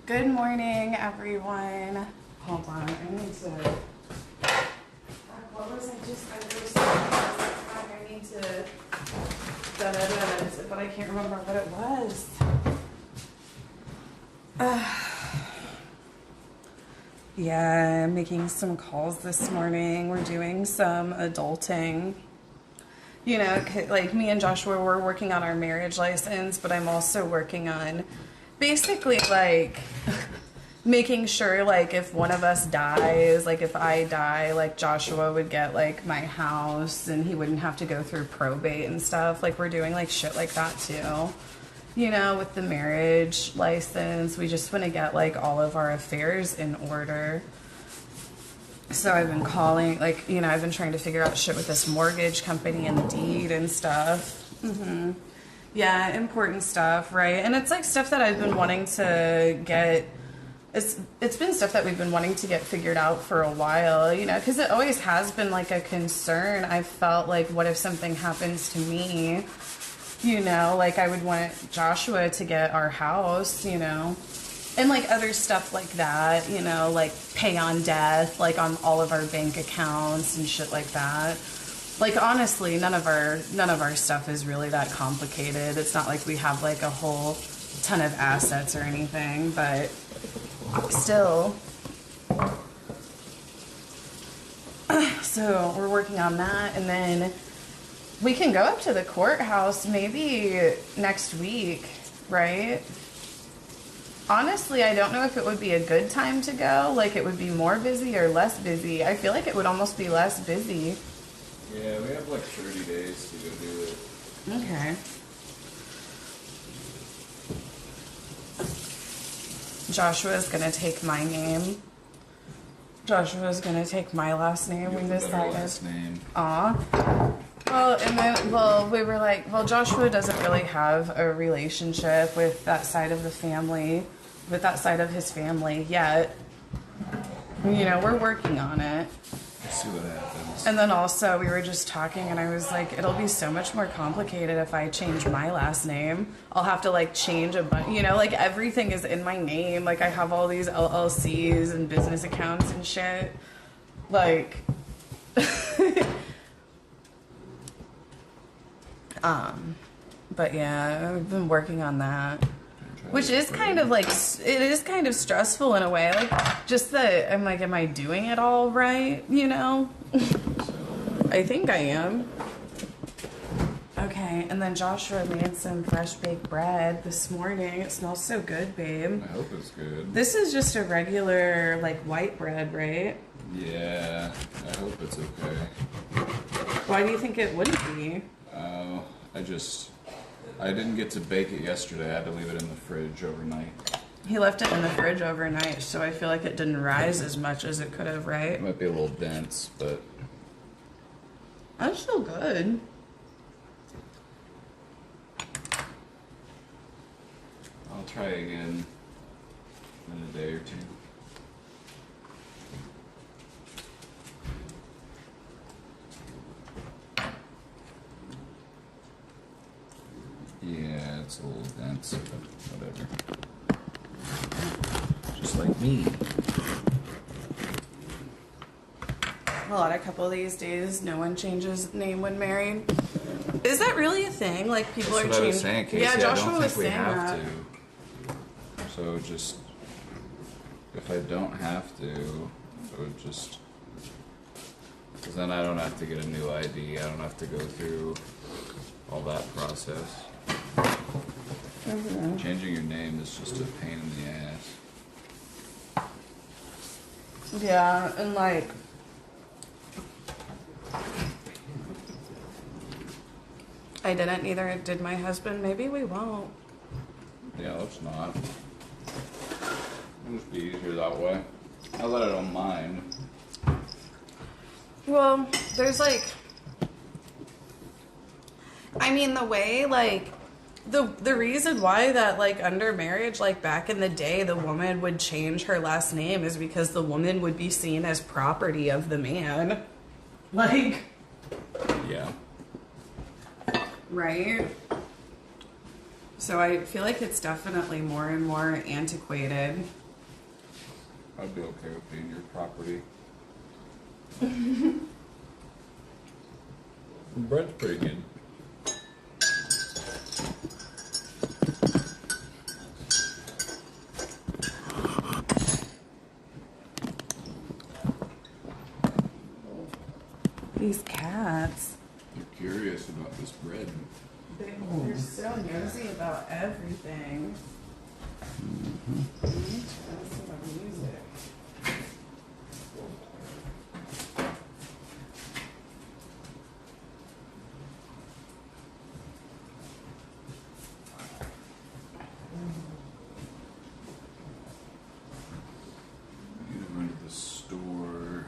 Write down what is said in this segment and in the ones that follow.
Good morning, everyone. Hold on, I need to. What was I just? I need to. But I can't remember what it was. Yeah, I'm making some calls this morning. We're doing some adulting. You know, like me and Joshua, we're working on our marriage license, but I'm also working on basically like making sure like if one of us dies, like if I die, like Joshua would get like my house and he wouldn't have to go through probate and stuff. Like we're doing like shit like that too. You know, with the marriage license, we just want to get like all of our affairs in order. So I've been calling, like, you know, I've been trying to figure out shit with this mortgage company and the deed and stuff. Yeah, important stuff, right? And it's like stuff that I've been wanting to get. It's been stuff that we've been wanting to get figured out for a while, you know, because it always has been like a concern. I felt like, what if something happens to me? You know, like I would want Joshua to get our house, you know, and like other stuff like that, you know, like pay on death, like on all of our bank accounts and shit like that. Like honestly, none of our stuff is really that complicated. It's not like we have like a whole ton of assets or anything, but still. So we're working on that, and then we can go up to the courthouse maybe next week, right? Honestly, I don't know if it would be a good time to go. Like, it would be more busy or less busy. I feel like it would almost be less busy. Yeah, we have like 30 days to go do it. Okay. Joshua's gonna take my name. Joshua's gonna take my last name. We decided. Last name. Aw. Well, and then, we were like, Joshua doesn't really have a relationship with that side of the family, with that side of his family yet. You know, we're working on it. We'll see what happens. And then also, we were just talking, and I was like, it'll be so much more complicated if I change my last name. I'll have to, like, change a bunch, you know, like, everything is in my name. Like, I have all these LLCs and business accounts and shit. Like... But yeah, I've been working on that, which is kind of like, it is kind of stressful in a way, like just that I'm like, am I doing it all right, you know? I think I am. Okay, and then Joshua made some fresh baked bread this morning. It smells so good, babe. I hope it's good. This is just a regular like white bread, right? Yeah, I hope it's okay. Why do you think it wouldn't be? I didn't get to bake it yesterday. I had to leave it in the fridge overnight. He left it in the fridge overnight, so I feel like it didn't rise as much as it could have, right? It might be a little dense, but... That's still good. I'll try again in a day or two. Yeah, it's a little dense, but whatever. Just like me. A couple of these days, no one changes name when married. Is that really a thing? Like people That's are what I was changing? saying, Casey. Yeah, Joshua I don't was think we saying have that. to. So just, if I don't have to, I would just, because then I don't have to get a new ID. I don't have to go through all that process. Changing your name is just a pain in the ass. Yeah, and like, I didn't, neither did my husband. Maybe we won't. Yeah, let's not. It'll just be easier that way. Not that I don't mind. Well, there's like, I mean, the way like, the reason why that like under marriage, like back in the day, the woman would change her last name is because the woman would be seen as property of the man. Like, Yeah. right? So I feel like it's definitely more and more antiquated. I'd be okay with being your property. The bread's pretty good. These cats, They're curious about this bread. they're so nosy about everything. Listen to music. I need to run to the store.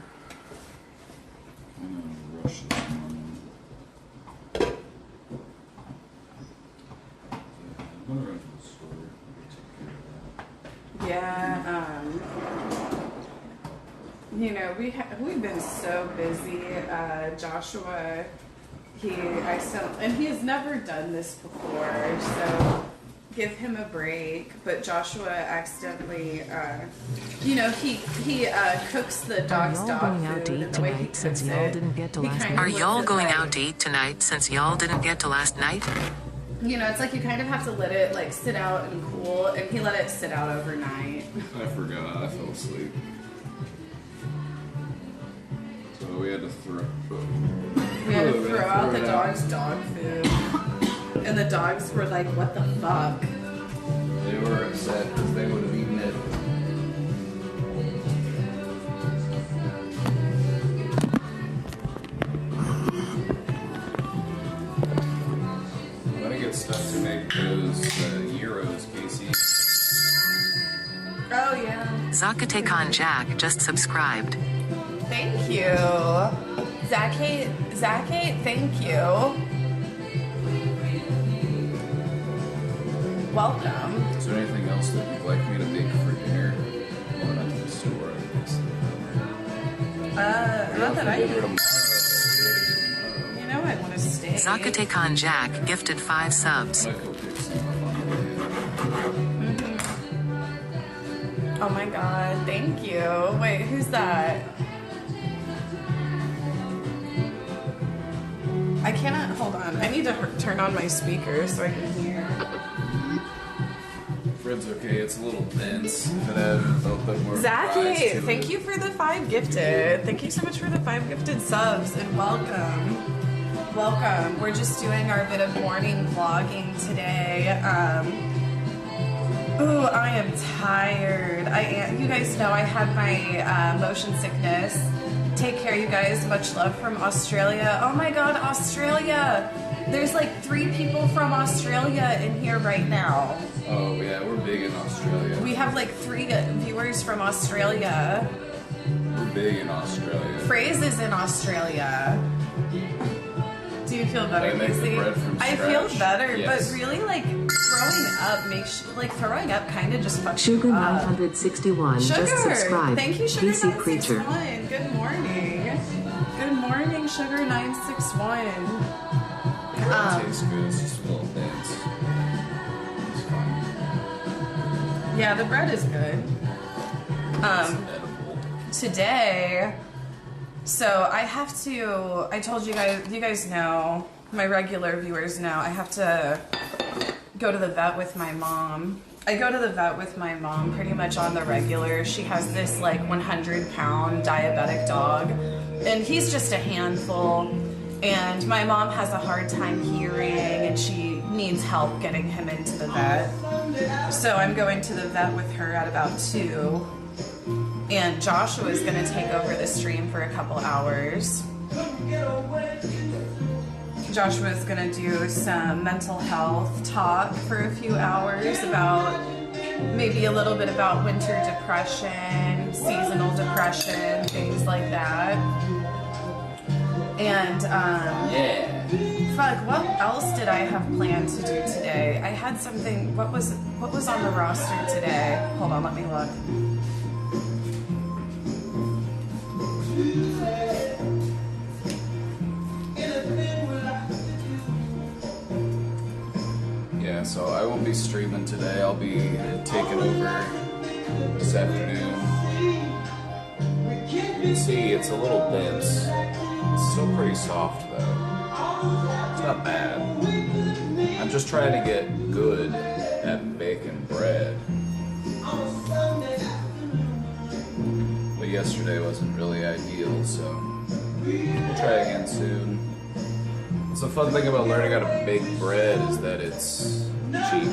Kind of rush this morning. Yeah, I'm gonna run to the store. Take care of that. Yeah, you know, we've been so busy. Joshua, and he has never done this before, so give him a break. But Joshua accidentally, you know, he cooks the dog's dog going out food, to eat and the way he tonight since cooks y'all it, didn't get to he last kind night? of Are lets y'all it, going like, out to eat tonight since y'all didn't get to last night? You know, it's like you kind of have to let it like sit out and cool, and he let it sit out overnight. I forgot. I fell asleep. So we had to throw. We had to We throw out the it dog's dog food, and the dogs were like, "What the fuck?" They were upset because they would have eaten it. I'm gonna get stuff to make those gyros, Casey. Oh yeah. Zacatecon Jack just subscribed. Thank you, Zach8. Thank you. Welcome. Is there anything else that you'd like me to make for dinner? Going out to the store, I guess. Not that I. Dinner tomorrow. You know, I want to stay. Zacatecon Jack gifted 5 subs. I might go pick some up on the way. Oh my god, thank you. Wait, who's that? I cannot, hold on. I need to turn on my speaker so I can hear. Fred's okay, it's a little dense. If it had a little bit more Zachy, fries to thank it. you for the 5 gifted. Thank you so much for the 5 gifted subs and welcome. Welcome. We're just doing our bit of morning vlogging today. Ooh, I am tired. You guys know I had my motion sickness. Take care, you guys. Much love from Australia. Oh my god, Australia! There's like 3 people from Australia in here right now. Oh yeah, we're big in Australia. We have like 3 viewers from Australia. We're big in Australia. Phrase is in Australia. Do you feel better, I make the Casey? bread from I feel scratch. better, Yes. but really, like throwing up kind of just fucks Sugar you up. 961 Sugar, just subscribed. thank you, Sugar PC Preacher. 961. Good morning. Good morning, Sugar 961. It tastes good, it's just a little dense. It's fine. Yeah, the bread is good. It's edible. Today, so I told you guys know, my regular viewers know, I have to go to the vet with my mom. I go to the vet with my mom pretty much on the regular. She has this like 100-pound diabetic dog, and he's just a handful. And my mom has a hard time hearing, and she needs help getting him into the vet. So I'm going to the vet with her at about 2. And Joshua is going to take over the stream for a couple hours. Joshua is going to do some mental health talk for a few hours about maybe a little bit about winter depression, seasonal depression, things like that. And Yeah. fuck, what else did I have planned to do today? I had something. What was on the roster today? Hold on, let me look. Yeah, so I won't be streaming today. I'll be taking over this afternoon. You can see it's a little dense. It's still pretty soft though. It's not bad. I'm just trying to get good at baking bread. But yesterday wasn't really ideal, so we'll try again soon. It's the fun thing about learning how to bake bread is that it's cheap.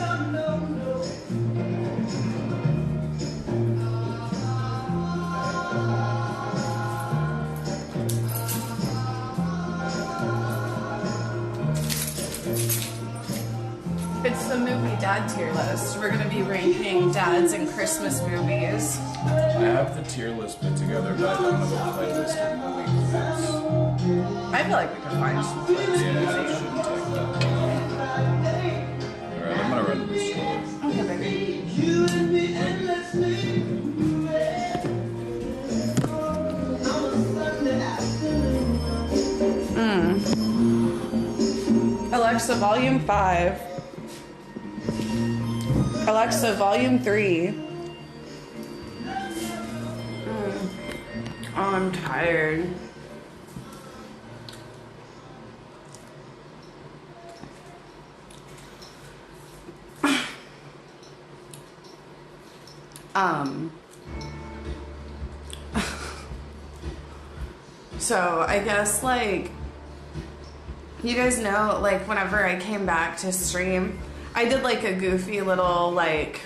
It's the movie dad tier list. We're gonna be ranking dads and Christmas movies. I have the tier list put together, but I don't have a playlist of movie clips. I feel like we could find some clips. Yeah, it shouldn't take that long. Alright, I'm gonna run to the store. Okay, baby. Alexa, volume 5. Alexa, volume 3. Oh, I'm tired. So I guess like you guys know, like whenever I came back to stream, I did like a goofy little like,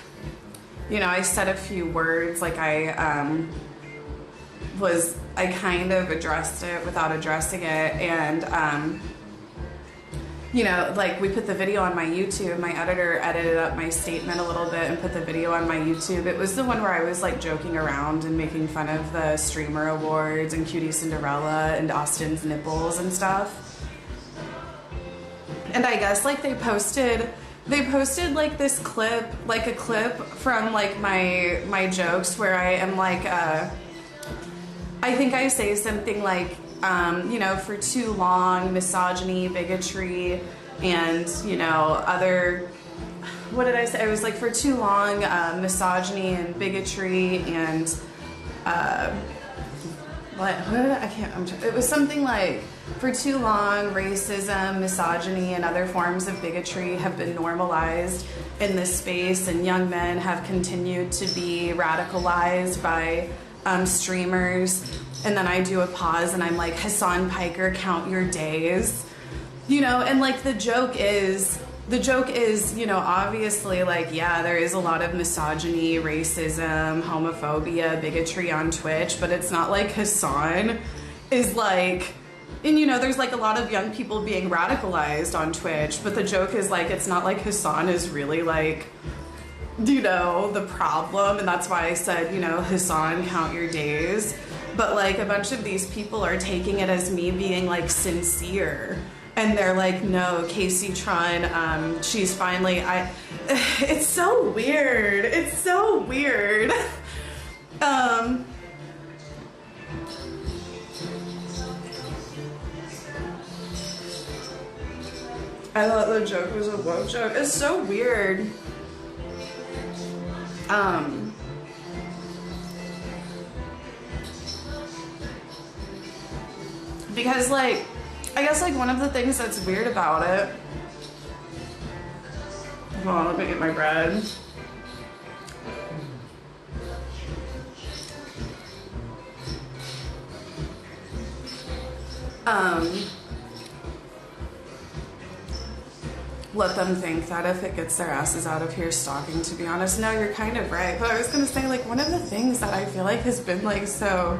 you know, I said a few words, like I kind of addressed it without addressing it, and you know, like we put the video on my YouTube. My editor edited up my statement a little bit and put the video on my YouTube. It was the one where I was like joking around and making fun of the streamer awards and Cutie Cinderella and Austin's nipples and stuff. And I guess like they posted like this clip, like a clip from like my jokes where I am like I think I say something like you know, for too long, misogyny, bigotry, and, you know, other, what did I say? I was like, for too long, misogyny and bigotry, and, what did I can't, it was something like, for too long, racism, misogyny, and other forms of bigotry have been normalized in this space, and young men have continued to be radicalized by streamers. And then I do a pause and I'm like, Hassan Piker, count your days. You know, and like the joke is, you know, obviously like, yeah, there is a lot of misogyny, racism, homophobia, bigotry on Twitch, but it's not like Hassan is like, and you know, there's like a lot of young people being radicalized on Twitch, but the joke is like, it's not like Hassan is really like, you know, the problem. And that's why I said, you know, Hassan, count your days. But like a bunch of these people are taking it as me being like sincere, and they're like, no, Casey Tron, she's finally, it's so weird. It's so weird. I thought the joke was a woke joke. It's so weird. Because like, I guess like one of the things that's weird about it, hold on, let me get my bread. Let them think that if it gets their asses out of here stalking, to be honest. No, you're kind of right. But I was gonna say, like, one of the things that I feel like has been like so,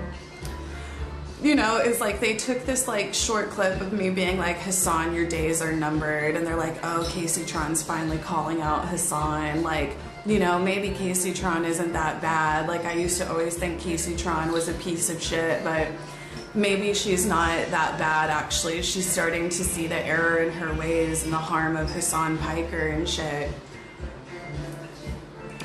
you know, is like they took this like short clip of me being like, Hassan, your days are numbered, and they're like, oh, Casey Tron's finally calling out Hassan, like, you know, maybe Casey Tron isn't that bad. Like, I used to always think Casey Tron was a piece of shit, but maybe she's not that bad actually. She's starting to see the error in her ways and the harm of Hassan Piker and shit.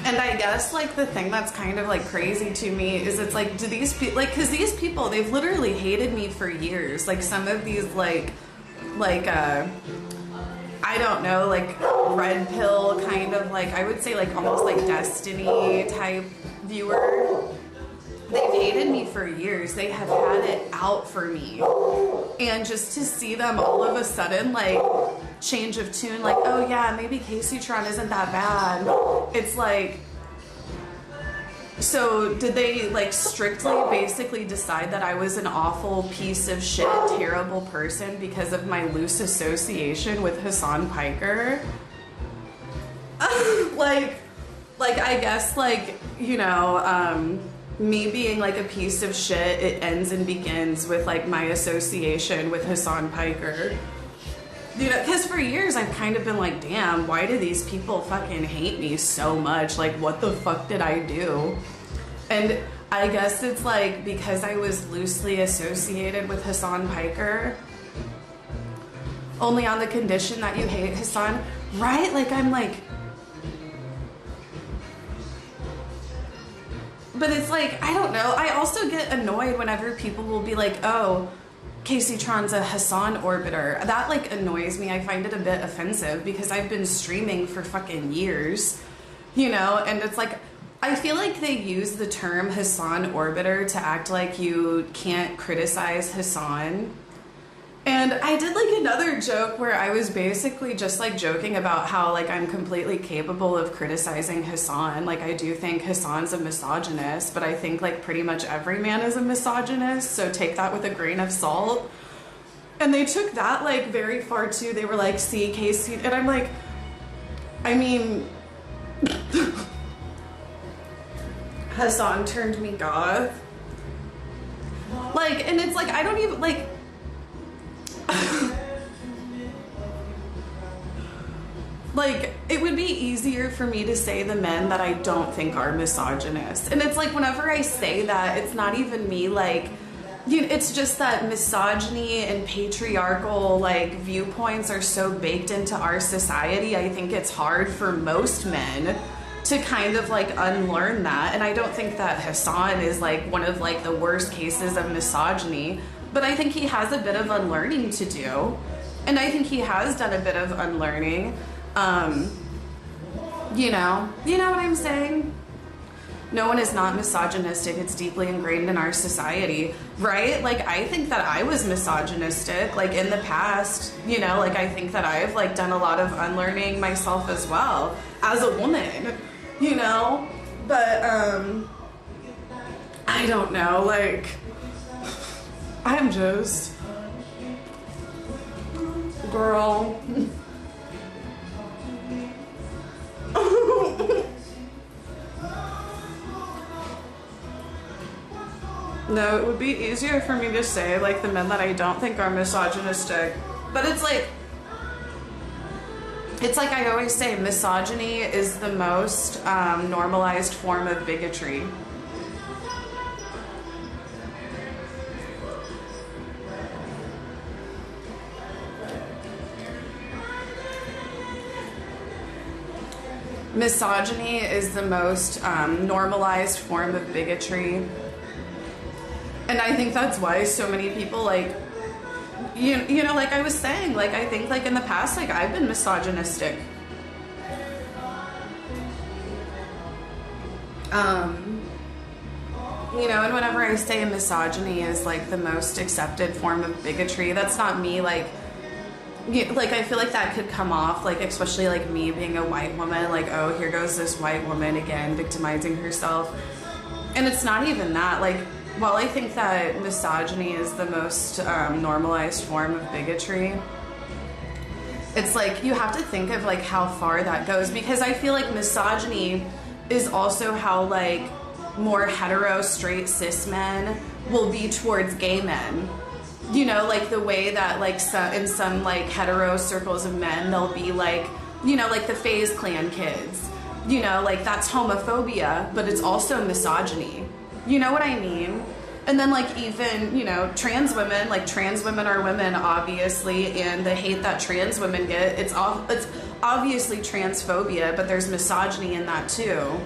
And I guess like the thing that's kind of like crazy to me is it's like, do these people, like, cause these people, they've literally hated me for years. Like some of these I I don't know, like red pill kind of like, I would say like almost like Destiny type viewer. They've hated me for years. They have had it out for me. And just to see them all of a sudden like change of tune, like, oh yeah, maybe Casey Tron isn't that bad. It's like, so did they like strictly basically decide that I was an awful piece of shit, terrible person because of my loose association with Hassan Piker? like I guess like, you know, me being like a piece of shit, it ends and begins with like my association with Hassan Piker. You know, because for years I've kind of been like, damn, why do these people fucking hate me so much? Like, what the fuck did I do? And I guess it's like because I was loosely associated with Hassan Piker, only on the condition that you hate Hassan, right? Like, I'm like, but it's like, I don't know. I also get annoyed whenever people will be like, oh, Casey Tron's a Hassan orbiter. That like annoys me. I find it a bit offensive because I've been streaming for fucking years, you know, and it's like, I feel like they use the term Hassan orbiter to act like you can't criticize Hassan. And I did like another joke where I was basically just like joking about how like I'm completely capable of criticizing Hassan. Like I do think Hassan's a misogynist, but I think like pretty much every man is a misogynist, so take that with a grain of salt. And they took that like very far too. They were like, see, Casey, and I'm like, I mean, Hassan turned me goth. Like, and it's like, I don't even like, like, it would be easier for me to say the men that I don't think are misogynist. And it's like, whenever I say that, it's not even me, like, you know, it's just that misogyny and patriarchal, like, viewpoints are so baked into our society. I think it's hard for most men to kind of, like, unlearn that. And I don't think that Hassan is, like, one of, like, the worst cases of misogyny. But I think he has a bit of unlearning to do. And I think he has done a bit of unlearning. You know what I'm saying? No one is not misogynistic. It's deeply ingrained in our society, right? Like, I think that I was misogynistic, like, in the past, you know, like, I think that I've, like, done a lot of unlearning myself as well, as a woman, you know? But, I don't know, like, I'm just, girl. No, it would be easier for me to say, like, the men that I don't think are misogynistic. But it's like I always say, misogyny is the most normalized form of bigotry. Misogyny is the most normalized form of bigotry. And I think that's why so many people, like, you know, like I was saying, like, I think, like, in the past, like, I've been misogynistic. You know, and whenever I say misogyny is, like, the most accepted form of bigotry, that's not me, like, like, I feel like that could come off, like, especially, like, me being a white woman, like, oh, here goes this white woman again, victimizing herself. And it's not even that, like, while I think that misogyny is the most normalized form of bigotry, it's like, you have to think of, like, how far that goes, because I feel like misogyny is also how, like, more hetero, straight, cis men will be towards gay men. You know, like, the way that, like, in some, like, hetero circles of men, they'll be, like, you know, like the FaZe Clan kids. You know, like, that's homophobia, but it's also misogyny. You know what I mean? And then, like, even, you know, trans women are women, obviously, and the hate that trans women get, it's obviously transphobia, but there's misogyny in that, too.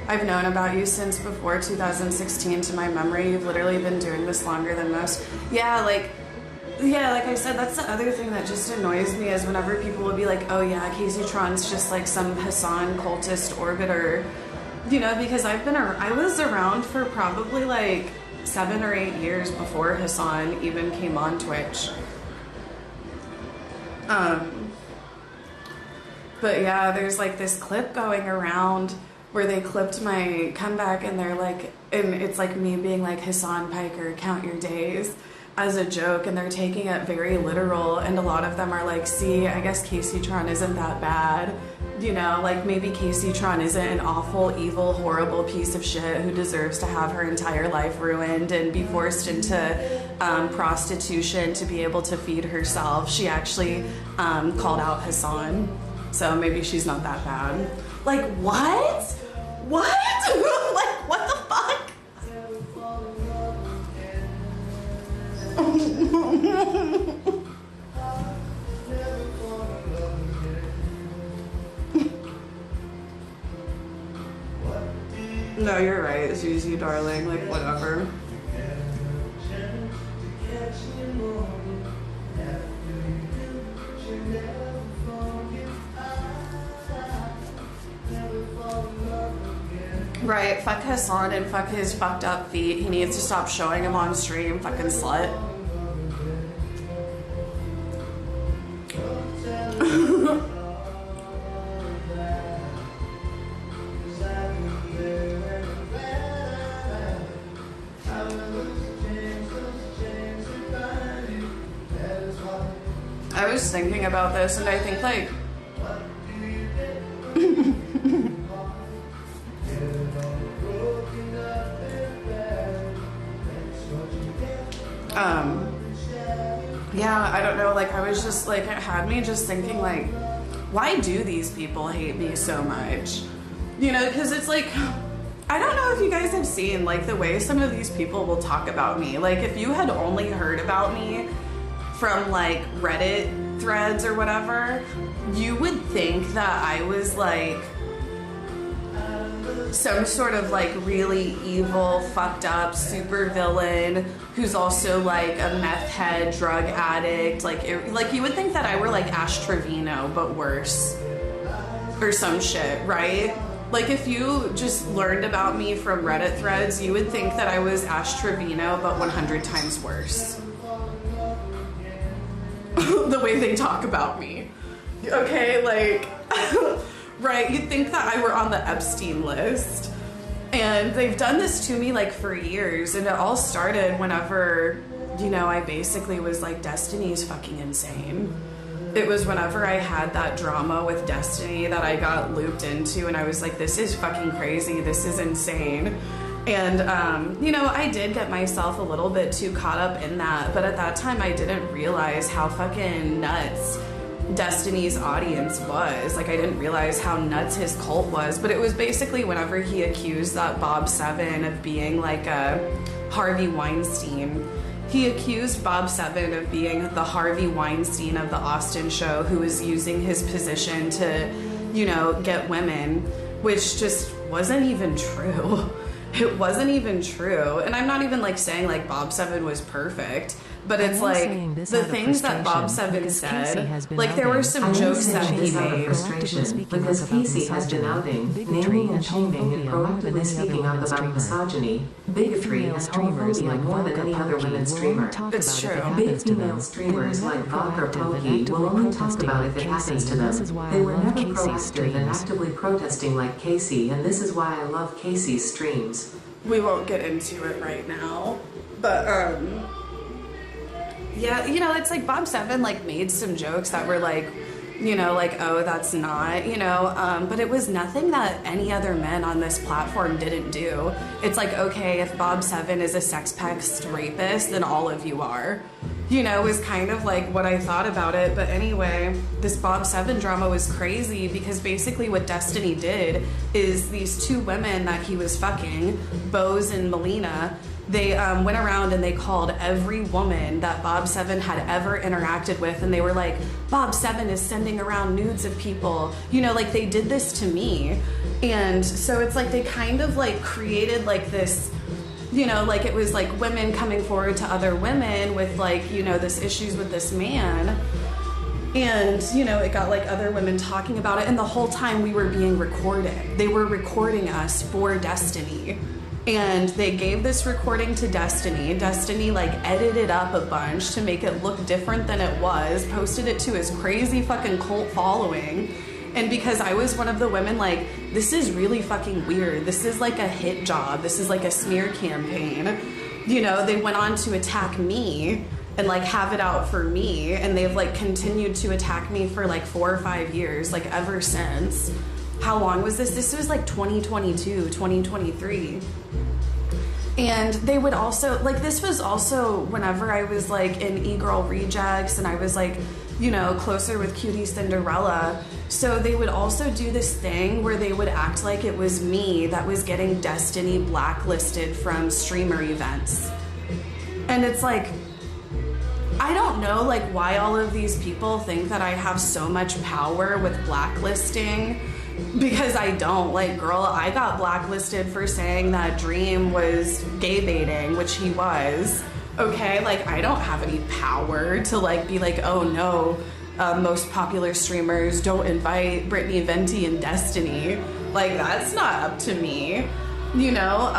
I've known about you since before 2016 to my memory. You've literally been doing this longer than most. Yeah, like, Yeah, like I said, that's the other thing that just annoys me is whenever people will be like, oh yeah, Casey Tron's just like some Hassan cultist orbiter. You know, because I was around for probably like 7 or 8 years before Hassan even came on Twitch. But yeah, there's like this clip going around where they clipped my comeback and they're like, and it's like me being like, Hassan Piker, count your days, as a joke, and they're taking it very literal, and a lot of them are like, see, I guess Casey Tron isn't that bad. You know, like maybe Casey Tron isn't an awful, evil, horrible piece of shit who deserves to have her entire life ruined and be forced into prostitution to be able to feed herself. She actually called out Hassan, so maybe she's not that bad. Like, what? What? Like, what the fuck? No, you're right, Zuzi, darling. Like, whatever. Right, fuck Hassan and fuck his fucked up feet. He needs to stop showing him on stream, fucking slut. I was thinking about this and I think like yeah, I don't know, like I was just like, it had me just thinking like, why do these people hate me so much? You know, because it's like, I don't know if you guys have seen like the way some of these people will talk about me. Like if you had only heard about me from like Reddit threads or whatever, you would think that I was like some sort of like really evil, fucked up super villain who's also like a meth head, drug addict. Like like you would think that I were like Ash Trevino but worse or some shit, right? Like if you just learned about me from Reddit threads, you would think that I was Ash Trevino but 100 times worse. The way they talk about me. Okay, like right, you'd think that I were on the Epstein list. And they've done this to me like for years, and it all started whenever, you know, I basically was like, Destiny's fucking insane. It was whenever I had that drama with Destiny that I got looped into, and I was like, this is fucking crazy, this is insane. And, you know, I did get myself a little bit too caught up in that, but at that time I didn't realize how fucking nuts Destiny's audience was. Like, I didn't realize how nuts his cult was, but it was basically whenever he accused that Bob Seven of being like a Harvey Weinstein. He accused Bob Seven of being the Harvey Weinstein of the Austin show, who was using his position to, you know, get women, which just wasn't even true. It wasn't even true. And I'm not even like saying like Bob Seven was perfect, but it's like the things that Bob Seven said, like there were some jokes that he made. Because Casey has been outing, naming and shaming and proactively speaking up about misogyny, bigotry, and homophobia like more than any other women streamer. It's true. Big female streamers like Vogue or Pokey will only talk about if it happens to them. They were never proactive and actively protesting like Casey, and this is why I love Casey's streams. We won't get into it right now, but yeah, you know, it's like Bob Seven like made some jokes that were like, you know, like, oh, that's not, you know, but it was nothing that any other men on this platform didn't do. It's like, okay, if Bob Seven is a sex-pest rapist, then all of you are. You know, is kind of like what I thought about it. But anyway, this Bob Seven drama was crazy because basically what Destiny did is these two women that he was fucking, Bose and Melina, they went around and they called every woman that Bob Seven had ever interacted with, and they were like, Bob Seven is sending around nudes of people. You know, like they did this to me. And so it's like they kind of like created like this you know, like it was like women coming forward to other women with like, you know, this issues with this man. And, you know, it got like other women talking about it. And the whole time we were being recorded. They were recording us for Destiny. And they gave this recording to Destiny. Destiny like edited up a bunch to make it look different than it was, posted it to his crazy fucking cult following. And because I was one of the women, like, this is really fucking weird. This is like a hit job. This is like a smear campaign. You know, they went on to attack me and like have it out for me. And they've like continued to attack me for like 4 or 5 years, like ever since. How long was this? This was like 2022, 2023. And they would also, like, this was also whenever I was like in E-Girl Rejects and I was like, you know, closer with Cutie Cinderella. So they would also do this thing where they would act like it was me that was getting Destiny blacklisted from streamer events. And it's like, I don't know like why all of these people think that I have so much power with blacklisting, because I don't. Like, girl, I got blacklisted for saying that Dream was gay baiting, which he was. Okay, like I don't have any power to like be like, oh no, most popular streamers don't invite Brittany Venti and Destiny. Like, that's not up to me, you know.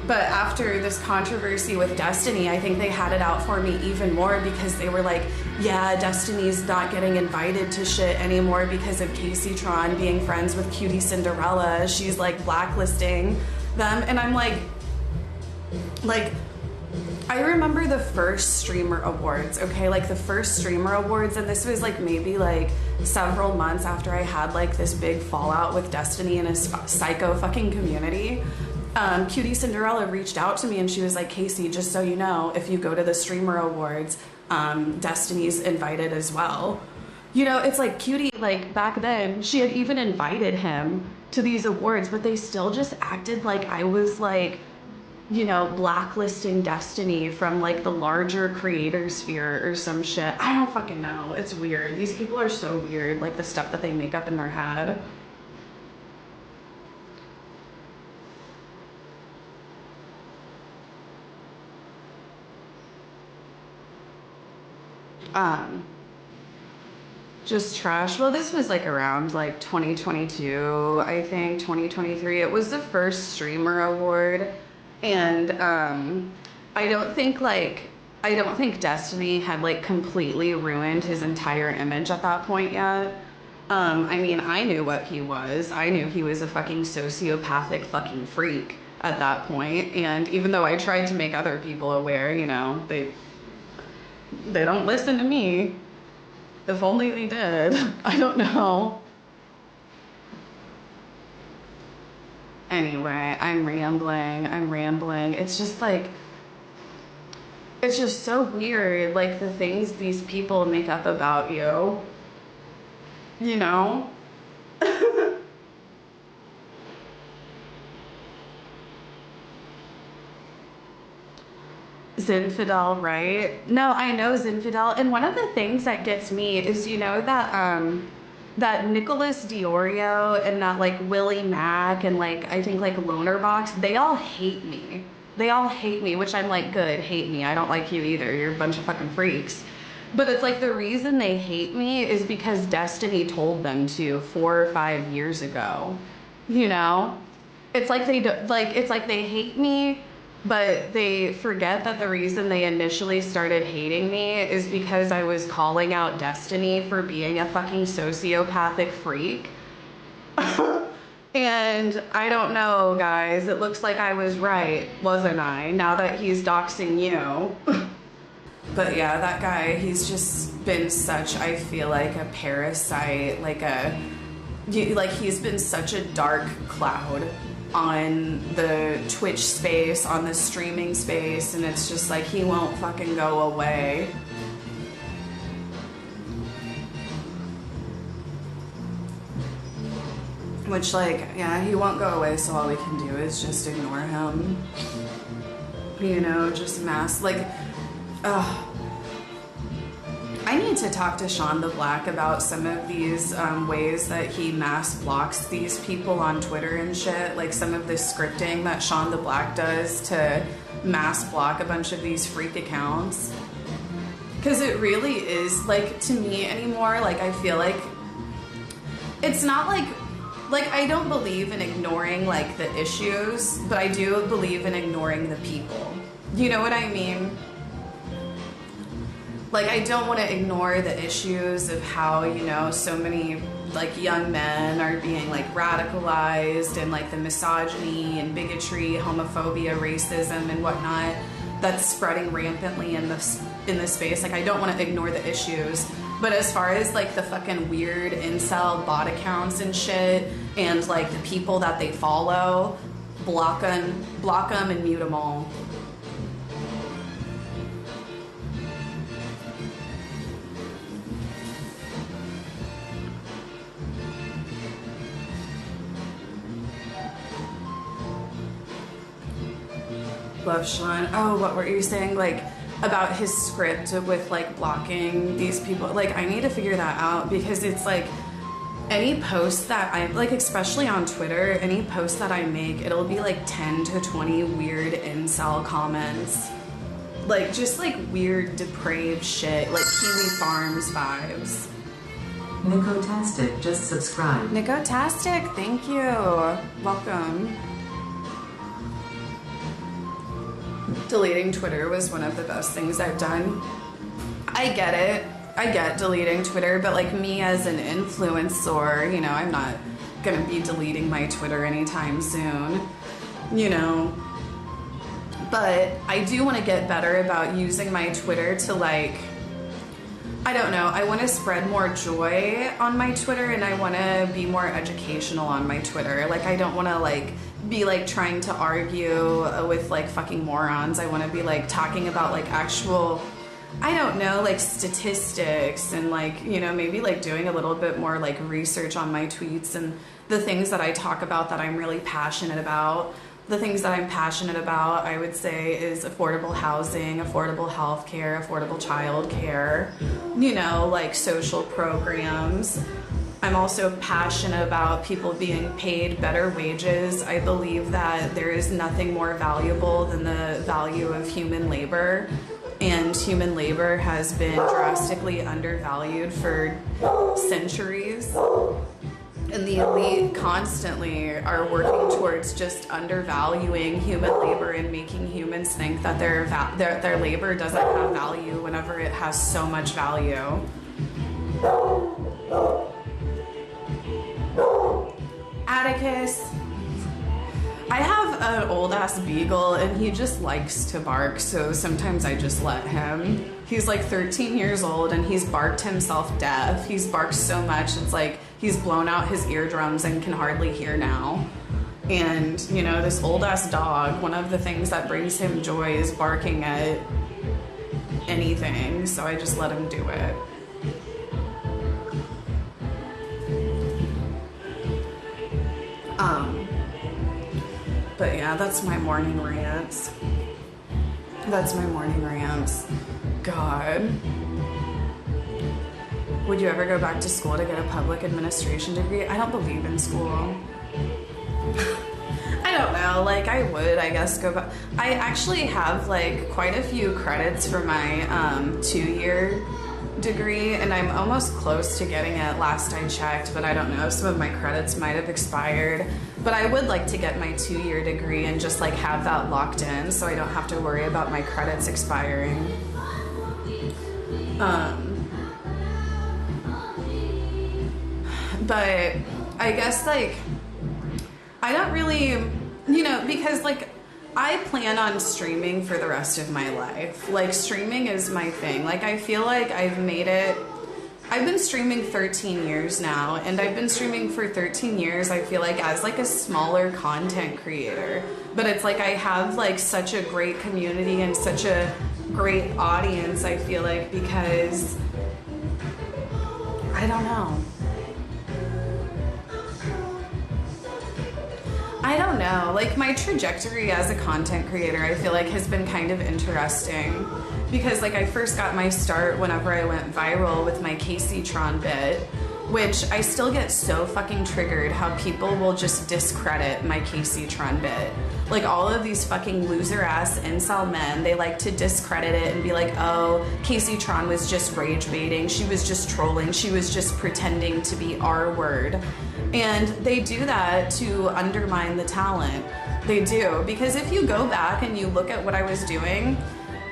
But after this controversy with Destiny, I think they had it out for me even more, because they were like, yeah, Destiny's not getting invited to shit anymore because of Casey Tron being friends with Cutie Cinderella. She's like blacklisting them. And I'm like, I remember the first streamer awards, okay? Like the first streamer awards, and this was like maybe like several months after I had like this big fallout with Destiny and his psycho fucking community. Cutie Cinderella reached out to me and she was like, Casey, just so you know, if you go to the streamer awards, Destiny's invited as well. You know, it's like Cutie, like back then, she had even invited him to these awards, but they still just acted like I was like, you know, blacklisting Destiny from like the larger creator sphere or some shit. I don't fucking know. It's weird. These people are so weird, like the stuff that they make up in their head. Just trash. Well, this was like around like 2022, I think, 2023. It was the first streamer award. And I don't think Destiny had like completely ruined his entire image at that point yet. I mean, I knew what he was. I knew he was a fucking sociopathic fucking freak at that point. And even though I tried to make other people aware, you know, they don't listen to me. If only they did. I don't know. Anyway, I'm rambling. It's just like, it's just so weird, like the things these people make up about you. You know? Zinfidel, right? No, I know Zinfidel. And one of the things that gets me is, you know, that Nicholas Diorio and that like Willie Mack and like I think like Lonerbox, they all hate me. They all hate me, which I'm like, good, hate me. I don't like you either. You're a bunch of fucking freaks. But it's like the reason they hate me is because Destiny told them to 4 or 5 years ago. You know? It's like they do, like it's like they hate me, but they forget that the reason they initially started hating me is because I was calling out Destiny for being a fucking sociopathic freak. And I don't know, guys. It looks like I was right, wasn't I? Now that he's doxing you. But yeah, that guy, he's just been such, I feel like, a parasite, like he's been such a dark cloud on the Twitch space, on the streaming space, and it's just like he won't fucking go away. Which, like, yeah, he won't go away, so all we can do is just ignore him. You know, just I I need to talk to Sean the Black about some of these ways that he mass blocks these people on Twitter and shit. Like some of the scripting that Sean the Black does to mass block a bunch of these freak accounts. Because it really is, like, to me anymore, like, I feel like it's not like I don't believe in ignoring, like, the issues, but I do believe in ignoring the people. You know what I mean? Like, I don't want to ignore the issues of how, you know, so many, like, young men are being, like, radicalized, and, like, the misogyny and bigotry, homophobia, racism, and whatnot that's spreading rampantly in the space. Like, I don't want to ignore the issues. But as far as, like, the fucking weird incel bot accounts and shit, and, like, the people that they follow, block them and mute them all. Love Sean. Oh, what were you saying? Like, about his script with, like, blocking these people. Like, I need to figure that out, because it's like any post that I, like, especially on Twitter, any post that I make, it'll be like 10 to 20 weird incel comments. Like, just like weird, depraved shit. Like Kiwi Farms vibes. Nicotastic just subscribed. Nicotastic, thank you. Welcome. Deleting Twitter was one of the best things I've done. I get it. I get deleting Twitter, but like me as an influencer, you know, I'm not gonna be deleting my Twitter anytime soon, you know. But I do want to get better about using my Twitter to, like, I don't know, I want to spread more joy on my Twitter, and I want to be more educational on my Twitter. Like, I don't want to, like, be, like, trying to argue with, like, fucking morons. I want to be, like, talking about, like, actual, I don't know, like, statistics, and, like, you know, maybe, like, doing a little bit more, like, research on my tweets and the things that I talk about that I'm really passionate about. The things that I'm passionate about, I would say, is affordable housing, affordable health care, affordable child care, you know, like social programs. I'm also passionate about people being paid better wages. I believe that there is nothing more valuable than the value of human labor, and human labor has been drastically undervalued for centuries. And the elite constantly are working towards just undervaluing human labor and making humans think that their labor doesn't have value whenever it has so much value. Atticus. I have an old ass beagle and he just likes to bark, so sometimes I just let him. He's like 13 years old and he's barked himself deaf. He's barked so much, it's like he's blown out his eardrums and can hardly hear now. And, you know, this old ass dog, one of the things that brings him joy is barking at anything, so I just let him do it. But yeah, that's my morning rants. That's my morning rants. God. Would you ever go back to school to get a public administration degree? I don't believe in school. I don't know, like I would, I guess, go back. I actually have like quite a few credits for my 2-year degree, and I'm almost close to getting it last I checked, but I don't know, some of my credits might have expired. But I would like to get my 2-year degree and just like have that locked in so I don't have to worry about my credits expiring. But I guess like I don't really, you know, because like I plan on streaming for the rest of my life. Like streaming is my thing. Like I feel like I've made it. I've been streaming 13 years now, and I've been streaming for 13 years, I feel like, as like a smaller content creator. But it's like I have like such a great community and such a great audience, I feel like, because I don't know. I don't know. Like, my trajectory as a content creator, I feel like has been kind of interesting because, like, I first got my start whenever I went viral with my Casey Tron bit, which I still get so fucking triggered how people will just discredit my Casey Tron bit. Like, all of these fucking loser ass incel men, they like to discredit it and be like, oh, Casey Tron was just rage baiting, she was just trolling, she was just pretending to be our word. And they do that to undermine the talent. They do. Because if you go back and you look at what I was doing,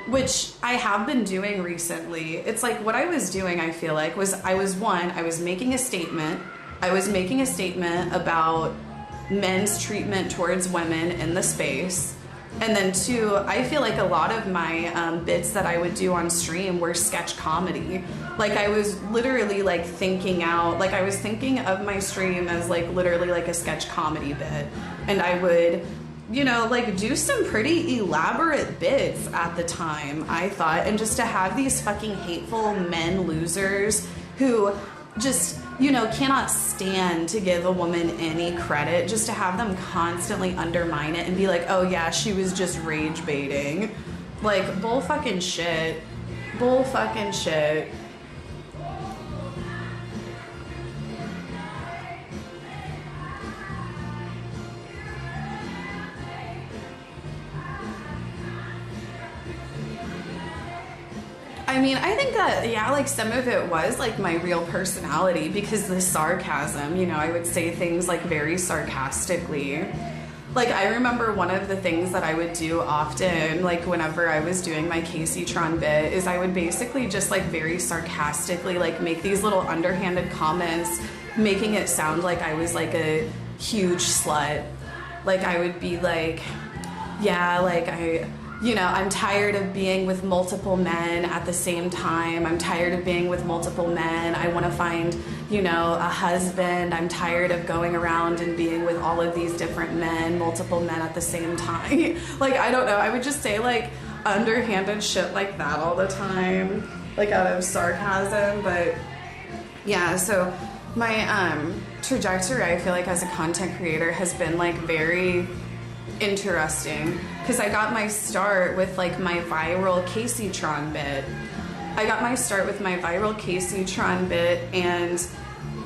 which I have been doing recently, it's like what I was doing, I feel like, was I was making a statement. I was making a statement about men's treatment towards women in the space. And then two, I feel like a lot of my bits that I would do on stream were sketch comedy. Like, I was literally like thinking of my stream as like literally like a sketch comedy bit. And I would, you know, like do some pretty elaborate bits at the time, I thought. And just to have these fucking hateful men losers who just, you know, cannot stand to give a woman any credit, just to have them constantly undermine it and be like, oh yeah, she was just rage baiting. Like, bull fucking shit. Bull fucking shit. I mean, I think that, yeah, like some of it was like my real personality because the sarcasm, you know, I would say things like very sarcastically. Like, I remember one of the things that I would do often, like whenever I was doing my Casey Tron bit, is I would basically just like very sarcastically like make these little underhanded comments, making it sound like I was like a huge slut. Like, I would be like, yeah, like I'm tired of being with multiple men at the same time. I'm tired of being with multiple men. I want to find, you know, a husband. I'm tired of going around and being with all of these different men, multiple men at the same time. Like, I don't know. I would just say like underhanded shit like that all the time, like out of sarcasm. But yeah, so my trajectory, I feel like as a content creator has been like very interesting because I got my start with like my viral Casey Tron bit. I got my start with my viral Casey Tron bit, and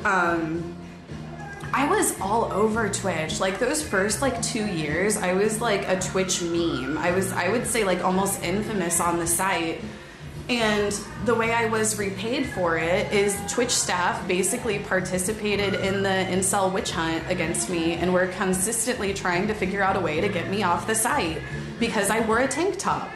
I was all over Twitch. Like, those first like 2 years, I was like a Twitch meme. I would say like almost infamous on the site. And the way I was repaid for it is Twitch staff basically participated in the incel witch hunt against me and were consistently trying to figure out a way to get me off the site because I wore a tank top.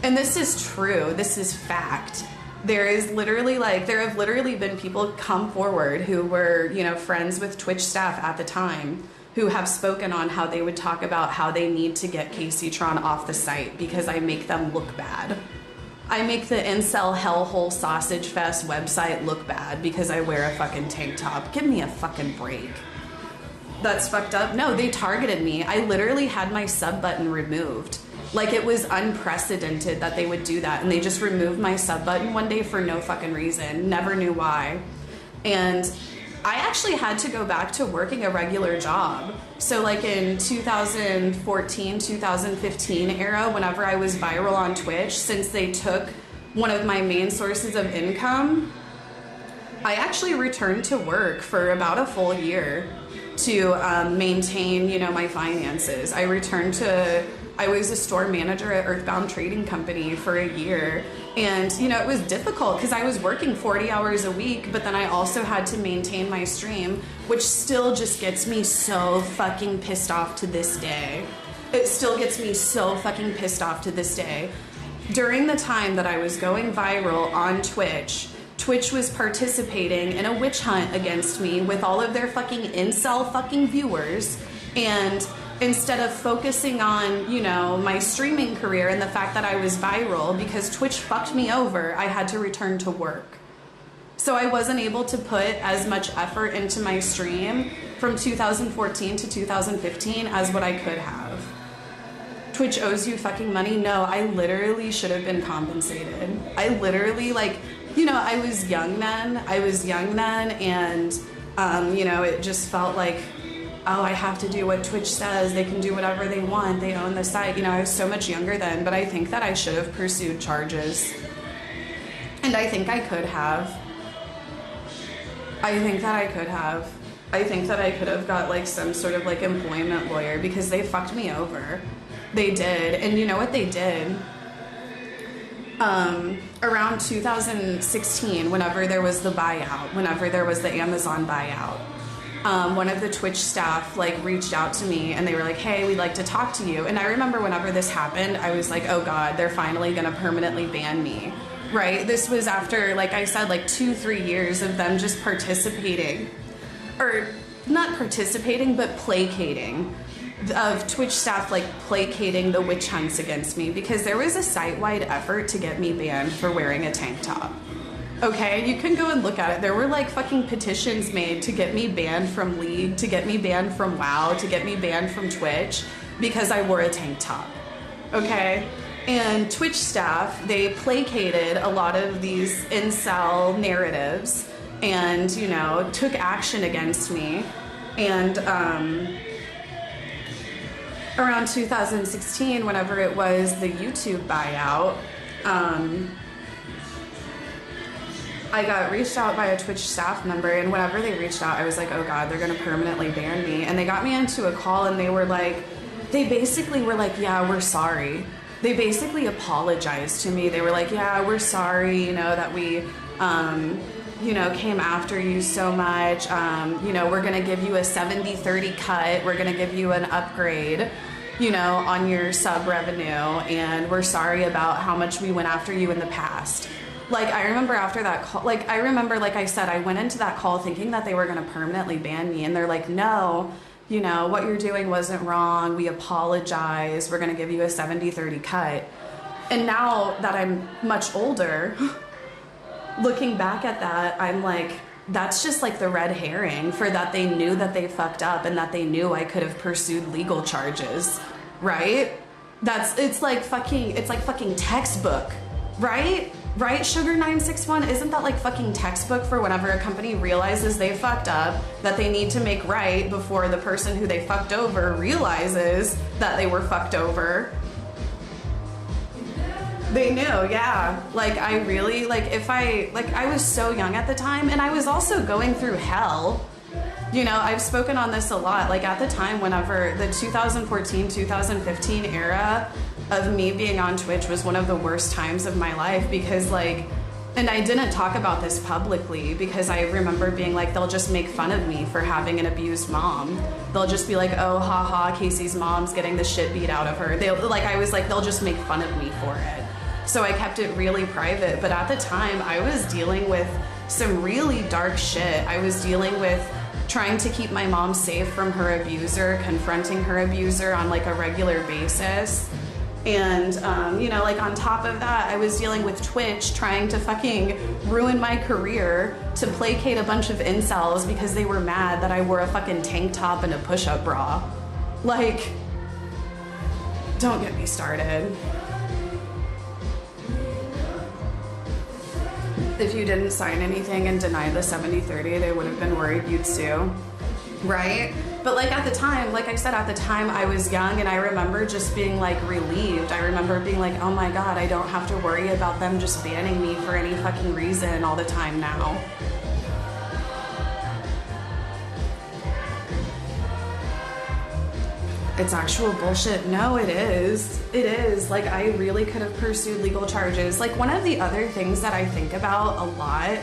And this is true. This is fact. There have literally been people come forward who were, you know, friends with Twitch staff at the time who have spoken on how they would talk about how they need to get Casey Tron off the site because I make them look bad. I make the incel hellhole sausage fest website look bad because I wear a fucking tank top. Give me a fucking break. That's fucked up. No, they targeted me. I literally had my sub button removed. Like, it was unprecedented that they would do that. And they just removed my sub button one day for no fucking reason. Never knew why. And I actually had to go back to working a regular job. So like in 2014, 2015 era, whenever I was viral on Twitch, since they took one of my main sources of income, I actually returned to work for about a full year to maintain, you know, my finances. I was a store manager at Earthbound Trading Company for a year. And, you know, it was difficult because I was working 40 hours a week, but then I also had to maintain my stream, which still just gets me so fucking pissed off to this day. It still gets me so fucking pissed off to this day. During the time that I was going viral on Twitch, Twitch was participating in a witch hunt against me with all of their fucking incel fucking viewers. And instead of focusing on, you know, my streaming career and the fact that I was viral, because Twitch fucked me over, I had to return to work. So I wasn't able to put as much effort into my stream from 2014 to 2015 as what I could have. Twitch owes you fucking money? No, I literally should have been compensated. I literally, like, you know, I was young then, and, you know, it just felt like oh, I have to do what Twitch says. They can do whatever they want. They own the site. You know, I was so much younger then, but I think that I should have pursued charges. And I think I could have. I think that I could have. I think that I could have got like some sort of like employment lawyer because they fucked me over. They did. And you know what they did? Around 2016, whenever there was the buyout, whenever there was the Amazon buyout, one of the Twitch staff like reached out to me and they were like, hey, we'd like to talk to you. And I remember whenever this happened, I was like, oh God, they're finally gonna permanently ban me, right? This was after, like I said, like 2-3 years of them just participating, or not participating, but placating, of Twitch staff like placating the witch hunts against me, because there was a site-wide effort to get me banned for wearing a tank top. Okay, you can go and look at it. There were like fucking petitions made to get me banned from League, to get me banned from WoW, to get me banned from Twitch because I wore a tank top. Okay? And Twitch staff, they placated a lot of these incel narratives and, you know, took action against me. And around 2016, whenever it was the YouTube buyout, I got reached out by a Twitch staff member, and whenever they reached out, I was like, oh God, they're gonna permanently ban me. And they got me into a call and they were like, they basically were like, yeah, we're sorry. They basically apologized to me. They were like, yeah, we're sorry, you know, that we, you know, came after you so much. You know, we're gonna give you a 70-30 cut. We're gonna give you an upgrade, you know, on your sub revenue. And we're sorry about how much we went after you in the past. Like, I remember after that call, like, I remember, like I said, I went into that call thinking that they were going to permanently ban me. And they're like, no, you know, what you're doing wasn't wrong. We apologize. We're going to give you a 70-30 cut. And now that I'm much older, looking back at that, I'm like, that's just like the red herring for that. They knew that they fucked up and that they knew I could have pursued legal charges, right? It's like fucking textbook, right? Right, Sugar 961? Isn't that like fucking textbook for whenever a company realizes they fucked up, that they need to make right before the person who they fucked over realizes that they were fucked over? They knew, yeah. Like, I really, like, I was so young at the time, and I was also going through hell. You know, I've spoken on this a lot. Like, at the time, whenever the 2014-2015 era of me being on Twitch was one of the worst times of my life, because like, and I didn't talk about this publicly because I remember being like, they'll just make fun of me for having an abused mom. They'll just be like, oh, haha, Casey's mom's getting the shit beat out of her. They'll just make fun of me for it. So I kept it really private. But at the time, I was dealing with some really dark shit. I was dealing with trying to keep my mom safe from her abuser, confronting her abuser on like a regular basis. And, you know, like on top of that, I was dealing with Twitch trying to fucking ruin my career to placate a bunch of incels because they were mad that I wore a fucking tank top and a push-up bra. Like, don't get me started. If you didn't sign anything and deny the 70-30, they would have been worried you'd sue, right? But like at the time, like I said, at the time I was young, and I remember just being like relieved. I remember being like, oh my God, I don't have to worry about them just banning me for any fucking reason all the time now. It's actual bullshit. No, it is. It is. Like, I really could have pursued legal charges. Like, one of the other things that I think about a lot,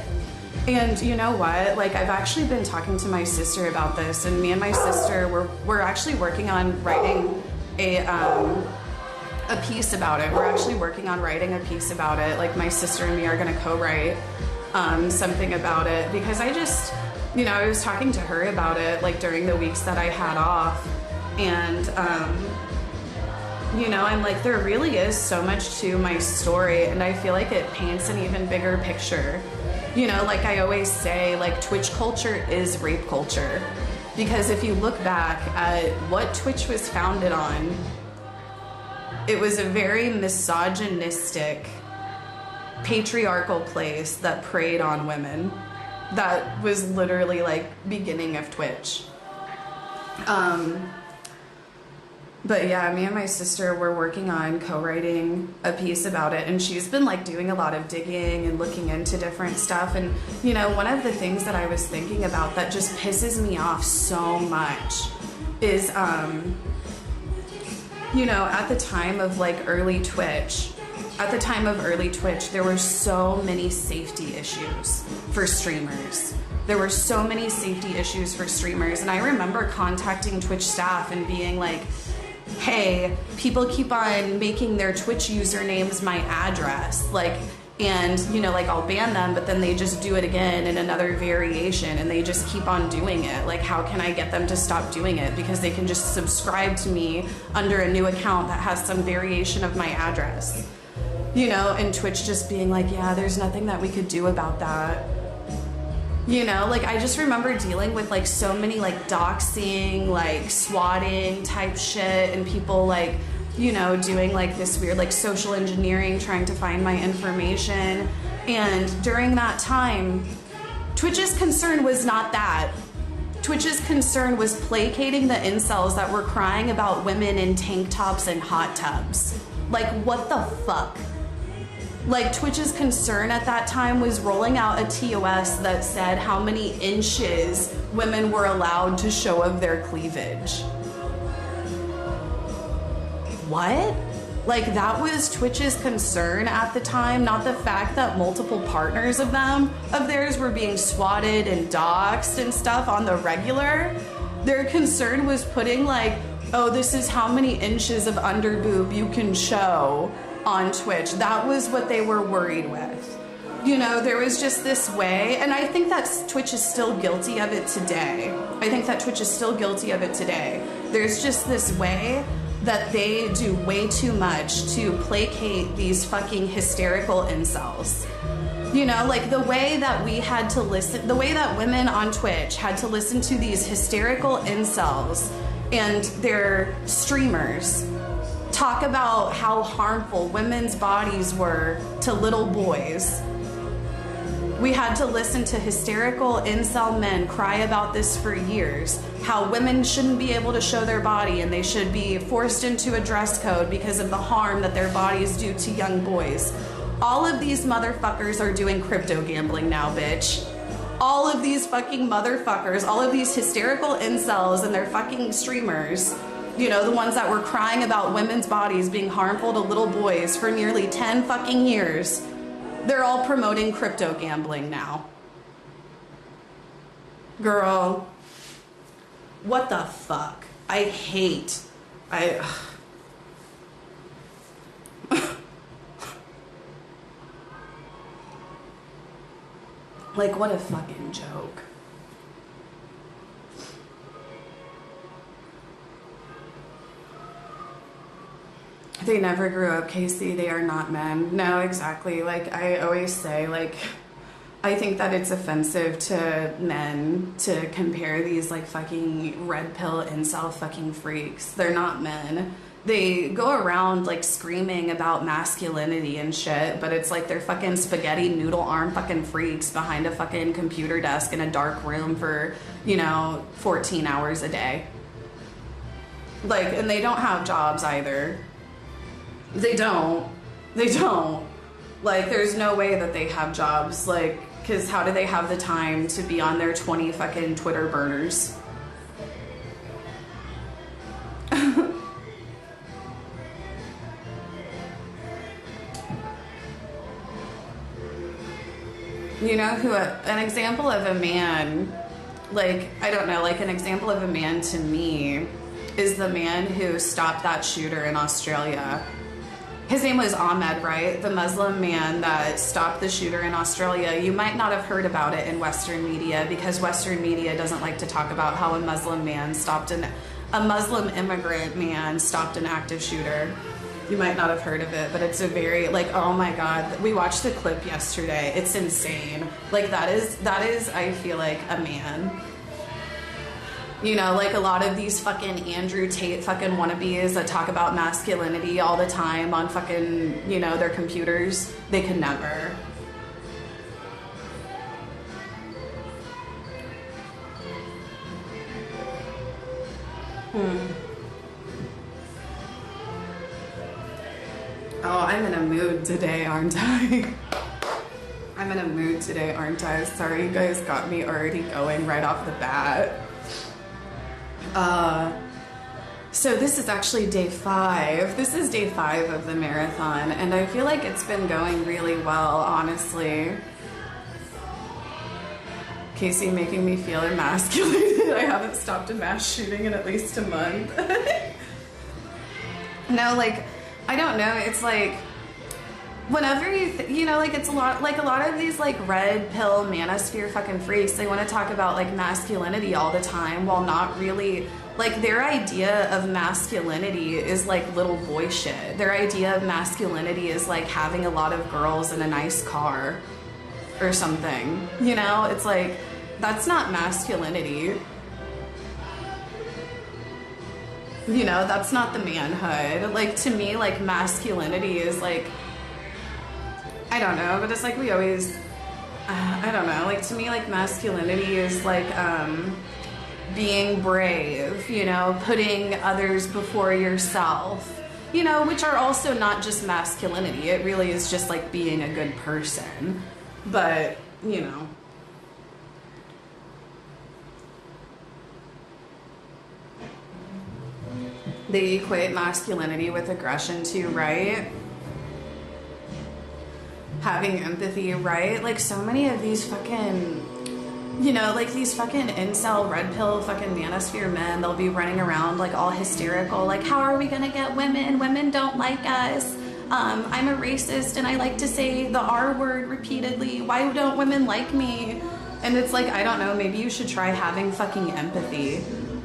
and you know what? Like, I've actually been talking to my sister about this, and me and my sister, we're actually working on writing a piece about it. We're actually working on writing a piece about it. Like, my sister and me are gonna co-write something about it, because I just, you know, I was talking to her about it, like, during the weeks that I had off, and, you know, I'm like, there really is so much to my story, and I feel like it paints an even bigger picture. You know, like I always say, like, Twitch culture is rape culture. Because if you look back at what Twitch was founded on, it was a very misogynistic, patriarchal place that preyed on women. That was literally like beginning of Twitch. But yeah, me and my sister were working on co-writing a piece about it, and she's been like doing a lot of digging and looking into different stuff. And you know, one of the things that I was thinking about that just pisses me off so much is you know, at the time of early Twitch, there were so many safety issues for streamers. There were so many safety issues for streamers, and I remember contacting Twitch staff and being like, hey, people keep on making their Twitch usernames my address, and you know, I'll ban them, but then they just do it again in another variation, and they just keep on doing it. How can I get them to stop doing it? Because they can just subscribe to me under a new account that has some variation of my address. You know, and Twitch just being like, yeah, there's nothing that we could do about that. You know, I just remember dealing with so many doxing, swatting type shit, and people you know, doing this weird social engineering, trying to find my information. And during that time, Twitch's concern was not that. Twitch's concern was placating the incels that were crying about women in tank tops and hot tubs. What the fuck? Twitch's concern at that time was rolling out a TOS that said how many inches women were allowed to show of their cleavage. What? That was Twitch's concern at the time, not the fact that multiple partners of theirs were being swatted and doxxed and stuff on the regular. Their concern was putting oh, this is how many inches of underboob you can show on Twitch. That was what they were worried with. You know, there was just this way, and I think that Twitch is still guilty of it today. There's just this way that they do way too much to placate these fucking hysterical incels. You know, the way that we had to listen, the way that women on Twitch had to listen to these hysterical incels and their streamers talk about how harmful women's bodies were to little boys. We had to listen to hysterical incel men cry about this for years, how women shouldn't be able to show their body and they should be forced into a dress code because of the harm that their bodies do to young boys. All of these motherfuckers are doing crypto gambling now, bitch. All of these fucking motherfuckers, all of these hysterical incels and their fucking streamers, you know, the ones that were crying about women's bodies being harmful to little boys for nearly 10 fucking years, they're all promoting crypto gambling now. Girl, what the fuck? I hate. What a fucking joke. They never grew up, Casey. They are not men. No, exactly. I always say, I think that it's offensive to men to compare these, fucking red pill incel fucking freaks. They're not men. They go around, screaming about masculinity and shit, but it's they're fucking spaghetti noodle arm fucking freaks behind a fucking computer desk in a dark room for, 14 hours a day. And they don't have jobs either. They don't. There's no way that they have jobs, because how do they have the time to be on their 20 fucking Twitter burners? You know who, an example of a man, I don't know, an example of a man to me is the man who stopped that shooter in Australia. His name was Ahmed, right? The Muslim man that stopped the shooter in Australia. You might not have heard about it in Western media because Western media doesn't like to talk about how a Muslim immigrant man stopped an active shooter. You might not have heard of it, but it's a very, oh my God. We watched the clip yesterday. It's insane. That is, I feel like, a man. You know, a lot of these fucking Andrew Tate fucking wannabes that talk about masculinity all the time on fucking, their computers, they could never. Oh, I'm in a mood today, aren't I? I'm in a mood today, aren't I? Sorry, you guys got me already going right off the bat. So this is actually day 5. This is day 5 of the marathon, and I feel like it's been going really well, honestly. Casey making me feel emasculated. I haven't stopped a mass shooting in at least a month. No, like, I don't know. It's like, whenever you know, like, it's a lot of these, like, red pill manosphere fucking freaks, they want to talk about, like, masculinity all the time while not really, like, their idea of masculinity is, like, little boy shit. Their idea of masculinity is, like, having a lot of girls in a nice car or something. You know? It's like, that's not masculinity. You know, that's not the manhood. Like, to me, like, masculinity is, like, I don't know, but it's like we always, I don't know, like, to me, like, masculinity is, like, being brave, you know, putting others before yourself, you know, which are also not just masculinity. It really is just, like, being a good person. But, you know. They equate masculinity with aggression too, right? Having empathy, right? Like, so many of these fucking, you know, like, these fucking incel red pill fucking manosphere men, they'll be running around like all hysterical, like, how are we gonna get women? Women don't like us. I'm a racist and I like to say the R word repeatedly. Why don't women like me? And it's like, I don't know, maybe you should try having fucking empathy.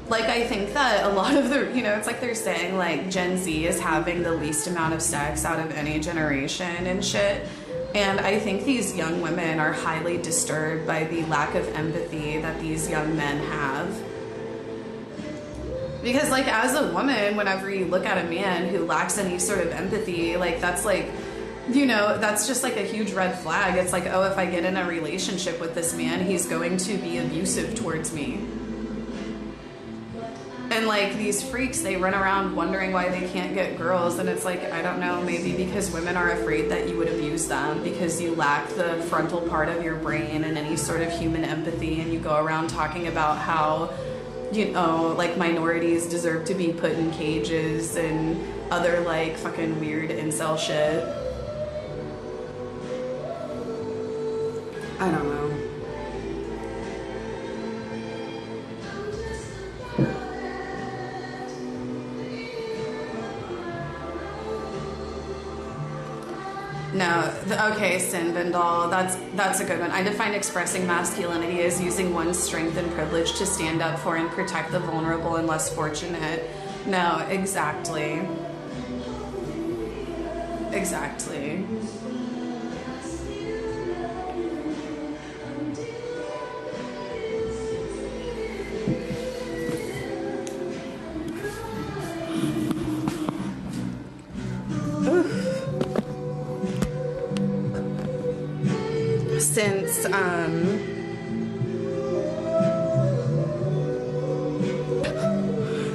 Like, I think that a lot of the, you know, it's like they're saying, like, Gen Z is having the least amount of sex out of any generation and shit. And I think these young women are highly disturbed by the lack of empathy that these young men have. Because, like, as a woman, whenever you look at a man who lacks any sort of empathy, like, that's like, you know, that's just like a huge red flag. It's like, oh, if I get in a relationship with this man, he's going to be abusive towards me. And, like, these freaks, they run around wondering why they can't get girls. And it's like, I don't know, maybe because women are afraid that you would abuse them because you lack the frontal part of your brain and any sort of human empathy. And you go around talking about how, you know, like, minorities deserve to be put in cages and other, like, fucking weird incel shit. I don't know. No, okay, Sin Bindal, that's a good one. I define expressing masculinity as using one's strength and privilege to stand up for and protect the vulnerable and less fortunate. No, exactly. Exactly. Since,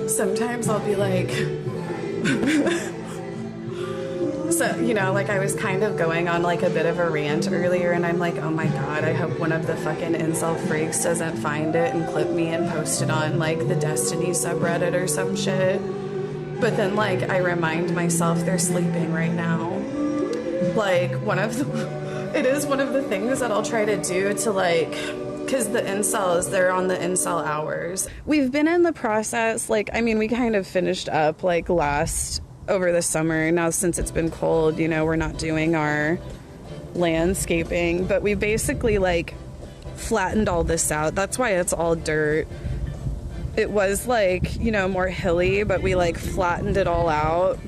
sometimes I'll be like, so, you know, like, I was kind of going on, like, a bit of a rant earlier, and I'm like, oh my god, I hope one of the fucking incel freaks doesn't find it and clip me and post it on, like, the Destiny subreddit or some shit. But then, like, I remind myself they're sleeping right now. Like, it is one of the things that I'll try to do to, like, because the incels, they're on the incel hours. We've been in the process, like, I mean, we kind of finished up, like, over the summer. Now, since it's been cold, you know, we're not doing our landscaping, but we basically, like, flattened all this out. That's why it's all dirt. It was, like, you know, more hilly, but we, like, flattened it all out.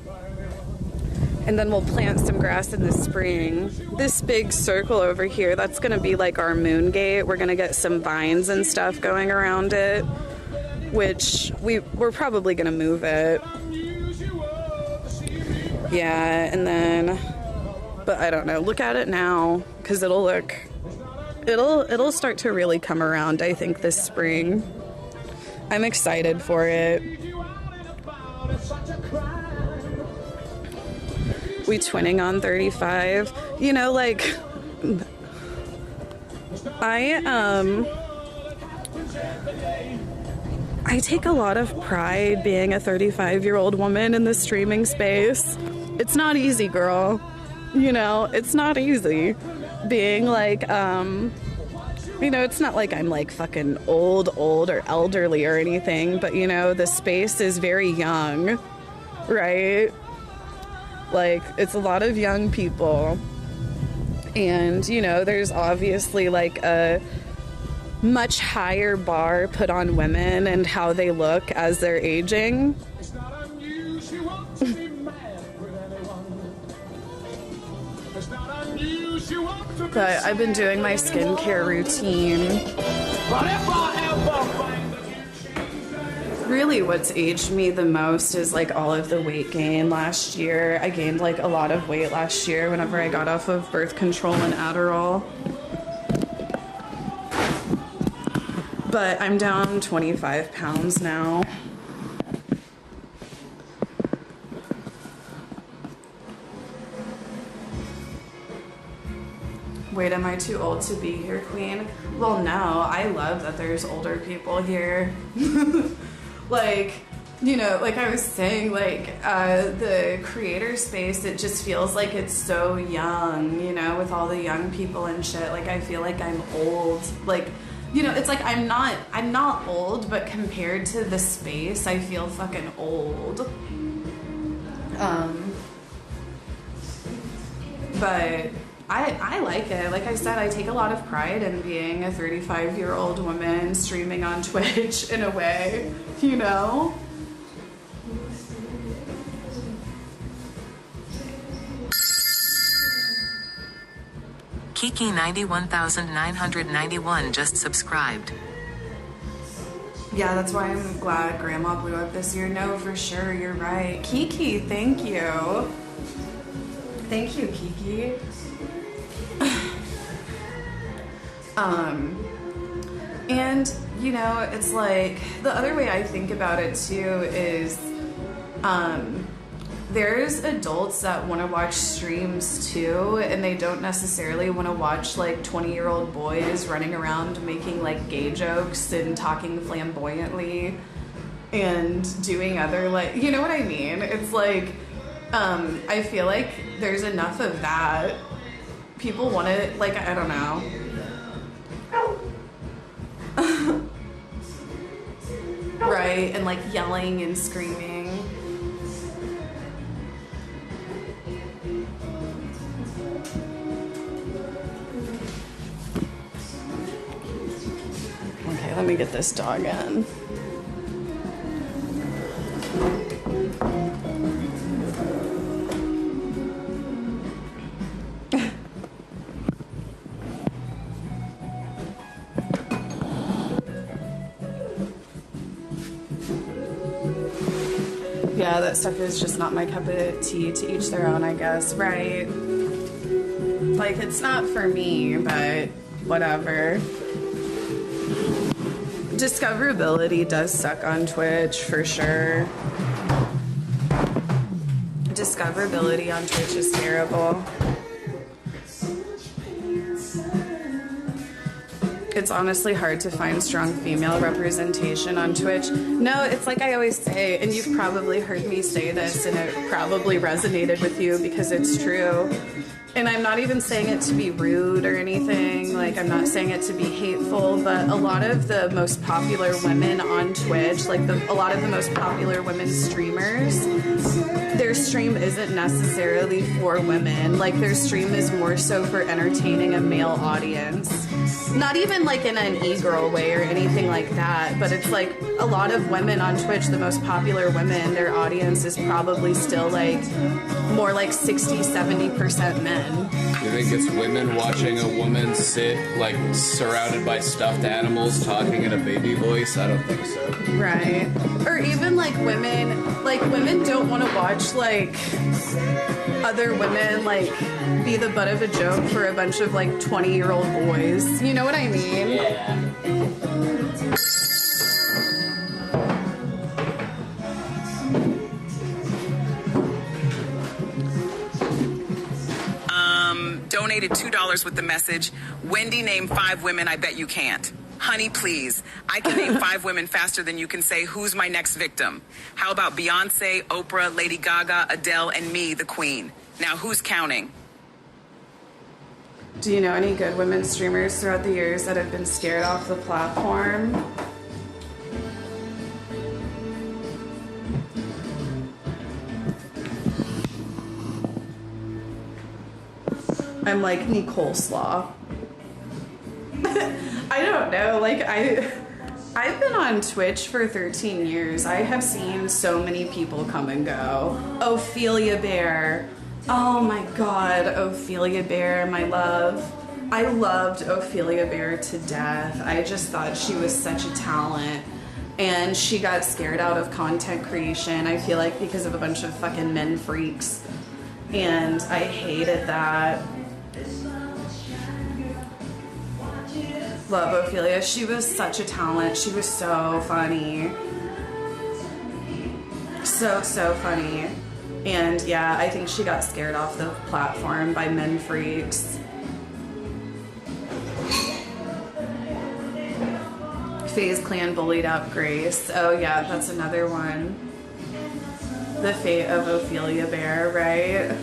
And then we'll plant some grass in the spring. This big circle over here, that's gonna be like our moon gate. We're gonna get some vines and stuff going around it, which we're probably gonna move it. Yeah, and then, but I don't know, look at it now, because it'll start to really come around, I think, this spring. I'm excited for it. We twinning on 35. You know, like, I take a lot of pride being a 35-year-old woman in the streaming space. It's not easy, girl. You know, it's not easy being like, you know, it's not like I'm like fucking old or elderly or anything, but you know, the space is very young, right? Like, it's a lot of young people. And, you know, there's obviously like a much higher bar put on women and how they look as they're aging. It's not unusual to be mad with anyone. It's not unusual to be But I've been doing my skincare routine. But if I ever find that you change, Really what's aged me the most is like all of the weight gain last year. I gained like a lot of weight last year whenever I got off of birth control and Adderall. But I'm down 25 pounds now. Wait, am I too old to be here, Queen? Well, no, I love that there's older people here. Like, you know, like I was saying, like, the creator space, it just feels like it's so young, you know, with all the young people and shit. Like, I feel like I'm old. Like, you know, it's like I'm not old, but compared to the space, I feel fucking old. But I like it. Like I said, I take a lot of pride in being a 35-year-old woman streaming on Twitch in a way, you know? Kiki 91,991 just subscribed. Yeah, that's why I'm glad Grandma blew up this year. No, for sure, you're right. Kiki, thank you. Thank you, Kiki. And, you know, it's like, the other way I think about it too is, there's adults that want to watch streams too, and they don't necessarily want to watch like 20-year-old boys running around making like gay jokes and talking flamboyantly and doing other, like, you know what I mean? It's like, I feel like there's enough of that. People want to, like, I don't know. Right, and like yelling and screaming. Okay, let me get this dog in. Yeah, that stuff is just not my cup of tea. To each their own, I guess, right? Like, it's not for me, but whatever. Discoverability does suck on Twitch, for sure. Discoverability on Twitch is terrible. It's honestly hard to find strong female representation on Twitch. No, it's like I always say, and you've probably heard me say this, and it probably resonated with you because it's true. And I'm not even saying it to be rude or anything, like I'm not saying it to be hateful, but a lot of the most popular women on Twitch, like a lot of the most popular women streamers, their stream isn't necessarily for women. Like their stream is more so for entertaining a male audience. Not even like in an e-girl way or anything like that, but it's like a lot of women on Twitch, the most popular women, their audience is probably still like more like 60-70% men. You think it's women watching a woman sit like surrounded by stuffed animals talking in a baby voice? I don't think so. Right. Or even like women don't want to watch like other women like be the butt of a joke for a bunch of like 20-year-old boys. You know what I mean? Yeah. donated $2 with the message, Wendy, name 5 women I bet you can't. Honey, please. I can name 5 women faster than you can say, who's my next victim? How about Beyonce, Oprah, Lady Gaga, Adele, and me, the queen? Now, who's counting? Do you know any good women streamers throughout the years that have been scared off the platform? I'm like Nicole Slaw. I don't know, like I've been on Twitch for 13 years. I have seen so many people come and go. Ophelia Bear. Oh my god, Ophelia Bear, my love. I loved Ophelia Bear to death. I just thought she was such a talent. And she got scared out of content creation, I feel like, because of a bunch of fucking men freaks. And I hated that. Love Ophelia. She was such a talent. She was so funny. So funny. And yeah, I think she got scared off the platform by men freaks. FaZe Clan bullied out Grace. Oh yeah, that's another one. The fate of Ophelia Bear, right?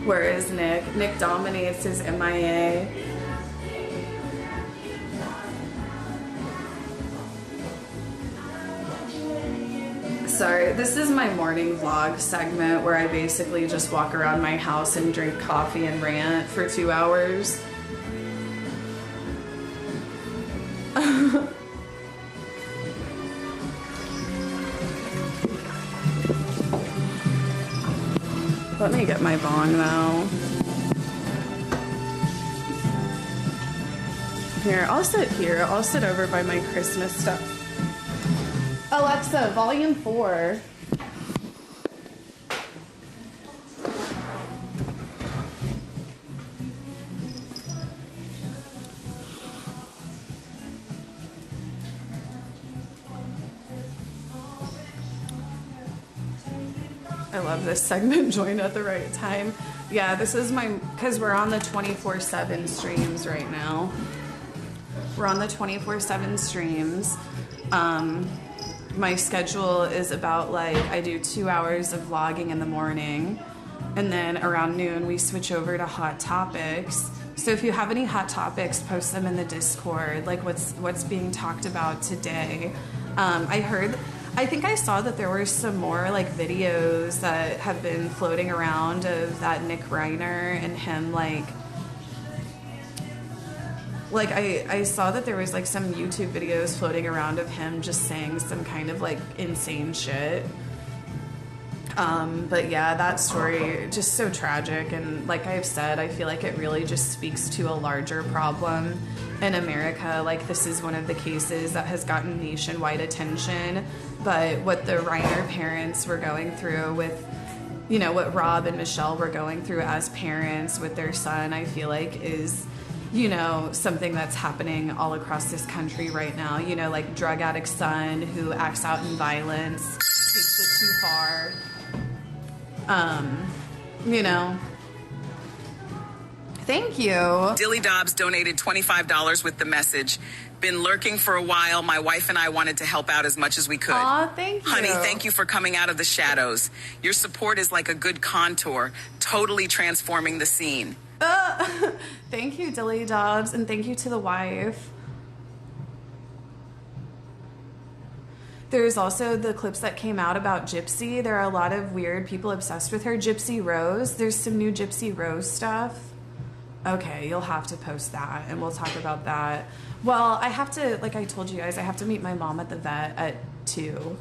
Where is Nick? Nick dominates his MIA. Sorry, this is my morning vlog segment where I basically just walk around my house and drink coffee and rant for 2 hours. Let me get my bong though. Here, I'll sit here. I'll sit over by my Christmas stuff. Alexa, volume 4. I love this segment, join at the right time. Yeah, this is my, because we're on the 24/7 streams right now. We're on the 24/7 streams. My schedule is about like, I do 2 hours of vlogging in the morning, and then around noon we switch over to hot topics. So if you have any hot topics, post them in the Discord, like what's being talked about today. I think I saw that there were some more like videos that have been floating around of that Nick Reiner and him like I saw that there was like some YouTube videos floating around of him just saying some kind of like insane shit. But yeah, that story just so tragic, and like I've said, I feel like it really just speaks to a larger problem in America. Like this is one of the cases that has gotten nationwide attention, but what the Reiner parents were going through with, you know, what Rob and Michelle were going through as parents with their son, I feel like is, you know, something that's happening all across this country right now. You know, like drug addict son who acts out in violence, takes it too far. You know. Thank you. Dilly Dobbs donated $25 with the message, been lurking for a while. My wife and I wanted to help out as much as we could. Aw, thank you. Honey, thank you for coming out of the shadows. Your support is like a good contour, totally transforming the scene. Thank you, Dilly Dobbs, and thank you to the wife. There's also the clips that came out about Gypsy. There are a lot of weird people obsessed with her. Gypsy Rose. There's some new Gypsy Rose stuff. Okay, you'll have to post that, and we'll talk about that. Well, I have to, like I told you guys, I have to meet my mom at the vet at 2.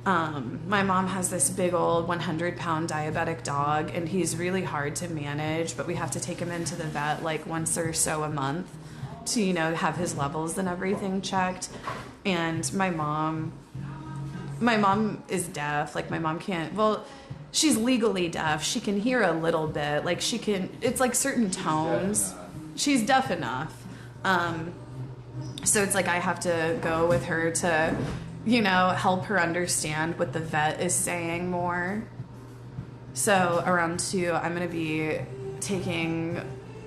My mom has this big old 100-pound diabetic dog, and he's really hard to manage, but we have to take him into the vet like once or so a month to, you know, have his levels and everything checked. And my mom is deaf. Like my mom can't, well, she's legally deaf. She can hear a little bit. Like she can, it's like certain tones. She's deaf enough. So it's like I have to go with her to, you know, help her understand what the vet is saying more. So around 2, I'm going to be taking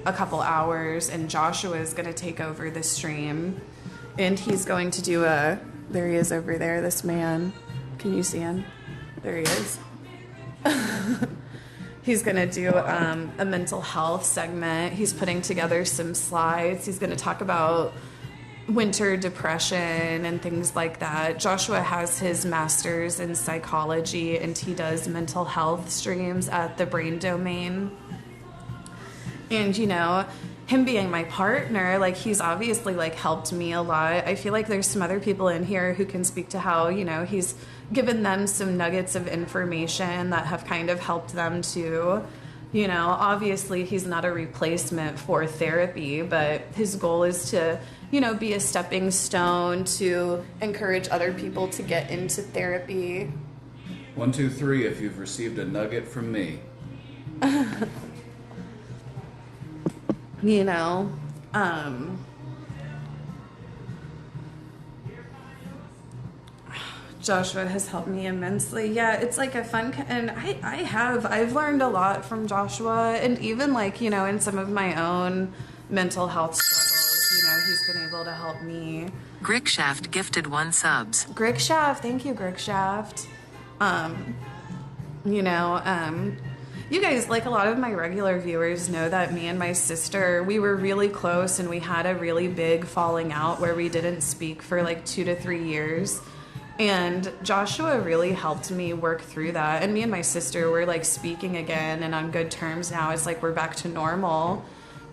a couple hours, and Joshua is going to take over the stream, and he's going to do there he is over there, this man. Can you see him? There he is. He's going to do a mental health segment. He's putting together some slides. He's going to talk about winter depression and things like that. Joshua has his master's in psychology, and he does mental health streams at the Brain Domain. And, you know, him being my partner, like, he's obviously, like, helped me a lot. I feel like there's some other people in here who can speak to how, you know, he's given them some nuggets of information that have kind of helped them too. You know, obviously he's not a replacement for therapy, but his goal is to, you know, be a stepping stone to encourage other people to get into therapy. 1, 2, 3, if you've received a nugget from me. You know, Joshua has helped me immensely. Yeah, it's like a fun, and I've learned a lot from Joshua, and even like, you know, in some of my own mental health struggles, you know, he's been able to help me. Grickshaft gifted 1 subs. Grickshaft, thank you, Grickshaft. You know, you guys, like a lot of my regular viewers know that me and my sister, we were really close, and we had a really big falling out where we didn't speak for like 2 to 3 years. And Joshua really helped me work through that. And me and my sister were like speaking again and on good terms now. It's like we're back to normal,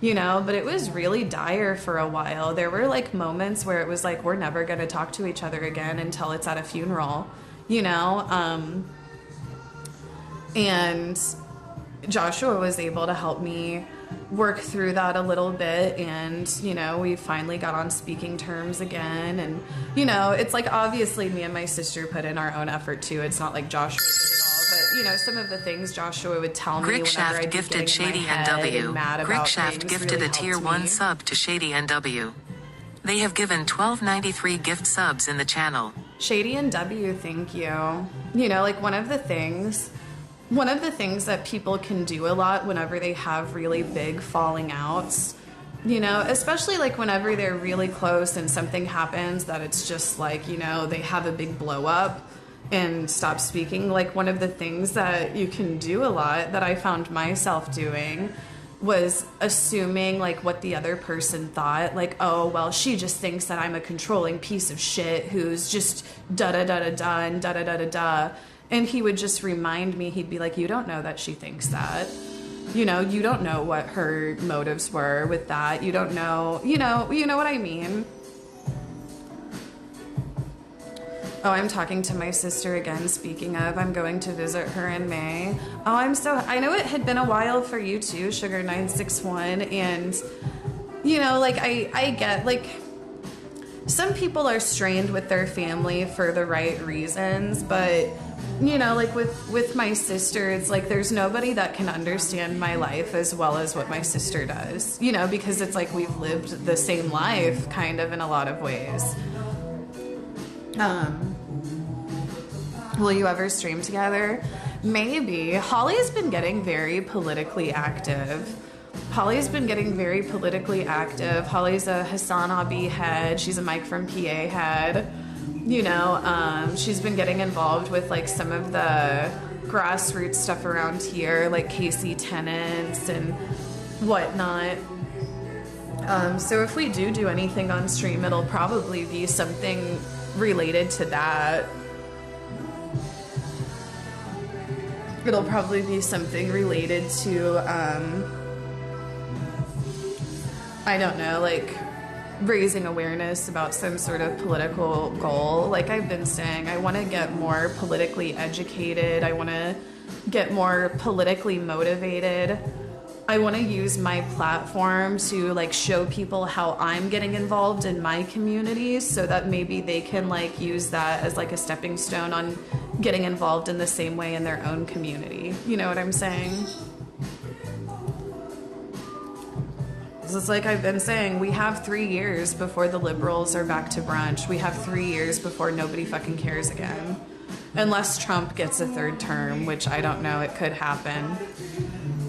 you know, but it was really dire for a while. There were like moments where it was like, we're never going to talk to each other again until it's at a funeral, you know? And Joshua was able to help me work through that a little bit, and you know, we finally got on speaking terms again. And you know, it's like obviously me and my sister put in our own effort too. It's not like Joshua did it all, but you know, some of the things Joshua would tell me whenever Grickshaft I'd be gifted getting in Shady my head NW. and mad about Grickshaft things gifted really a tier helped 1 me. sub to Shady NW. They have given 1293 gift subs in the channel. Shady and W, thank you. You know, like one of the things that people can do a lot whenever they have really big falling outs, you know, especially like whenever they're really close and something happens that it's just like, you know, they have a big blow up and stop speaking. Like one of the things that you can do a lot that I found myself doing was assuming like what the other person thought, like, oh, well, she just thinks that I'm a controlling piece of shit who's just da-da-da-da-da and da-da-da-da-da. And he would just remind me, he'd be like, you don't know that she thinks that. You know, you don't know what her motives were with that. You don't know, you know what I mean? Oh, I'm talking to my sister again. Speaking of, I'm going to visit her in May. Oh, I know it had been a while for you too, Sugar961. And, you know, like, I get, like, some people are strained with their family for the right reasons, but you know, like with my sister, it's like there's nobody that can understand my life as well as what my sister does, you know, because it's like we've lived the same life kind of in a lot of ways. Will you ever stream together? Maybe. Holly's been getting very politically active. Holly's a Hassan Abi head. She's a Mike from PA head. You know, she's been getting involved with like some of the grassroots stuff around here, like Casey Tenants and whatnot. So if we do anything on stream, it'll probably be something related to that. It'll probably be something related to, I don't know, like raising awareness about some sort of political goal. Like I've been saying, I want to get more politically educated. I want to get more politically motivated. I want to use my platform to like show people how I'm getting involved in my communities so that maybe they can like use that as like a stepping stone on getting involved in the same way in their own community. You know what I'm saying? It's like I've been saying, we have 3 years before the liberals are back to brunch. We have 3 years before nobody fucking cares again. Unless Trump gets a third term, which I don't know, it could happen.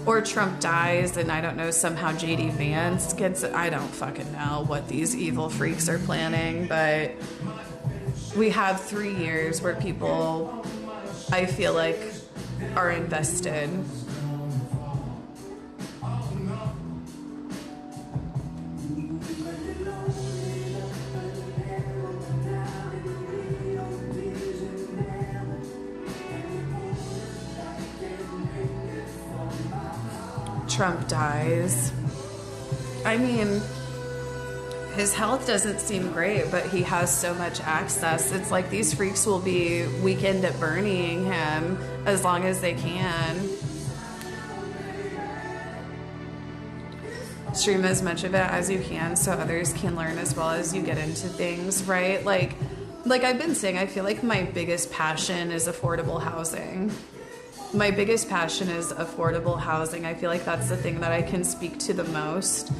or Trump dies and I don't know, somehow JD Vance gets, I don't fucking know what these evil freaks are planning, but we have 3 years where people, I feel like, are invested. Trump dies. I mean, his health doesn't seem great, but he has so much access. It's like these freaks will be weekend at Bernieing him as long as they can. Stream as much of it as you can so others can learn as well as you get into things, right? Like I've been saying, I feel like my biggest passion is affordable housing. My biggest passion is affordable housing. I feel like that's the thing that I can speak to the most.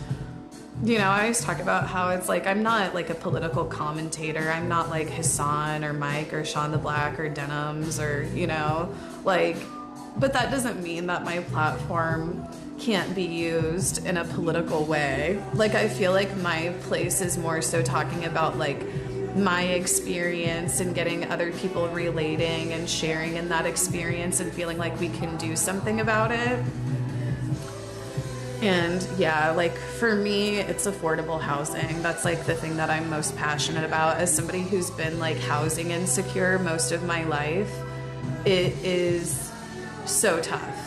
You know, I always talk about how it's like, I'm not like a political commentator. I'm not like Hassan or Mike or Sean the Black or Denims or, you know, like, but that doesn't mean that my platform can't be used in a political way. Like, I feel like my place is more so talking about like my experience and getting other people relating and sharing in that experience and feeling like we can do something about it. And yeah, like for me, it's affordable housing. That's like the thing that I'm most passionate about. As somebody who's been like housing insecure most of my life, it is so tough.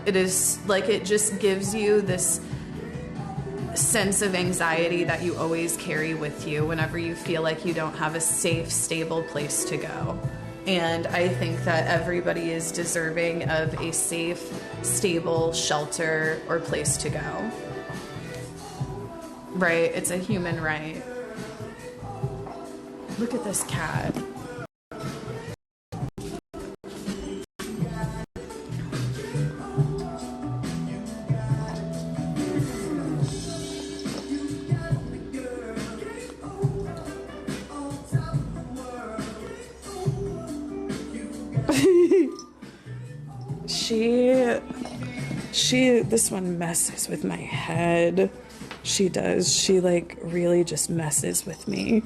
It is like, it just gives you this sense of anxiety that you always carry with you whenever you feel like you don't have a safe, stable place to go. And I think that everybody is deserving of a safe, stable shelter or place to go. Right? It's a human right. Look at this cat. This one messes with my head. She does. She like really just messes with me.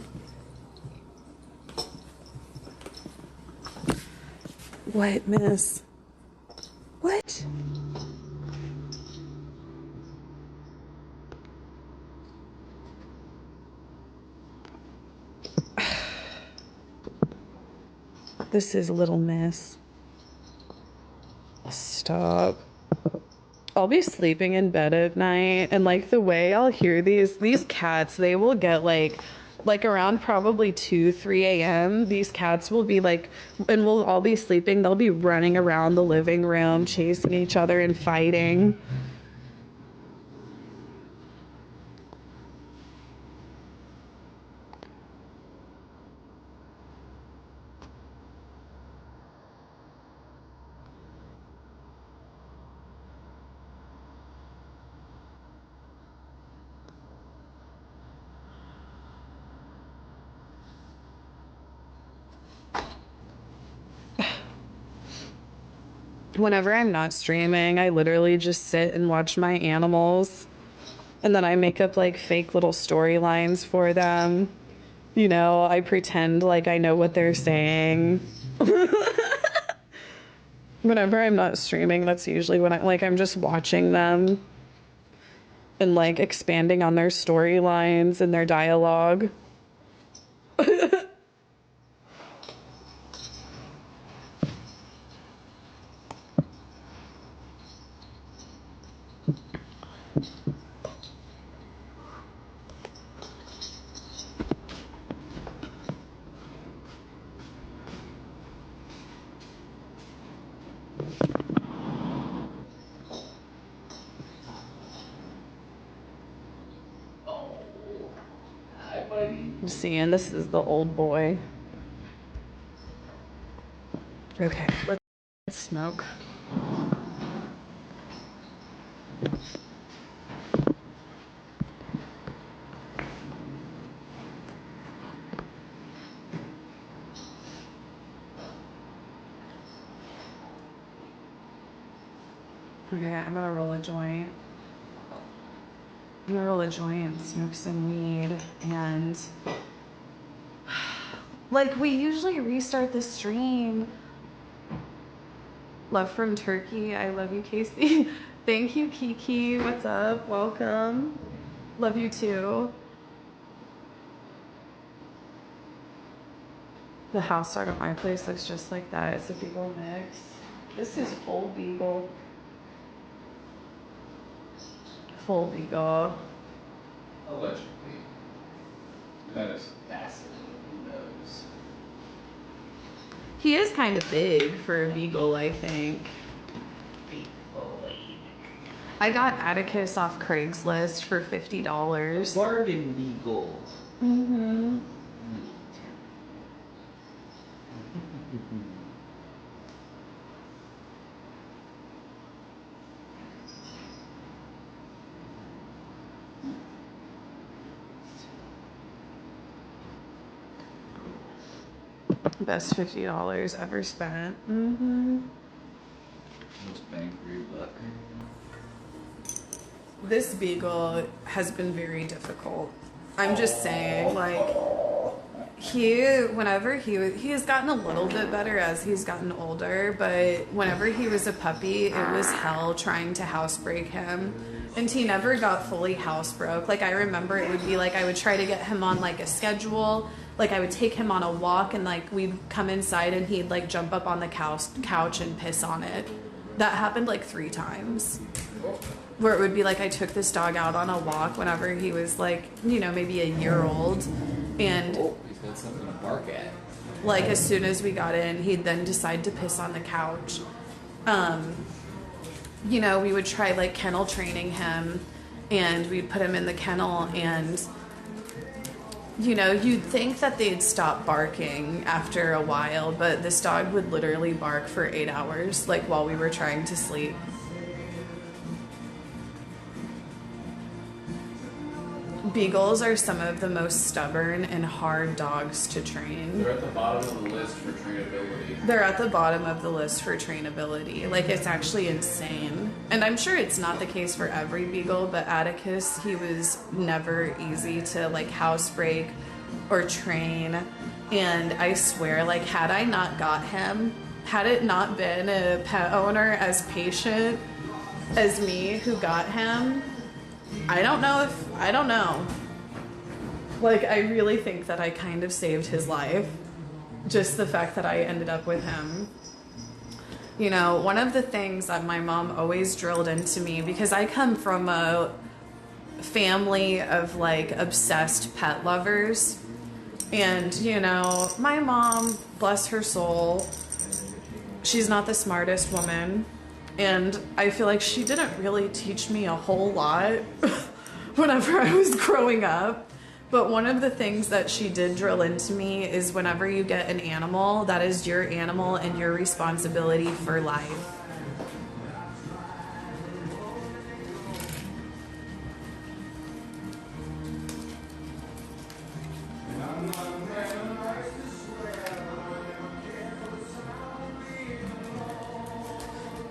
What, miss? What? This is Little Miss. Stop. I'll be sleeping in bed at night, and like the way I'll hear these cats, they will get like around probably 2-3 a.m. These cats will be like, and we'll all be sleeping, they'll be running around the living room chasing each other and fighting. Whenever I'm not streaming, I literally just sit and watch my animals, and then I make up like fake little storylines for them. You know, I pretend like I know what they're saying. Whenever I'm not streaming, that's usually when I'm just watching them and like expanding on their storylines and their dialogue. I'm seeing this is the old boy. Okay, let's smoke. Okay, I'm gonna roll a joint. I'm gonna roll a joint and smoke some weed and like we usually restart the stream. Love from Turkey. I love you, Casey. Thank you, Kiki. What's up? Welcome. Love you too. The house art at my place looks just like that. It's a Beagle mix. This is full Beagle. Full Beagle. Allegedly. That is fascinating. Who knows? He is kind of big for a Beagle, I think. I got Atticus off Craigslist for $50. Bargain Beagle. Mm-hmm. Best $50 ever spent. Mm-hmm. Most bang for your buck. This Beagle has been very difficult. I'm just saying, like, he has gotten a little bit better as he's gotten older, but whenever he was a puppy, it was hell trying to housebreak him. And he never got fully housebroke. Like, I remember it would be like I would try to get him on like a schedule. Like, I would take him on a walk and like we'd come inside and he'd like jump up on the couch and piss on it. That happened like 3 times. Where it would be like I took this dog out on a walk whenever he was like, you know, maybe a year old. And Oh, he's got something to bark at. like as soon as we got in, he'd then decide to piss on the couch. You know, we would try like kennel training him and we'd put him in the kennel and you know, you'd think that they'd stop barking after a while, but this dog would literally bark for 8 hours, like while we were trying to sleep. Beagles are some of the most stubborn and hard dogs to train. They're at the bottom of the list for trainability. They're at the bottom of the list for trainability. Like, it's actually insane. And I'm sure it's not the case for every Beagle, but Atticus, he was never easy to, like, housebreak or train. And I swear, like, had I not got him, had it not been a pet owner as patient as me who got him, I don't know. Like, I really think that I kind of saved his life. Just the fact that I ended up with him. You know, one of the things that my mom always drilled into me, because I come from a family of, like, obsessed pet lovers. And, you know, my mom, bless her soul, she's not the smartest woman. And I feel like she didn't really teach me a whole lot whenever I was growing up. But one of the things that she did drill into me is whenever you get an animal, that is your animal and your responsibility for life.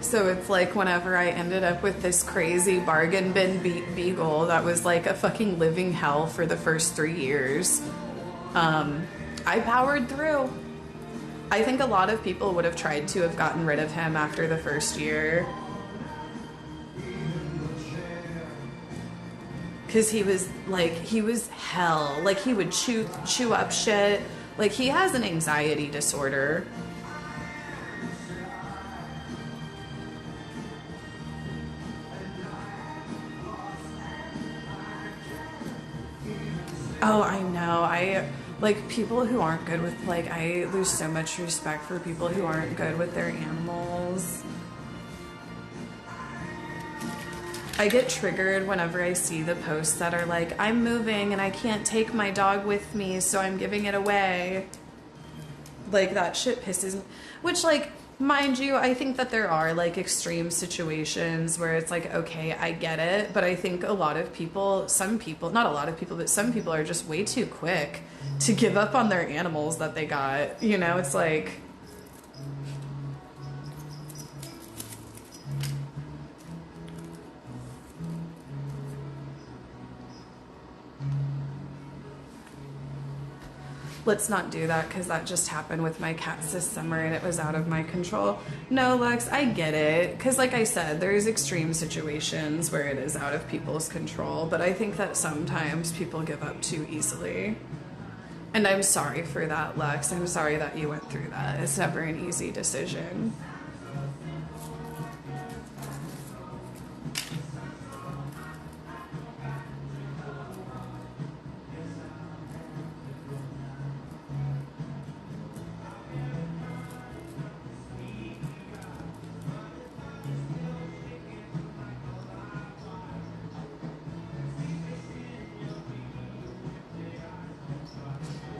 So it's like whenever I ended up with this crazy bargain bin beagle that was like a fucking living hell for the first 3 years, I powered through. I think a lot of people would have tried to have gotten rid of him after the first year. Because he was hell. Like, he would chew up shit. Like, he has an anxiety disorder. Oh, I know. Like, people who aren't good with, like, I lose so much respect for people who aren't good with their animals. I get triggered whenever I see the posts that are like, I'm moving and I can't take my dog with me, so I'm giving it away. Like, that shit pisses me. Which, like, mind you, I think that there are, like, extreme situations where it's like, okay, I get it. But I think a lot of people, some people, not a lot of people, but some people are just way too quick to give up on their animals that they got. You know, it's like... let's not do that because that just happened with my cats this summer and it was out of my control. No, Lex, I get it. Because, like I said, there's extreme situations where it is out of people's control. But I think that sometimes people give up too easily. And I'm sorry for that, Lex. I'm sorry that you went through that. It's never an easy decision.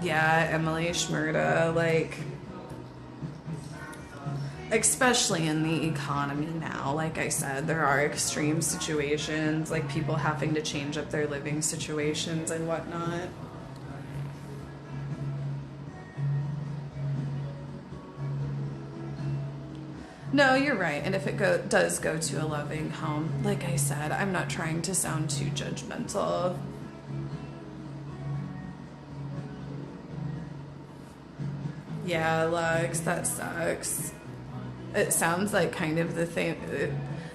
Yeah, Emily Schmurda, like, especially in the economy now, like I said, there are extreme situations, like people having to change up their living situations and whatnot. No, you're right. And if it does go to a loving home, like I said, I'm not trying to sound too judgmental. Yeah, Lex, that sucks. It sounds like kind of the thing.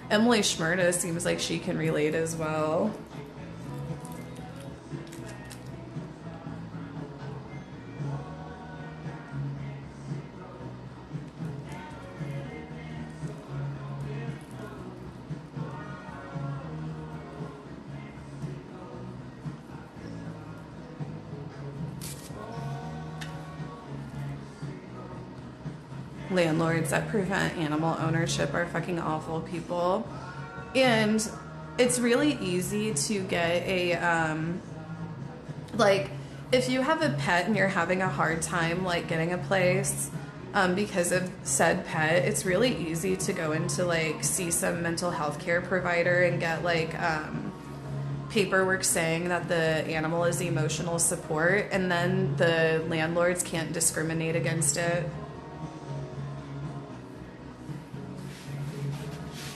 Emily Schmurda seems like she can relate as well. Landlords that prevent animal ownership are fucking awful people. And it's really easy to get a, like, if you have a pet and you're having a hard time, like, getting a place because of said pet, it's really easy to go into, like, see some mental health care provider and get, like, paperwork saying that the animal is emotional support, and then the landlords can't discriminate against it.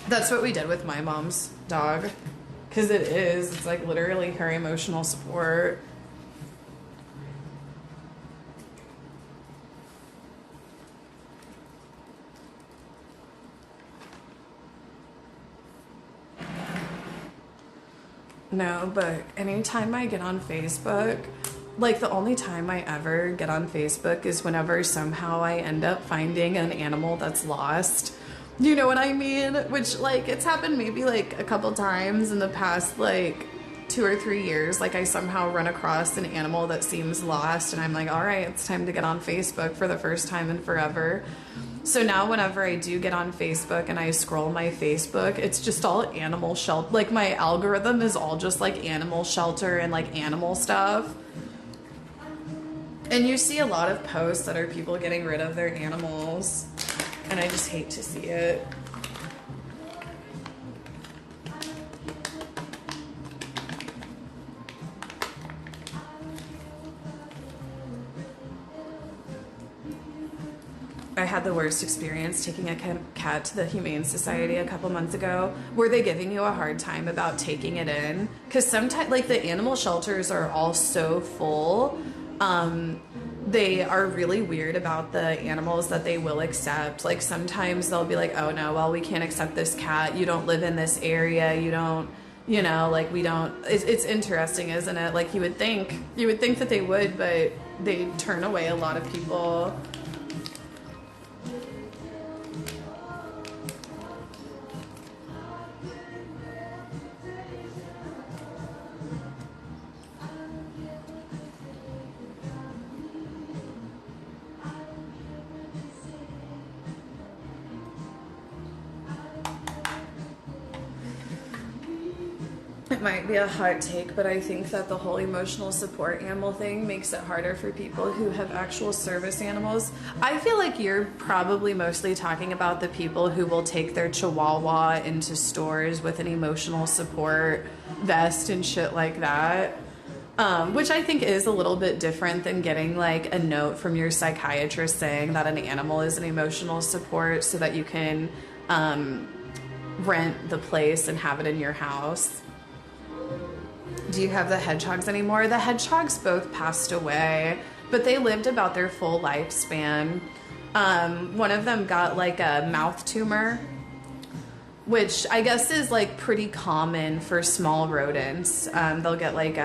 That's what we did with my mom's dog. Because it's like literally her emotional support. No, but anytime I get on Facebook, like the only time I ever get on Facebook is whenever somehow I end up finding an animal that's lost. You know what I mean? Which, like, it's happened maybe, like, a couple times in the past, like, 2 or 3 years. Like, I somehow run across an animal that seems lost, and I'm like, all right, it's time to get on Facebook for the first time in forever. So now whenever I do get on Facebook and I scroll my Facebook, it's just all animal shelter. Like, my algorithm is all just, like, animal shelter and, like, animal stuff. And you see a lot of posts that are people getting rid of their animals. And I just hate to see it. I had the worst experience taking a cat to the Humane Society a couple months ago. Were they giving you a hard time about taking it in? Because sometimes, like, the animal shelters are all so full. They are really weird about the animals that they will accept. Like, sometimes they'll be like, oh no, well, we can't accept this cat. You don't live in this area. You don't, you know, like, we don't. It's interesting, isn't it? Like, you would think that they would, but they turn away a lot of people. It might be a hot take, but I think that the whole emotional support animal thing makes it harder for people who have actual service animals. I feel like you're probably mostly talking about the people who will take their chihuahua into stores with an emotional support vest and shit like that. Which I think is a little bit different than getting like a note from your psychiatrist saying that an animal is an emotional support so that you can rent the place and have it in your house. Do you have the hedgehogs anymore? The hedgehogs both passed away, but but they lived about their full lifespan. One of them got like a mouth tumor, which I guess is like pretty common for small rodents. They'll get like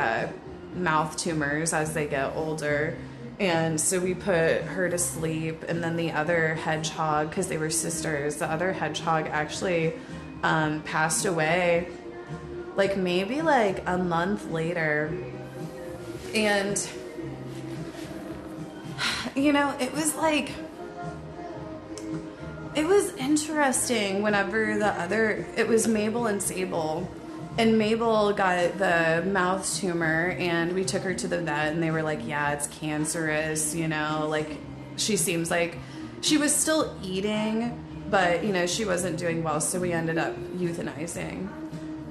mouth tumors as they get older. And so we put her to sleep, and then the other hedgehog, because they were sisters, the other hedgehog actually passed away like maybe like a month later. And you know, it was like, it was interesting whenever it was Mabel and Sable. And Mabel got the mouth tumor, and we took her to the vet, and they were like, yeah, it's cancerous, you know, like she seems like she was still eating, but, you know, she wasn't doing well, so we ended up euthanizing.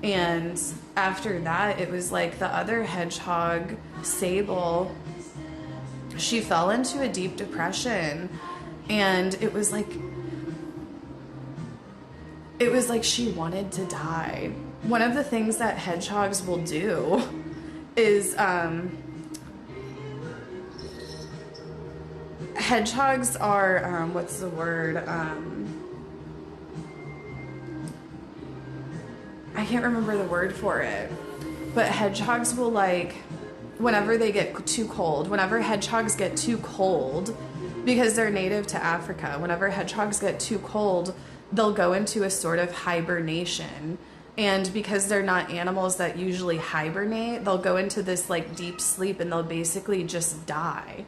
And after that, it was like the other hedgehog, Sable, she fell into a deep depression, and it was like she wanted to die. One of the things that hedgehogs will do is hedgehogs are what's the word? I can't remember the word for it. But hedgehogs will, like, whenever they get too cold, whenever hedgehogs get too cold, because they're native to Africa, whenever hedgehogs get too cold, they'll go into a sort of hibernation. And because they're not animals that usually hibernate, they'll go into this like deep sleep, and they'll basically just die.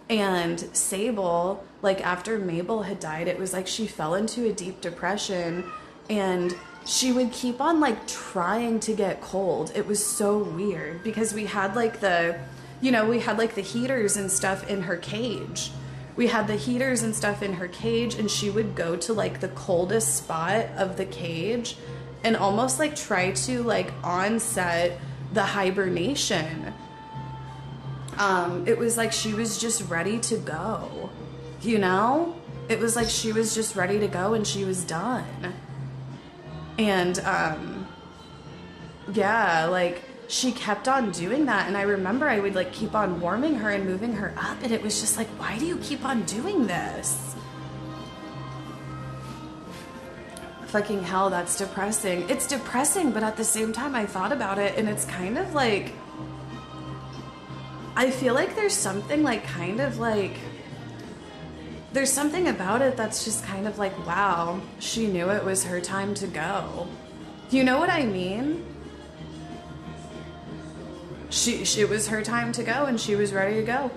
And Sable, like after Mabel had died, it was like she fell into a deep depression, and she would keep on like trying to get cold. It was so weird because we had like the heaters and stuff in her cage. And she would go to like the coldest spot of the cage and almost like try to like onset the hibernation. It was like she was just ready to go, you know? It was like she was just ready to go, and she was done. And yeah, like she kept on doing that, and I remember I would like keep on warming her and moving her up, and it was just like, why do you keep on doing this? Fucking hell, that's depressing. It's depressing, but at the same time I thought about it, and it's kind of like, I feel like there's something like kind of like, there's something about it that's just kind of like, wow, she knew it was her time to go. You know what I mean? It was her time to go, and she was ready to go.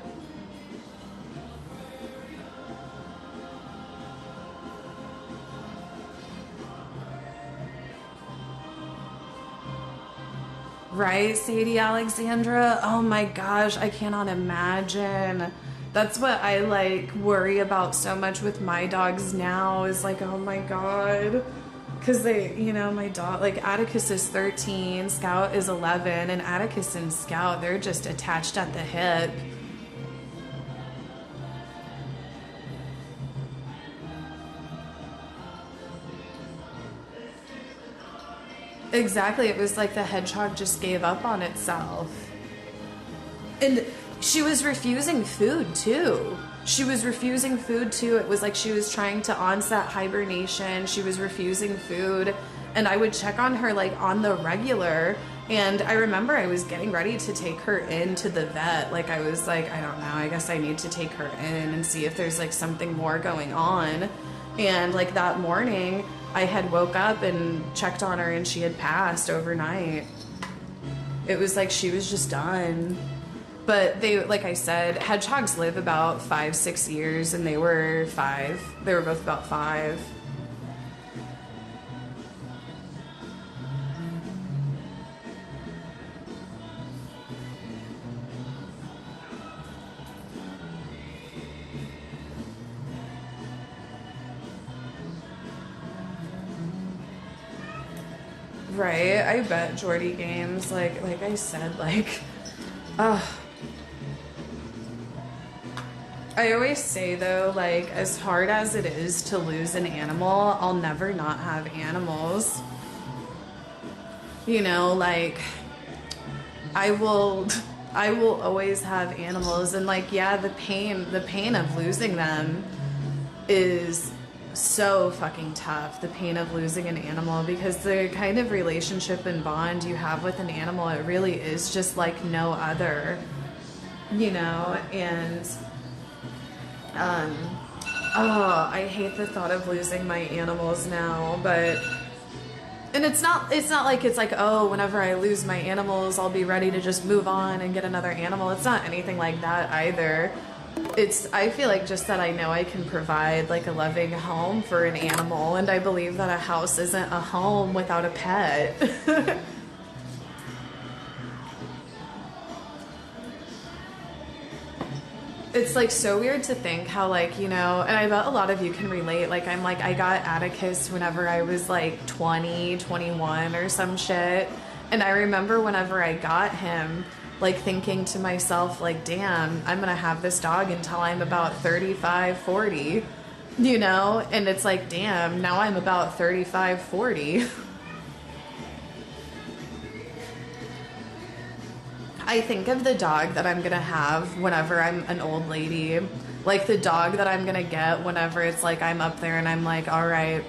Right, Sadie Alexandra? Oh my gosh, I cannot imagine. That's what I like worry about so much with my dogs now, is like, oh my god. Because they, you know, my dog, like Atticus is 13, Scout is 11, and Atticus and Scout, they're just attached at the hip. Exactly, it was like the hedgehog just gave up on itself. And she was refusing food too. It was like she was trying to onset hibernation. She was refusing food. And I would check on her like on the regular. And I remember I was getting ready to take her into the vet. Like I was like, I don't know, I guess I need to take her in and see if there's like something more going on. And like that morning, I had woke up and checked on her, and she had passed overnight. It was like she was just done. But they, like I said, hedgehogs live about 5-6 years, and they were 5. They were both about 5. Right, I bet Jordy Games, like I said, like, I always say though, like, as hard as it is to lose an animal, I'll never not have animals. You know, like, I will I will always have animals, and like, yeah, the pain of losing them is so fucking tough. The pain of losing an animal, because the kind of relationship and bond you have with an animal, it really is just like no other, you know. And oh, I hate the thought of losing my animals now, but. And it's not like it's like, oh, whenever I lose my animals, I'll be ready to just move on and get another animal. It's not anything like that either. I feel like just that I know I can provide like a loving home for an animal, and I believe that a house isn't a home without a pet. It's like so weird to think how, like, you know, and I bet a lot of you can relate. Like, I'm like, I got Atticus whenever I was like 20, 21 or some shit. And I remember whenever I got him, like thinking to myself, like, damn, I'm going to have this dog until I'm about 35, 40, you know? And it's like, damn, now I'm about 35, 40. I think of the dog that I'm gonna have whenever I'm an old lady, like the dog that I'm gonna get whenever it's like I'm up there and I'm like, all right,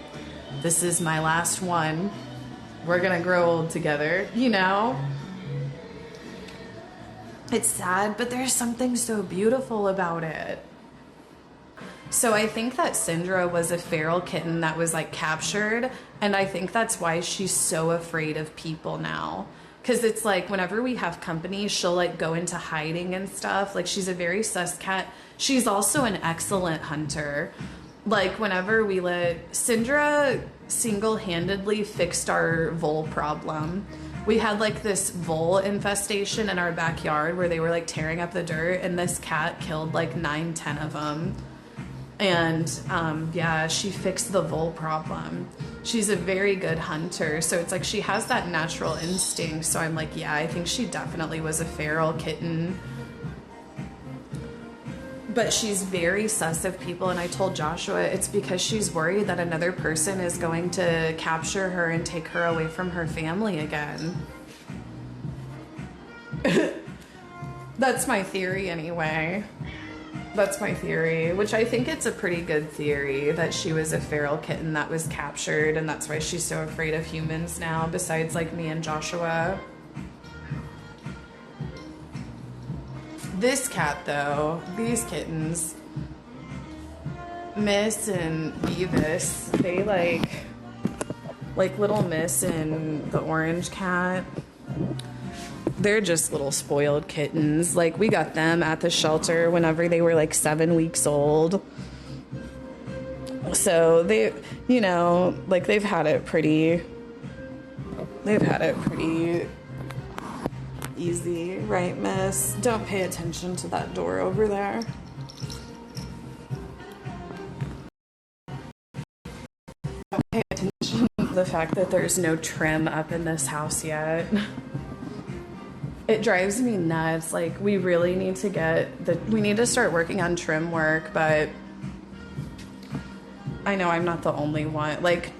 this is my last one. We're gonna grow old together, you know? It's sad, but there's something so beautiful about it. So I think that Syndra was a feral kitten that was like captured, and I think that's why she's so afraid of people now. Because it's like whenever we have company, she'll like go into hiding and stuff. Like, she's a very sus cat. She's also an excellent hunter. Like, whenever we Syndra single-handedly fixed our vole problem. We had like this vole infestation in our backyard where they were like tearing up the dirt, and this cat killed like 9-10 of them. And yeah, she fixed the vole problem. She's a very good hunter, so it's like she has that natural instinct. So I'm like, yeah, I think she definitely was a feral kitten. But she's very sus of people, and I told Joshua it's because she's worried that another person is going to capture her and take her away from her family again. That's my theory anyway. That's my theory, which I think it's a pretty good theory, that she was a feral kitten that was captured, and that's why she's so afraid of humans now, besides like me and Joshua. This cat though, these kittens, Miss and Beavis, they like little Miss and the orange cat, they're just little spoiled kittens. Like, we got them at the shelter whenever they were like 7 weeks old. So they, you know, like they've had it pretty easy, right, Miss? Don't pay attention to that door over there. Don't pay attention to the fact that there's no trim up in this house yet. It drives me nuts. Like, we really need to we need to start working on trim work, but I know I'm not the only one. Like,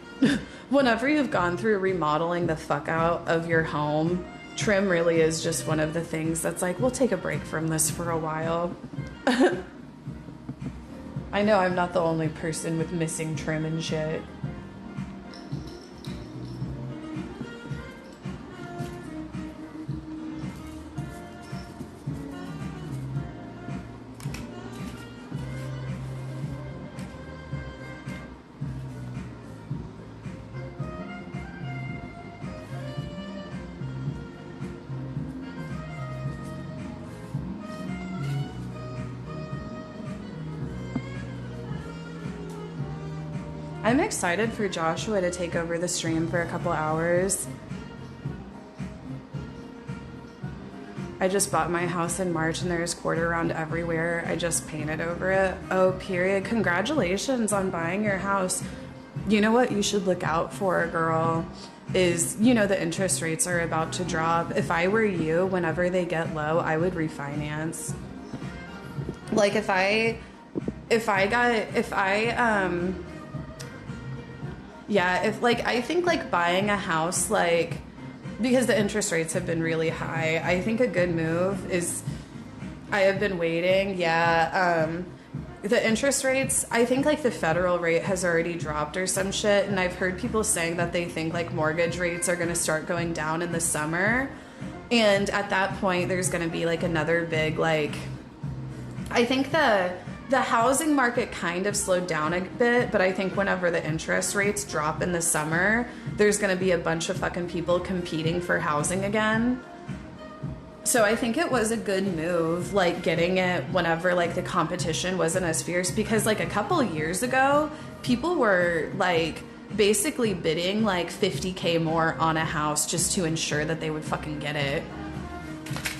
whenever you've gone through remodeling the fuck out of your home, trim really is just one of the things that's like, we'll take a break from this for a while. I know I'm not the only person with missing trim and shit. I'm excited for Joshua to take over the stream for a couple hours. I just bought my house in March and there's quarter round everywhere. I just painted over it. Oh, period. Congratulations on buying your house. You know what you should look out for, girl, is, you know, the interest rates are about to drop. If I were you, whenever they get low, I would refinance. Like, I think like buying a house like because the interest rates have been really high. I think a good move is, I have been waiting. Yeah. The interest rates, I think like the federal rate has already dropped or some shit. And I've heard people saying that they think like mortgage rates are going to start going down in the summer. And at that point, there's going to be like another big, like, I think the housing market kind of slowed down a bit, but I think whenever the interest rates drop in the summer, there's going to be a bunch of fucking people competing for housing again. So I think it was a good move, like getting it whenever like the competition wasn't as fierce, because like a couple years ago, people were like basically bidding like $50K more on a house just to ensure that they would fucking get it.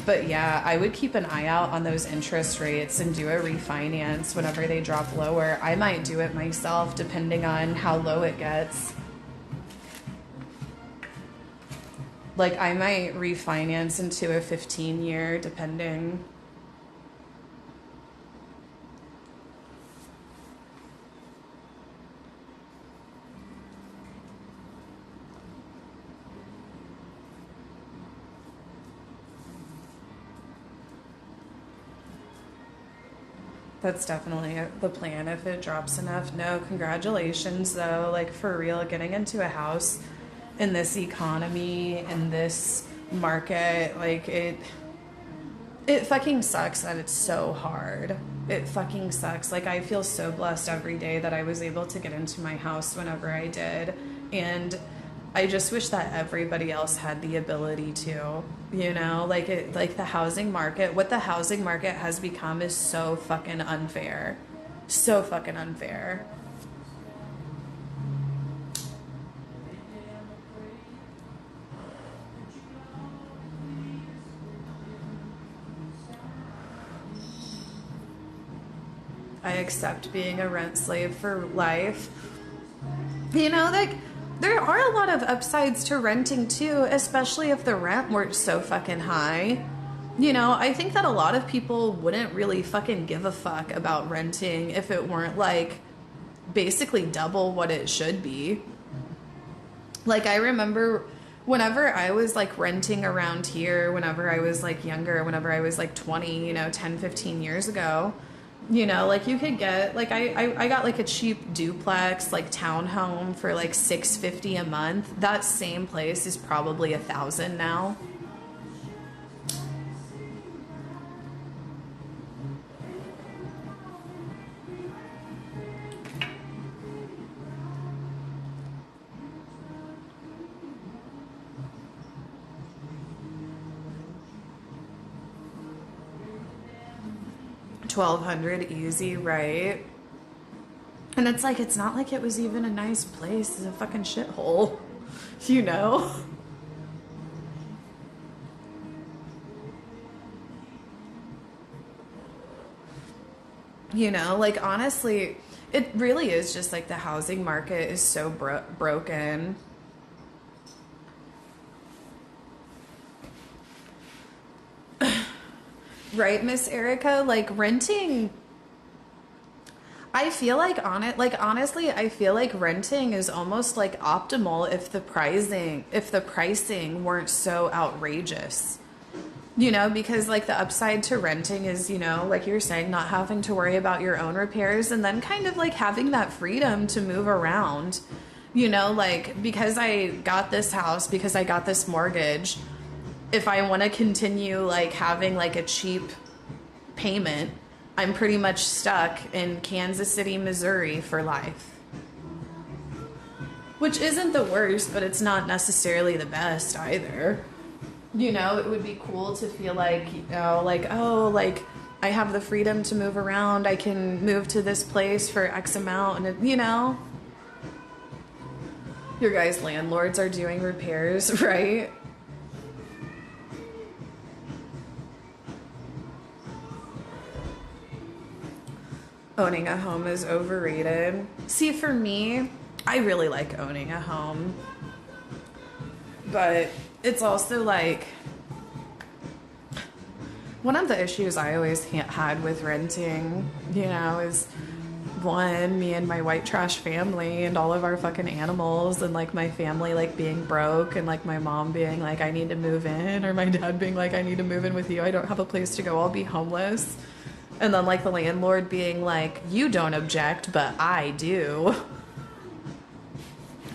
But yeah, I would keep an eye out on those interest rates and do a refinance whenever they drop lower. I might do it myself depending on how low it gets. Like I might refinance into a 15-year depending. That's definitely the plan if it drops enough. No, congratulations though. Like for real, getting into a house in this economy, in this market, like it fucking sucks that it's so hard. It fucking sucks. Like I feel so blessed every day that I was able to get into my house whenever I did. And I just wish that everybody else had the ability to, you know, like it, like the housing market, what the housing market has become is so fucking unfair. So fucking unfair. I accept being a rent slave for life. You know, like there are a lot of upsides to renting too, especially if the rent weren't so fucking high. You know, I think that a lot of people wouldn't really fucking give a fuck about renting if it weren't like basically double what it should be. Like I remember whenever I was like renting around here, whenever I was like younger, whenever I was like 20, you know, 10, 15 years ago, you know, like you could get like I got like a cheap duplex like townhome for like $650 a month. That same place is probably $1,000 now. $1,200 easy, right? And it's like, it's not like it was even a nice place. It's a fucking shithole, you know? You know, like honestly, it really is just like the housing market is so broken. Right, Miss Erica? Like renting, I feel like honestly, I feel like renting is almost like optimal if the pricing weren't so outrageous. You know, because like the upside to renting is, you know, like you're saying, not having to worry about your own repairs and then kind of like having that freedom to move around. You know, like because I got this house, because I got this mortgage, if I want to continue like having like a cheap payment, I'm pretty much stuck in Kansas City, Missouri for life. Which isn't the worst, but it's not necessarily the best either. You know, it would be cool to feel like, you know, like, oh, like I have the freedom to move around. I can move to this place for X amount and, it, you know. Your guys' landlords are doing repairs, right? Owning a home is overrated. See, for me, I really like owning a home. But it's also like, one of the issues I always had with renting, you know, is one, me and my white trash family and all of our fucking animals, and like my family like being broke, and like my mom being like, I need to move in, or my dad being like, I need to move in with you, I don't have a place to go, I'll be homeless. And then like the landlord being like, you don't object, but I do.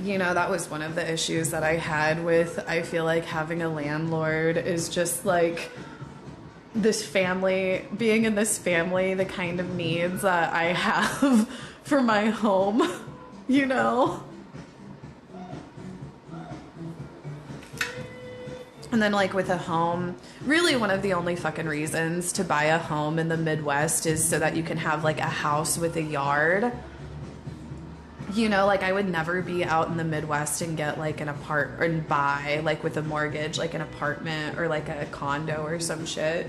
You know, that was one of the issues that I had with, I feel like having a landlord is just like this family, being in this family, the kind of needs that I have for my home, you know? And then like with a home, really one of the only fucking reasons to buy a home in the Midwest is so that you can have like a house with a yard. You know, like I would never be out in the Midwest and get like an and buy like with a mortgage, like an apartment or like a condo or some shit.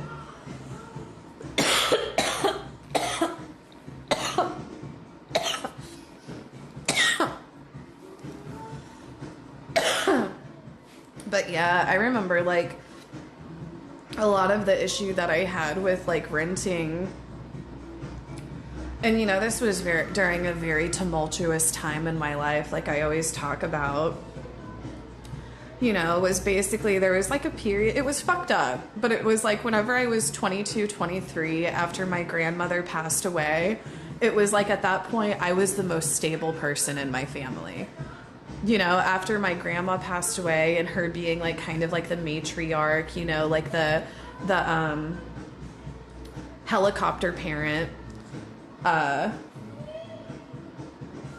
But yeah, I remember like a lot of the issue that I had with like renting. And you know, this was during a very tumultuous time in my life, like I always talk about. You know, was basically, there was like a period, it was fucked up, but it was like whenever I was 22, 23, after my grandmother passed away, it was like at that point I was the most stable person in my family. You know, after my grandma passed away and her being like kind of like the matriarch, you know, like the helicopter parent,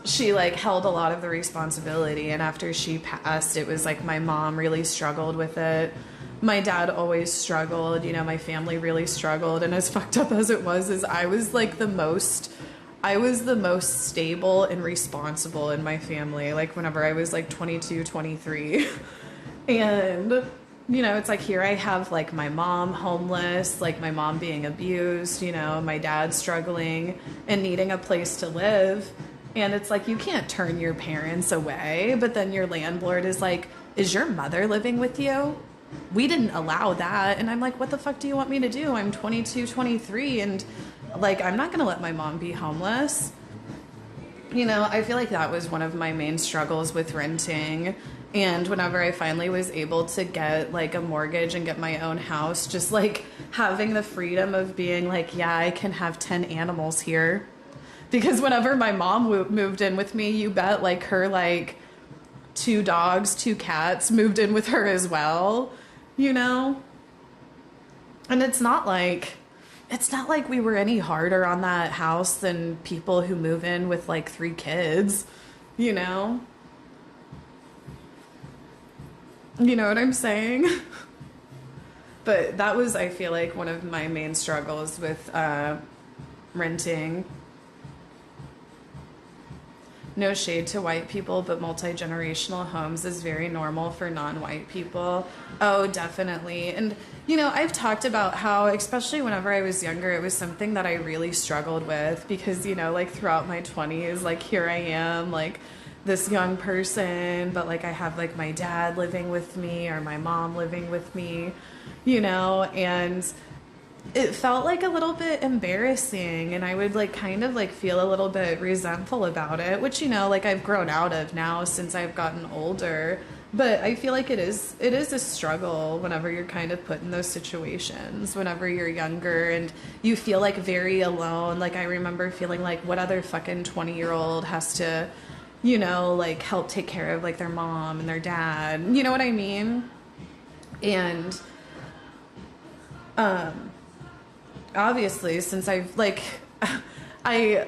she like held a lot of the responsibility, and after she passed, it was like my mom really struggled with it. My dad always struggled, you know, my family really struggled, and as fucked up as it was, is I was the most stable and responsible in my family, like whenever I was like 22, 23. And you know, it's like here I have like my mom homeless, like my mom being abused, you know, my dad struggling and needing a place to live. And it's like, you can't turn your parents away, but then your landlord is like, is your mother living with you? We didn't allow that. And I'm like, what the fuck do you want me to do? I'm 22, 23, and like, I'm not going to let my mom be homeless. You know, I feel like that was one of my main struggles with renting. And whenever I finally was able to get like a mortgage and get my own house, just like having the freedom of being like, yeah, I can have 10 animals here. Because whenever my mom moved in with me, you bet like her like 2 dogs, 2 cats moved in with her as well, you know? And it's not like we were any harder on that house than people who move in with like 3 kids, you know? You know what I'm saying? But that was, I feel like, one of my main struggles with renting. No shade to white people, but multi-generational homes is very normal for non-white people. Oh, definitely. And, you know, I've talked about how, especially whenever I was younger, it was something that I really struggled with because, you know, like throughout my 20s, like here I am, like this young person, but like I have like my dad living with me or my mom living with me, you know, and it felt like a little bit embarrassing, and I would like kind of like feel a little bit resentful about it, which, you know, like I've grown out of now since I've gotten older. But I feel like it is a struggle whenever you're kind of put in those situations, whenever you're younger and you feel like very alone. Like I remember feeling like, what other fucking 20-year-old has to, you know, like help take care of like their mom and their dad, you know what I mean? And obviously, since I've like, I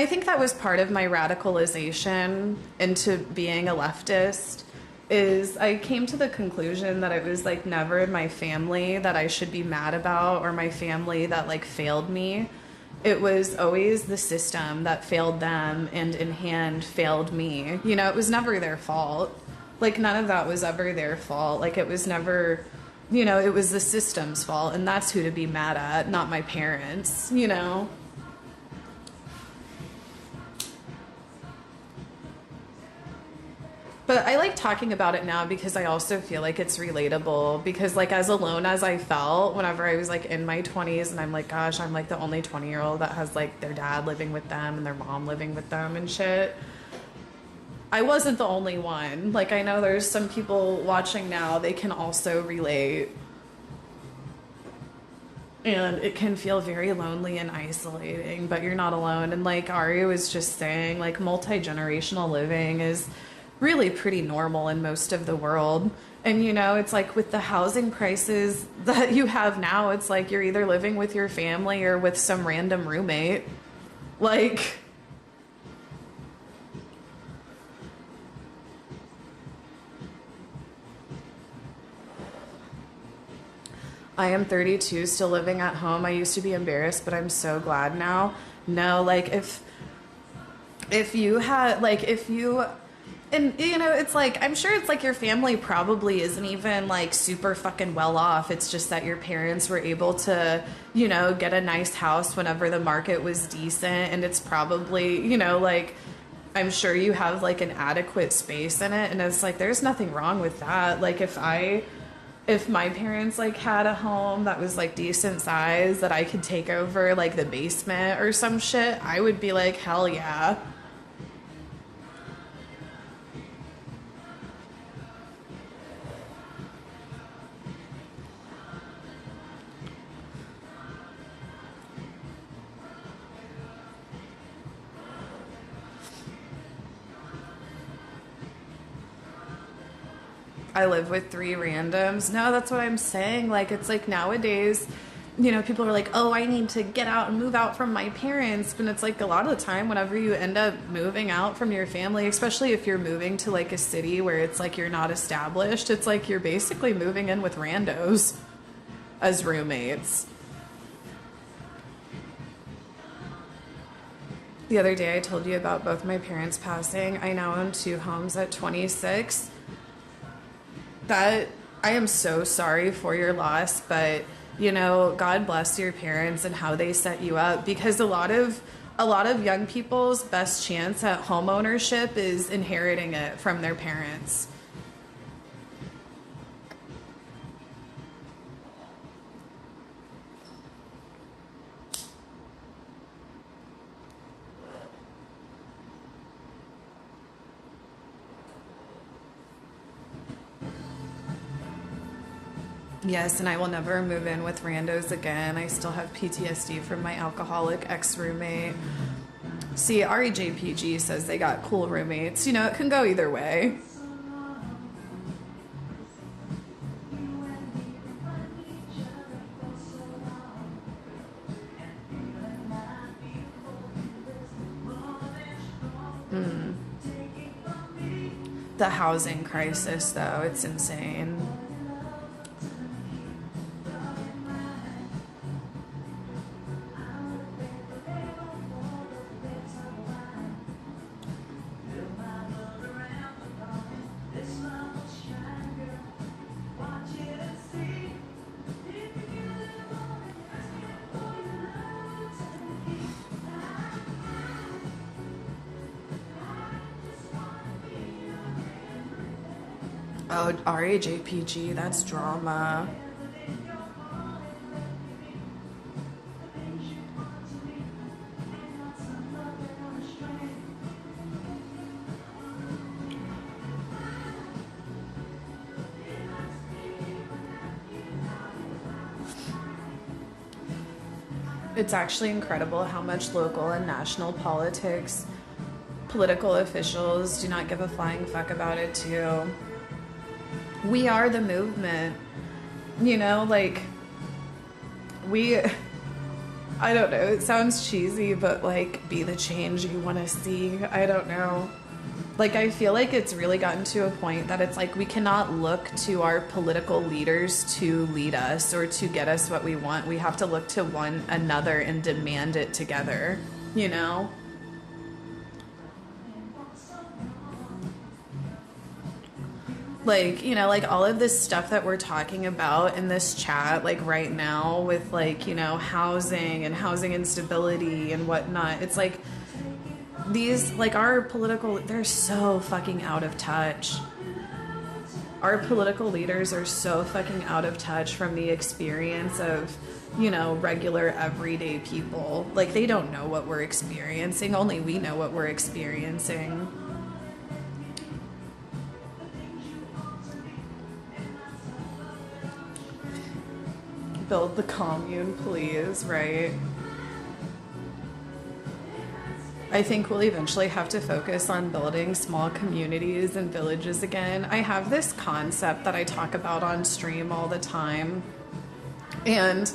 think that was part of my radicalization into being a leftist, is I came to the conclusion that it was like never my family that I should be mad about or my family that like failed me. It was always the system that failed them and in hand failed me. You know, it was never their fault. Like none of that was ever their fault. Like it was never, you know, it was the system's fault, and that's who to be mad at, not my parents, you know? But I like talking about it now because I also feel like it's relatable, because like as alone as I felt whenever I was like in my 20s, and I'm like, gosh, I'm like the only 20-year-old that has like their dad living with them and their mom living with them and shit. I wasn't the only one. Like, I know there's some people watching now, they can also relate. And it can feel very lonely and isolating, but you're not alone. And like Ari was just saying, like multi-generational living is really pretty normal in most of the world. And you know, it's like with the housing prices that you have now, it's like you're either living with your family or with some random roommate. Like, I am 32, still living at home. I used to be embarrassed, but I'm so glad now. No, like if you had like if you and you know, it's like I'm sure it's like your family probably isn't even like super fucking well off. It's just that your parents were able to, you know, get a nice house whenever the market was decent, and it's probably, you know, like I'm sure you have like an adequate space in it, and it's like there's nothing wrong with that. Like if my parents like had a home that was like decent size that I could take over like the basement or some shit, I would be like, hell yeah. I live with 3 randoms. No, that's what I'm saying. Like, it's like nowadays, you know, people are like, oh, I need to get out and move out from my parents. But it's like a lot of the time, whenever you end up moving out from your family, especially if you're moving to like a city where it's like you're not established, it's like you're basically moving in with randos as roommates. The other day I told you about both my parents passing. I now own 2 homes at 26. That I am so sorry for your loss, but you know, God bless your parents and how they set you up, because a lot of young people's best chance at home ownership is inheriting it from their parents. Yes, and I will never move in with randos again. I still have PTSD from my alcoholic ex-roommate. See, REJPG says they got cool roommates. You know, it can go either way. The housing crisis, though, it's insane. Oh, RAJPG, that's drama. It's actually incredible how much local and national political officials do not give a flying fuck about it too. We are the movement, you know, like I don't know, it sounds cheesy, but like be the change you want to see. I don't know. Like, I feel like it's really gotten to a point that it's like we cannot look to our political leaders to lead us or to get us what we want. We have to look to one another and demand it together, you know? Like, you know, like all of this stuff that we're talking about in this chat, like right now with like, you know, housing and housing instability and whatnot, it's like these, like, our political, they're so fucking out of touch. Our political leaders are so fucking out of touch from the experience of, you know, regular everyday people. Like, they don't know what we're experiencing. Only we know what we're experiencing. Build the commune, please, right? I think we'll eventually have to focus on building small communities and villages again. I have this concept that I talk about on stream all the time, and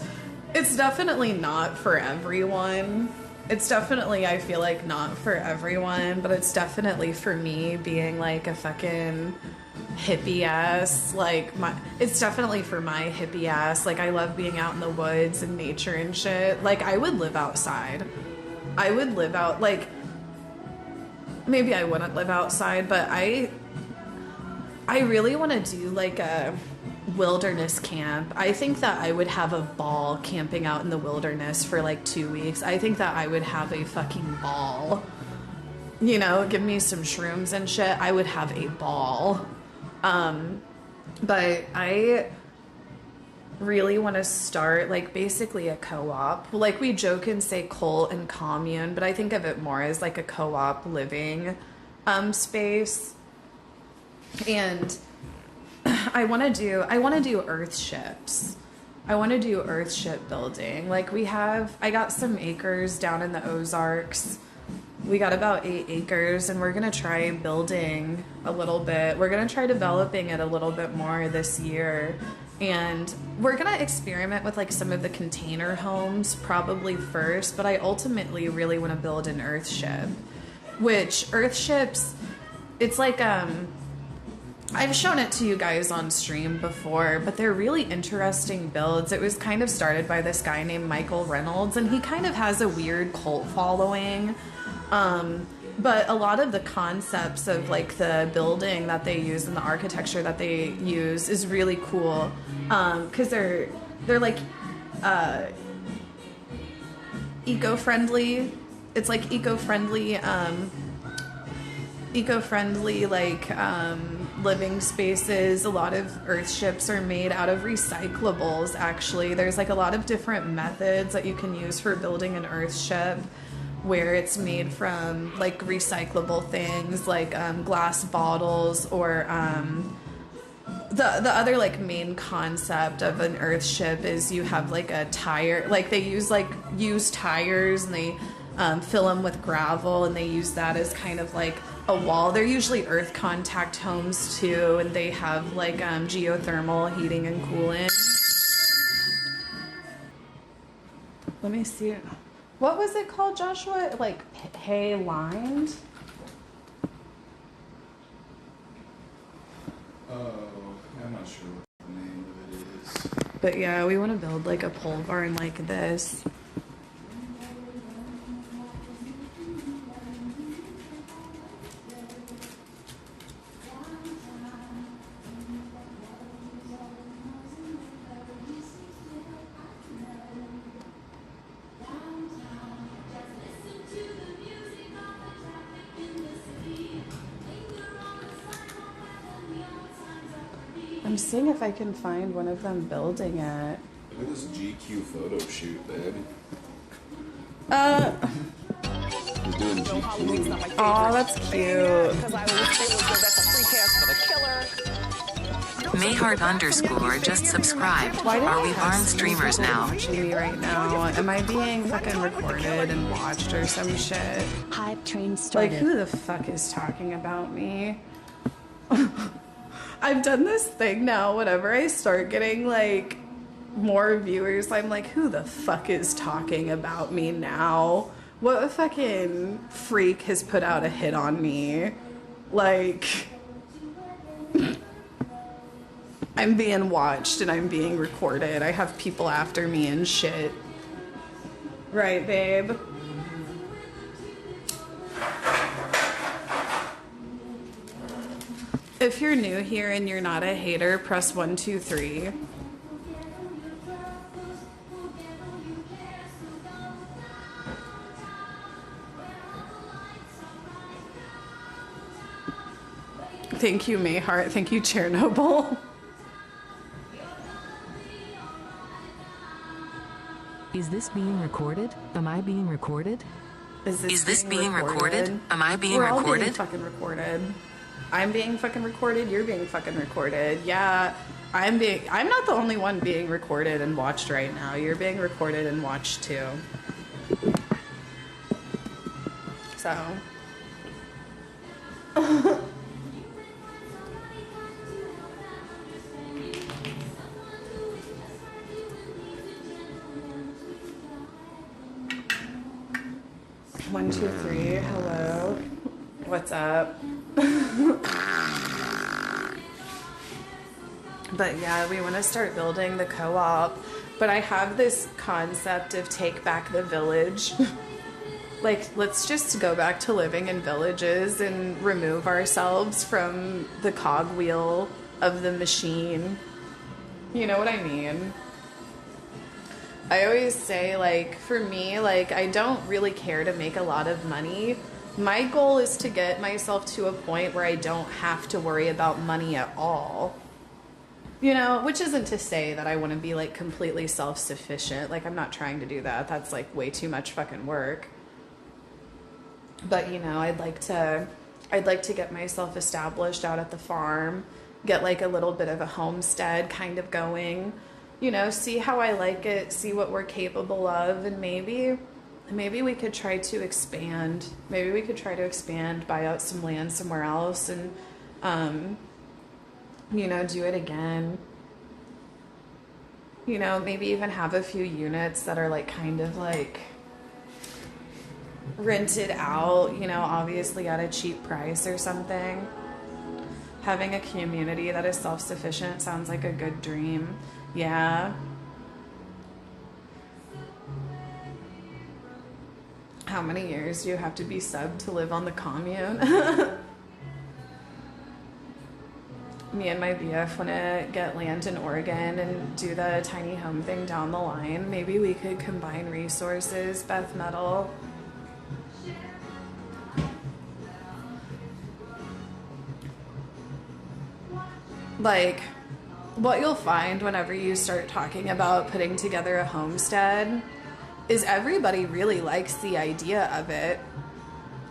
it's definitely not for everyone. It's definitely, I feel like, not for everyone, but it's definitely for me, being like a fucking hippie ass. Like, it's definitely for my hippie ass. Like, I love being out in the woods and nature and shit. Like, I would live outside. I would live out, like, maybe I wouldn't live outside, but I really want to do like a wilderness camp. I think that I would have a ball camping out in the wilderness for like 2 weeks. I think that I would have a fucking ball. You know, give me some shrooms and shit. I would have a ball. But I really want to start like basically a co-op. Like, we joke and say cult and commune, but I think of it more as like a co-op living space. And I want to do earth ships. I want to do earth ship building. Like, I got some acres down in the Ozarks. We got about 8 acres, and we're going to try building a little bit. We're going to try developing it a little bit more this year. And we're going to experiment with like some of the container homes probably first, but I ultimately really want to build an earth ship, which earth ships, it's like, I've shown it to you guys on stream before, but they're really interesting builds. It was kind of started by this guy named Michael Reynolds, and he kind of has a weird cult following. But a lot of the concepts of like the building that they use and the architecture that they use is really cool. 'Cause they're like, eco-friendly. It's like eco-friendly, like, living spaces. A lot of earth ships are made out of recyclables, actually. There's like a lot of different methods that you can use for building an earth ship, where it's made from like recyclable things like glass bottles, or the other like main concept of an earth ship is you have like a tire, like they use like used tires, and they fill them with gravel, and they use that as kind of like a wall. They're usually earth contact homes too, and they have like geothermal heating and cooling. Let me see. What was it called, Joshua? Like hay lined? Oh, I'm not sure what the name of it is. But yeah, we want to build like a pole barn like this. I'm seeing if I can find one of them building it. Look at this GQ photo shoot, babe. He's doing GQ. Oh, that's cute. Mayheart_ just subscribed. Why do Are I we have barn so streamers many people now? watching me right now? Am I being fucking recorded and watched or some shit? Hype train Like, started. who the fuck is talking about me? I've done this thing now, whenever I start getting like more viewers, I'm like, who the fuck is talking about me now? What fucking freak has put out a hit on me? Like, I'm being watched and I'm being recorded. I have people after me and shit. Right, babe? If you're new here and you're not a hater, press 1, 2, 3. Thank you, Mayheart. Thank you, Chernobyl. Is this being recorded? Am I being recorded? Is this being recorded? Am I being We're all being recorded? fucking recorded. I'm being fucking recorded. You're being fucking recorded. Yeah, I'm not the only one being recorded and watched right now. You're being recorded and watched too. So. One, two, three. Hello. What's up? But yeah, we want to start building the co-op. But I have this concept of take back the village. Like, let's just go back to living in villages and remove ourselves from the cogwheel of the machine. You know what I mean? I always say, like, for me, like, I don't really care to make a lot of money. My goal is to get myself to a point where I don't have to worry about money at all. You know, which isn't to say that I want to be, like, completely self-sufficient. Like, I'm not trying to do that. That's, like, way too much fucking work. But, you know, I'd like to get myself established out at the farm, get, like, a little bit of a homestead kind of going. You know, see how I like it, see what we're capable of, and maybe we could try to expand. Maybe we could try to expand, buy out some land somewhere else, and, you know, do it again. You know, maybe even have a few units that are, like, kind of, like, rented out, you know, obviously at a cheap price or something. Having a community that is self-sufficient sounds like a good dream. Yeah. How many years do you have to be subbed to live on the commune? Me and my BF want to get land in Oregon and do the tiny home thing down the line. Maybe we could combine resources, Beth Metal. Like, what you'll find whenever you start talking about putting together a homestead is everybody really likes the idea of it.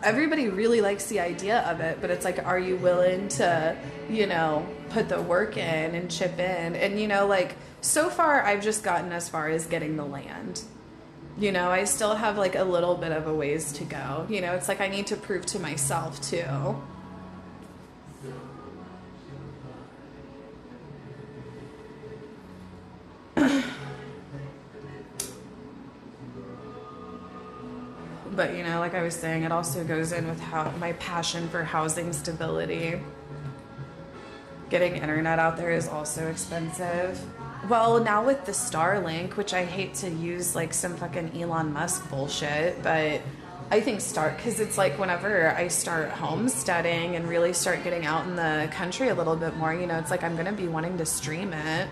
Everybody really likes the idea of it, but it's like, are you willing to, you know, put the work in and chip in? And, you know, like, so far I've just gotten as far as getting the land. You know, I still have, like, a little bit of a ways to go. You know, it's like I need to prove to myself, too. But, you know, like I was saying, it also goes in with how my passion for housing stability. Getting internet out there is also expensive. Well, now with the Starlink, which I hate to use like some fucking Elon Musk bullshit, but I think because it's like whenever I start homesteading and really start getting out in the country a little bit more, you know, it's like I'm going to be wanting to stream it.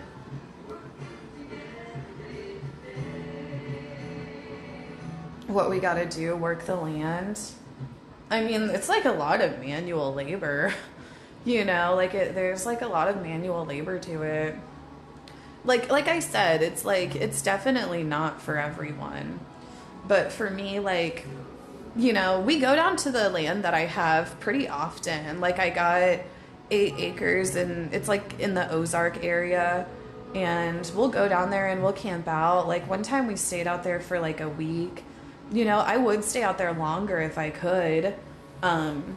What we gotta do, work the land. I mean, it's like a lot of manual labor, you know, like there's like a lot of manual labor to it. Like I said, it's like, it's definitely not for everyone. But for me, like, you know, we go down to the land that I have pretty often. Like I got 8 acres and it's like in the Ozark area. And we'll go down there and we'll camp out. Like one time we stayed out there for like a week. You know, I would stay out there longer if I could. But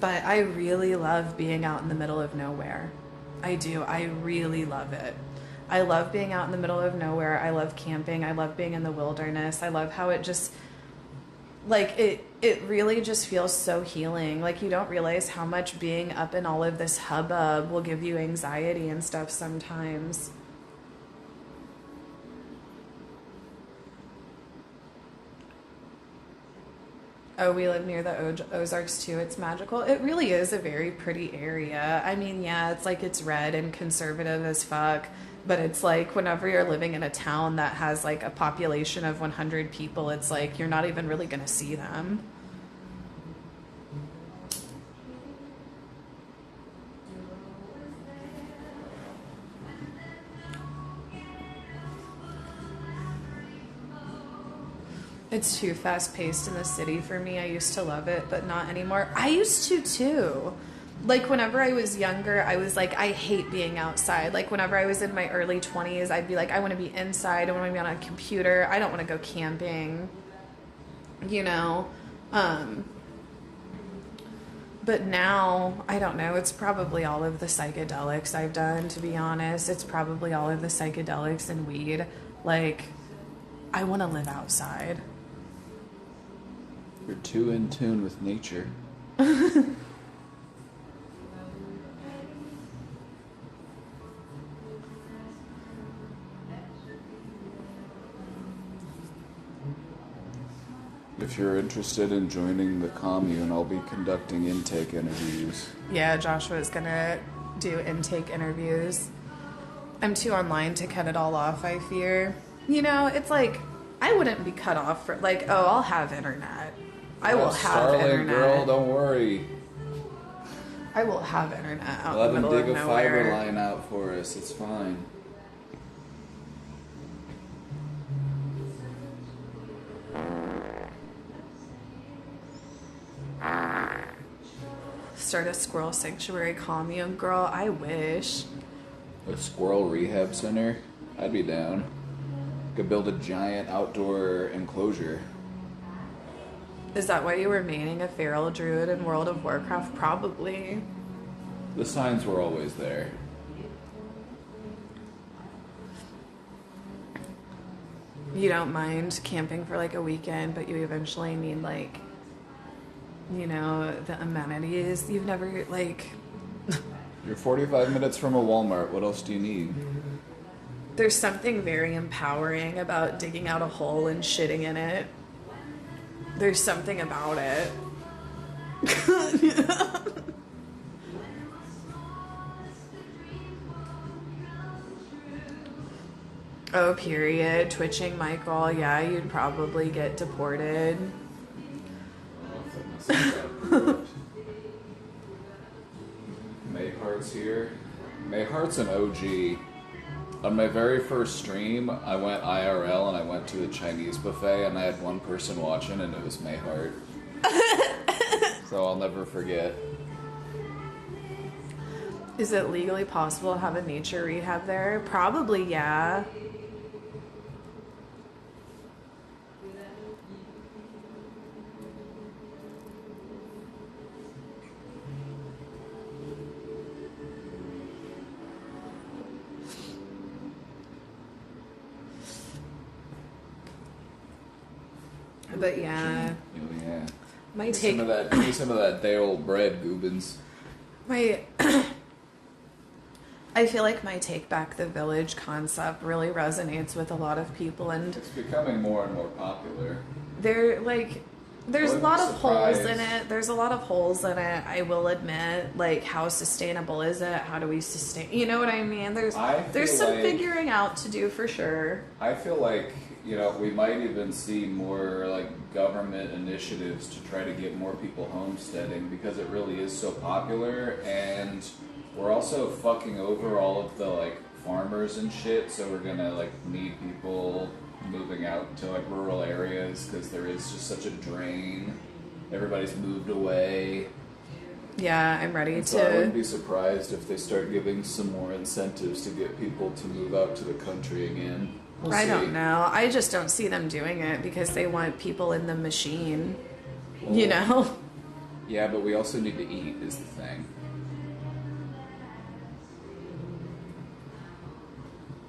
I really love being out in the middle of nowhere. I do. I really love it. I love being out in the middle of nowhere. I love camping. I love being in the wilderness. I love how it just, like, it really just feels so healing. Like, you don't realize how much being up in all of this hubbub will give you anxiety and stuff sometimes. Oh, we live near the Ozarks too. It's magical. It really is a very pretty area. I mean, yeah, it's like it's red and conservative as fuck, but it's like whenever you're living in a town that has like a population of 100 people, it's like you're not even really going to see them. It's too fast paced in the city for me. I used to love it, but not anymore. I used to too. Like whenever I was younger, I was like, I hate being outside. Like whenever I was in my early 20s, I'd be like, I want to be inside. I want to be on a computer. I don't want to go camping. You know? But now, I don't know. It's probably all of the psychedelics I've done, to be honest. It's probably all of the psychedelics and weed. Like, I want to live outside. You're too in tune with nature. If you're interested in joining the commune, I'll be conducting intake interviews. Yeah, Joshua's gonna do intake interviews. I'm too online to cut it all off, I fear. You know, it's like, I wouldn't be cut off for, like, oh, I'll have internet. I will have Starlink internet. girl, don't worry. I will have internet out Let in the them middle dig of a fiber nowhere. line out for us. It's fine. Start a squirrel sanctuary commune, girl. I wish. A squirrel rehab center? I'd be down. Could build a giant outdoor enclosure. Is that why you were maining a feral druid in World of Warcraft? Probably. The signs were always there. You don't mind camping for like a weekend, but you eventually need like, you know, the amenities. You've never like, You're 45 minutes from a Walmart. What else do you need? there's something very empowering about digging out a hole and shitting in it. There's something about it. Oh, period. Twitching Michael. Yeah, you'd probably get deported. Mayheart's here. Mayheart's an OG. On my very first stream, I went IRL and I went to a Chinese buffet and I had one person watching and it was Mayheart. So I'll never forget. Is it legally possible to have a nature rehab there? Probably, yeah. But yeah, Oh, yeah. my Give take, me some of that day old bread, Goobins. my, I feel like my take back the village concept really resonates with a lot of people, and It's becoming more and more popular. they're like, there's a Wouldn't lot be of holes in surprised. it. There's a lot of holes in it. I will admit, like, how sustainable is it? How do we sustain? You know what I mean? There's I there's feel some like- figuring out to do for sure. I feel like, you know, we might even see more like government initiatives to try to get more people homesteading because it really is so popular, and we're also fucking over all of the like farmers and shit, so we're gonna like need people moving out to like rural areas because there is just such a drain. Everybody's moved away. Yeah, I'm ready And so I wouldn't to. be surprised if they start giving some more incentives to get people to move out to the country again. We'll I see. don't know. I just don't see them doing it because they want people in the machine. You know? Yeah, but we also need to eat, is the thing.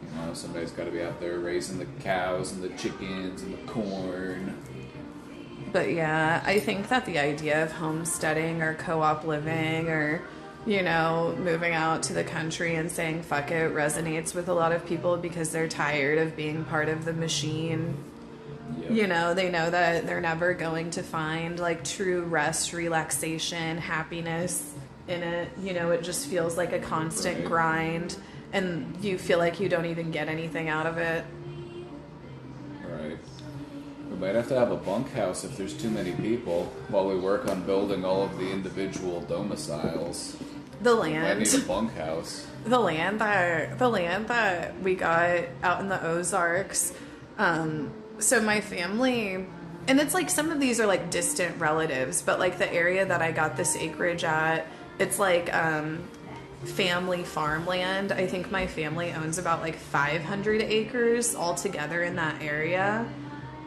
You know, somebody's got to be out there raising the cows and the chickens and the corn. But yeah, I think that the idea of homesteading or co-op living or, you know, moving out to the country and saying fuck it resonates with a lot of people because they're tired of being part of the machine. Yep. You know, they know that they're never going to find like true rest, relaxation, happiness in it. You know, it just feels like a constant Right. grind and you feel like you don't even get anything out of it. Right. We might have to have a bunkhouse if there's too many people while we work on building all of the individual domiciles. The Might land. need a bunkhouse. The land that we got out in the Ozarks. So my family and it's like some of these are like distant relatives, but like the area that I got this acreage at, it's like family farmland. I think my family owns about like 500 acres altogether in that area.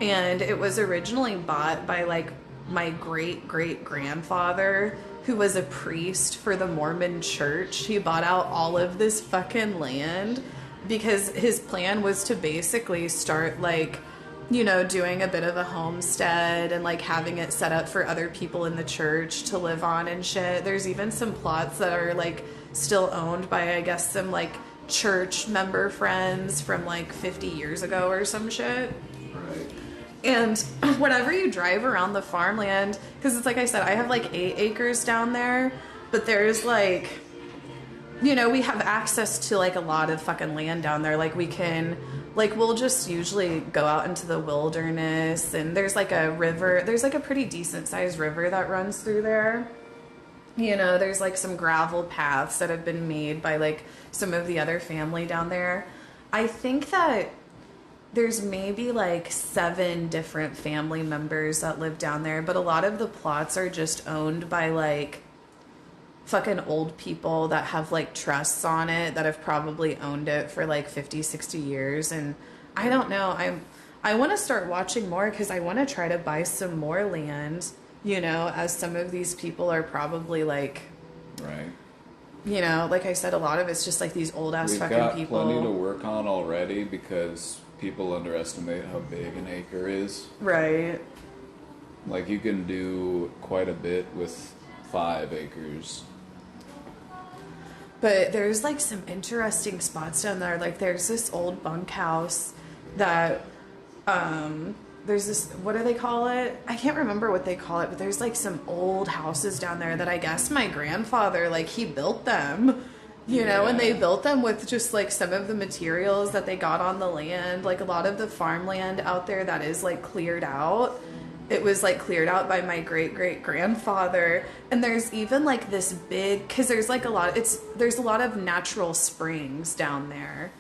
And it was originally bought by like my great great grandfather, who was a priest for the Mormon church. He bought out all of this fucking land because his plan was to basically start like, you know, doing a bit of a homestead and like having it set up for other people in the church to live on and shit. There's even some plots that are like still owned by, I guess, some like church member friends from like 50 years ago or some shit. Right. And whenever you drive around the farmland, because it's like I said, I have like 8 acres down there, but there's like, you know, we have access to like a lot of fucking land down there. Like we can, like we'll just usually go out into the wilderness, and there's like a river, there's like a pretty decent sized river that runs through there. You know, there's like some gravel paths that have been made by like some of the other family down there. I think that there's maybe like 7 different family members that live down there, but a lot of the plots are just owned by like fucking old people that have like trusts on it that have probably owned it for like 50, 60 years. And I don't know, I want to start watching more because I want to try to buy some more land, you know, as some of these people are probably like, Right. you know, like I said, a lot of it's just like these old ass We've fucking got people. plenty to work on already because people underestimate how big an acre is. Right. Like you can do quite a bit with 5 acres. But there's like some interesting spots down there. Like there's this old bunkhouse that there's this, what do they call it? I can't remember what they call it, but there's like some old houses down there that I guess my grandfather, like he built them, you know, and they Yeah. built them with just like some of the materials that they got on the land. Like a lot of the farmland out there that is like cleared out, it was like cleared out by my great great grandfather. And there's even like this big, because there's like a lot, there's a lot of natural springs down there,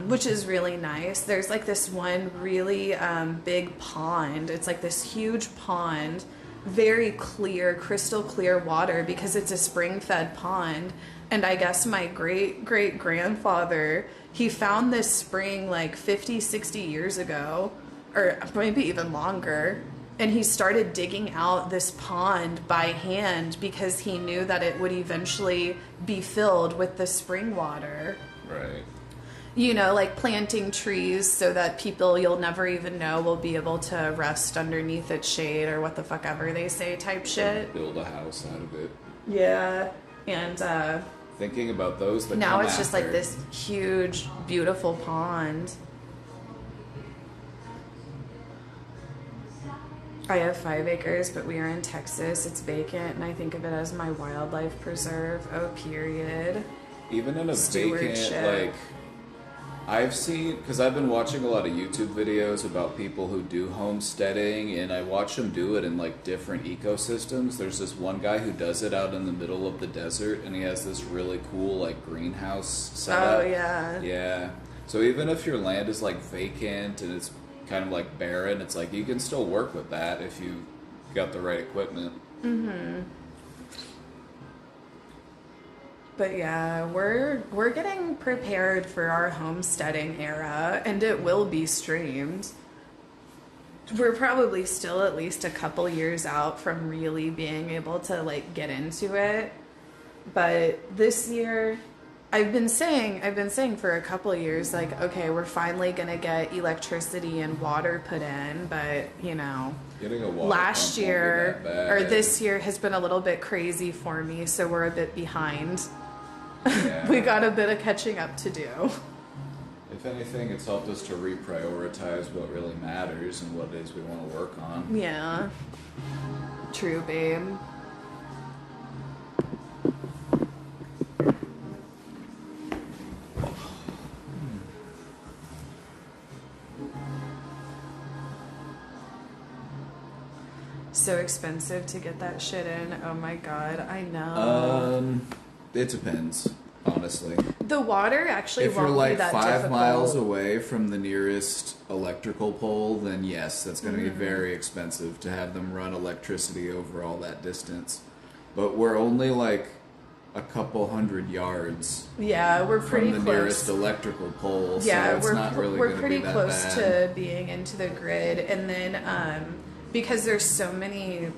which is really nice. There's like this one really big pond. It's like this huge pond, very clear, crystal clear water because it's a spring fed pond. And I guess my great great grandfather, he found this spring like 50, 60 years ago, or maybe even longer. And he started digging out this pond by hand because he knew that it would eventually be filled with the spring water. Right. You know, like planting trees so that people you'll never even know will be able to rest underneath its shade or what the fuck ever they say type shit. Build a house out of it. Yeah. And Thinking about those that now come it's just like after. this huge, beautiful pond. I have 5 acres, but we are in Texas. It's vacant, and I think of it as my wildlife preserve. Oh, period. Even in a vacant, Stewardship. like, I've seen, because I've been watching a lot of YouTube videos about people who do homesteading, and I watch them do it in, like, different ecosystems. There's this one guy who does it out in the middle of the desert, and he has this really cool, like, greenhouse setup. Oh, yeah. Yeah. So even if your land is, like, vacant and it's kind of, like, barren, it's like, you can still work with that if you got the right equipment. But yeah, we're getting prepared for our homesteading era, and it will be streamed. We're probably still at least a couple years out from really being able to like get into it. But this year, I've been saying for a couple of years, like, okay, we're finally gonna get electricity and water put in, but you know, Getting a water last pump won't be year that or bad. this year has been a little bit crazy for me, so we're a bit behind. Yeah. We got a bit of catching up to do. If anything, it's helped us to reprioritize what really matters and what it is we want to work on. Yeah. True, babe. So expensive to get that shit in. Oh my god, I know. It depends. honestly. The water actually If you're won't be like that 5 difficult. miles away from the nearest electrical pole, then yes, that's going to Mm-hmm. be very expensive to have them run electricity over all that distance. But we're only like a couple hundred yards Yeah, we're pretty from the nearest close. electrical pole, Yeah, so it's not really we're going to pretty be that close bad. to being into the grid, and then because there's so many,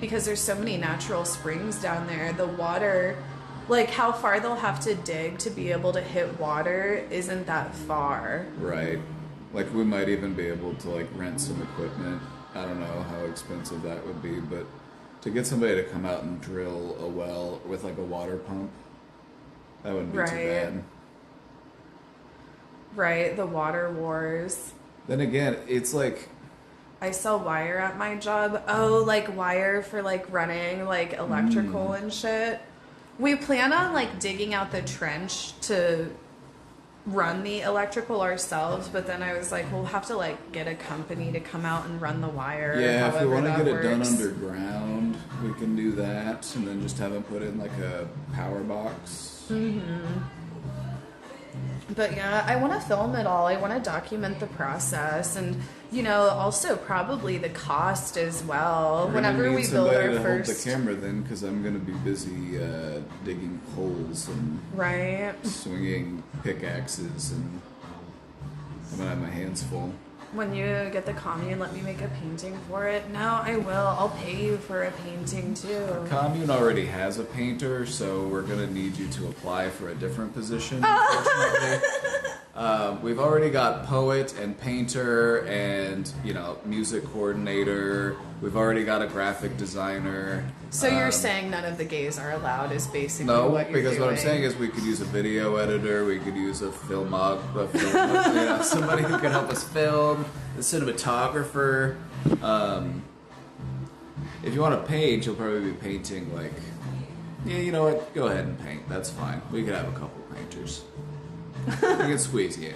because there's so many natural springs down there, the water, like how far they'll have to dig to be able to hit water isn't that far. Right. Like we might even be able to like rent some equipment. I don't know how expensive that would be, but to get somebody to come out and drill a well with like a water pump, that wouldn't be too Right. bad. Right, the water wars. Then again, it's like I sell wire at my job. Oh, like wire for like running like electrical and shit. We plan on like digging out the trench to run the electrical ourselves, but then I was like, we'll have to like get a company to come out and run the wire. yeah, if we however want to that get it done works. underground, we can do that, and then just have them put in like a power box. But yeah, I want to film it all. I want to document the process, and also probably the cost as well. We're Whenever gonna we need build somebody our to hold first, the camera then, because I'm gonna be busy digging holes and right? swinging pickaxes, and I'm gonna have my hands full. When you get the commune, let me make a painting for it. No, I will. I'll pay you for a painting too. Commune already has a painter, so we're gonna need you to apply for a different position. Unfortunately, we've already got poet and painter and music coordinator. We've already got a graphic designer. So you're saying none of the gays are allowed is basically No, what you're because doing. what I'm saying is we could use a video editor, we could use a somebody who can help us film, the cinematographer. If you want to paint, you'll probably be painting you know what? Go ahead and paint. That's fine. We could have a couple painters. We can squeeze you in.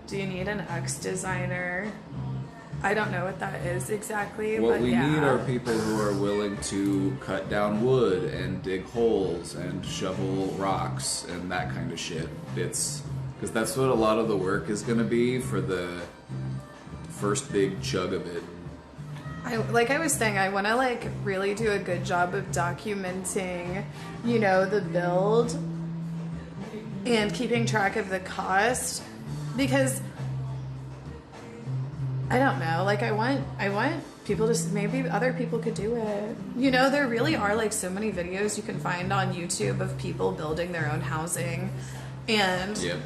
Do you need an X designer? I don't know what that is exactly, What but we yeah. need are people who are willing to cut down wood and dig holes and shovel rocks and that kind of shit. Because that's what a lot of the work is going to be for the first big chug of it. Like I was saying, I want to really do a good job of documenting, the build and keeping track of the cost, because I don't know, I want people to, maybe other people could do it. There really are so many videos you can find on YouTube of people building their own housing. And, Yep.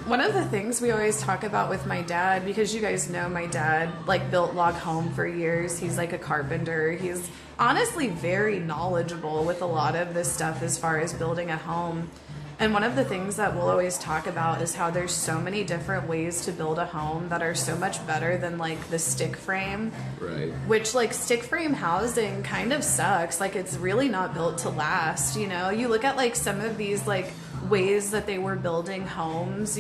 one of the things we always talk about with my dad, because you guys know my dad built log home for years. He's a carpenter. He's honestly very knowledgeable with a lot of this stuff as far as building a home. And one of the things that we'll always talk about is how there's so many different ways to build a home that are so much better than the stick frame. Right. Which stick frame housing kind of sucks. It's really not built to last. You look at some of these ways that they were building homes,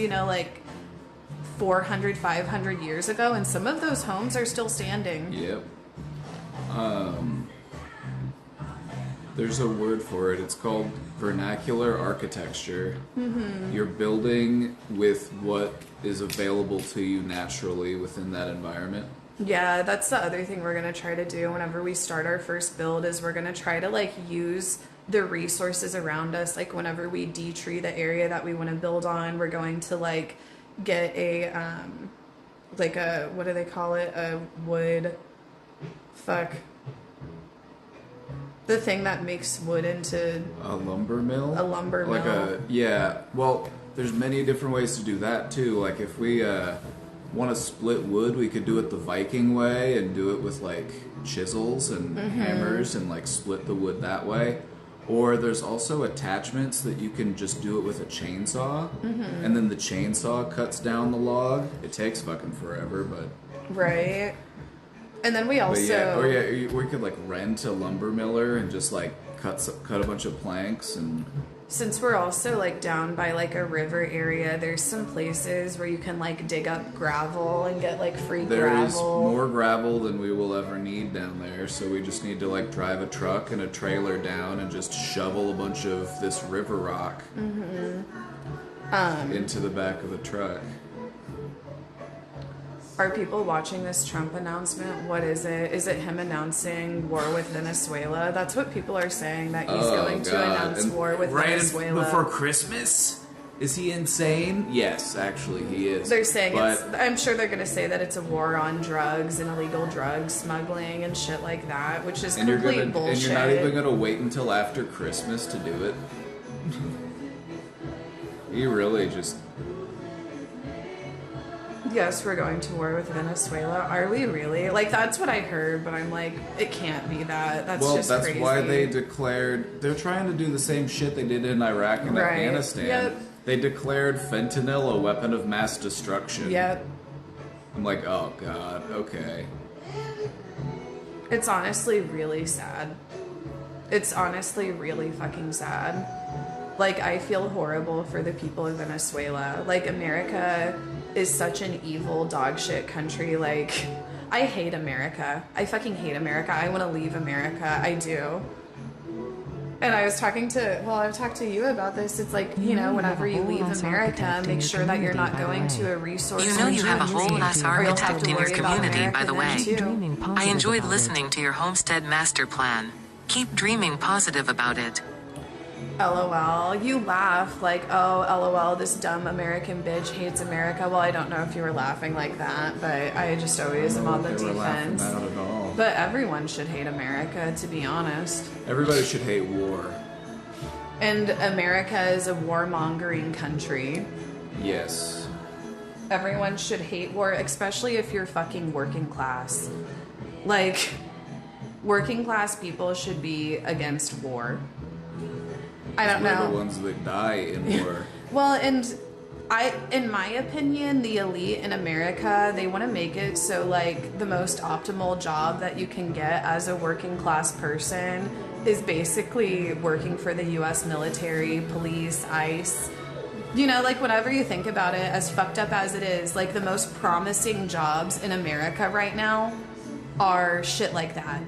400, 500 years ago, and some of those homes are still standing. Yep. There's a word for it. It's called vernacular architecture. Mm-hmm. You're building with what is available to you naturally within that environment. Yeah, that's the other thing we're going to try to do whenever we start our first build, is we're going to try to use the resources around us. Whenever we de-tree the area that we want to build on, we're going to get a what do they call it? A wood, the thing that makes wood into A lumber mill? a lumber mill. Yeah. Well, there's many different ways to do that too. If we want to split wood, we could do it the Viking way and do it with chisels and hammers and split the wood that way. Or there's also attachments that you can just do it with a chainsaw, and then the chainsaw cuts down the log. It takes fucking forever, but Right. And then we also we could rent a lumber miller and just cut a bunch of planks and since we're also like down by like a river area, there's some places where you can like dig up gravel and get like free There's gravel. more gravel than we will ever need down there, so we just need to like drive a truck and a trailer down and just shovel a bunch of this river rock into the back of the truck. Are people watching this Trump announcement? What is it? Is it him announcing war with Venezuela? That's what people are saying, that he's going to announce And war with Venezuela. before Christmas? Is he insane? Yes, actually, he is. They're saying but I'm sure they're going to say that it's a war on drugs and illegal drug smuggling and shit like that, which is complete bullshit. And you're not even gonna wait until after Christmas to do it. You really just. Yes, we're going to war with Venezuela. Are we really? Like, that's what I heard, but I'm like, it can't be that. That's Well, just that's crazy. why they declared. They're trying to do the same shit they did in Iraq and Right. Afghanistan. Yep. They declared fentanyl a weapon of mass destruction. Yep. I'm like, oh god, okay. It's honestly really sad. It's honestly really fucking sad. Like, I feel horrible for the people of Venezuela. Like, America is such an evil dog shit country. Like, I hate America. I fucking hate America. I want to leave America. I do. And I was talking to, well, I've talked to you about this. It's like, you know, whenever you leave America, make sure that you're not going to a resource. You know you have a whole ass or you'll have architect to in your worry about community, by the America way. then, too. I enjoyed listening to your homestead master plan. Keep dreaming positive about it. LOL. You laugh like, oh, LOL, this dumb American bitch hates America. Well, I don't know if you were laughing like that, but I just always am on the They were laughing defense. that at all. But everyone should hate America, to be honest. Everybody should hate war. And America is a warmongering country. Yes. Everyone should hate war, especially if you're fucking working class. Like, working class people should be against war. I don't We're know. the ones that die in war. Well, and in my opinion, the elite in America, they want to make it so like the most optimal job that you can get as a working class person is basically working for the US military, police, ICE. You know, like whenever you think about it, as fucked up as it is, like the most promising jobs in America right now are shit like that.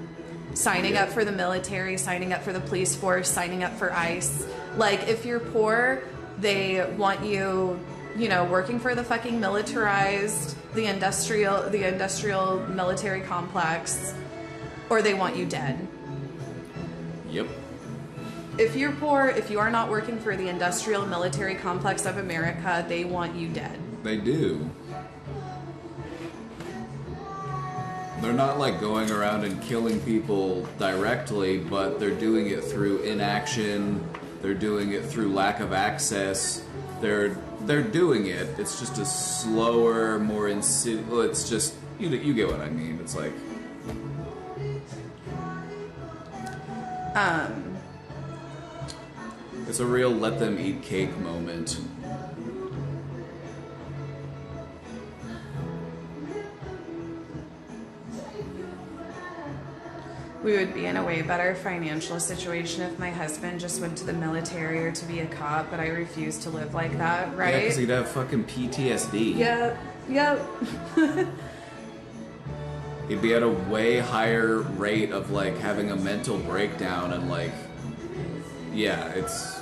Signing up for the military, signing up for the police force, signing up for ICE. Like, if you're poor, they want you, you know, working for the fucking militarized, the industrial military complex, or they want you dead. Yep. If you're poor, if you are not working for the industrial military complex of America, they want you dead. They do. They're not like going around and killing people directly, but they're doing it through inaction. They're doing it through lack of access. They're doing it. It's just a slower, more insidious. Well, it's just you get what I mean. It's like it's a real let them eat cake moment. We would be in a way better financial situation if my husband just went to the military or to be a cop, but I refuse to live like that, Yeah, right? because he'd have fucking PTSD. Yep. He'd be at a way higher rate of like having a mental breakdown and like, yeah, it's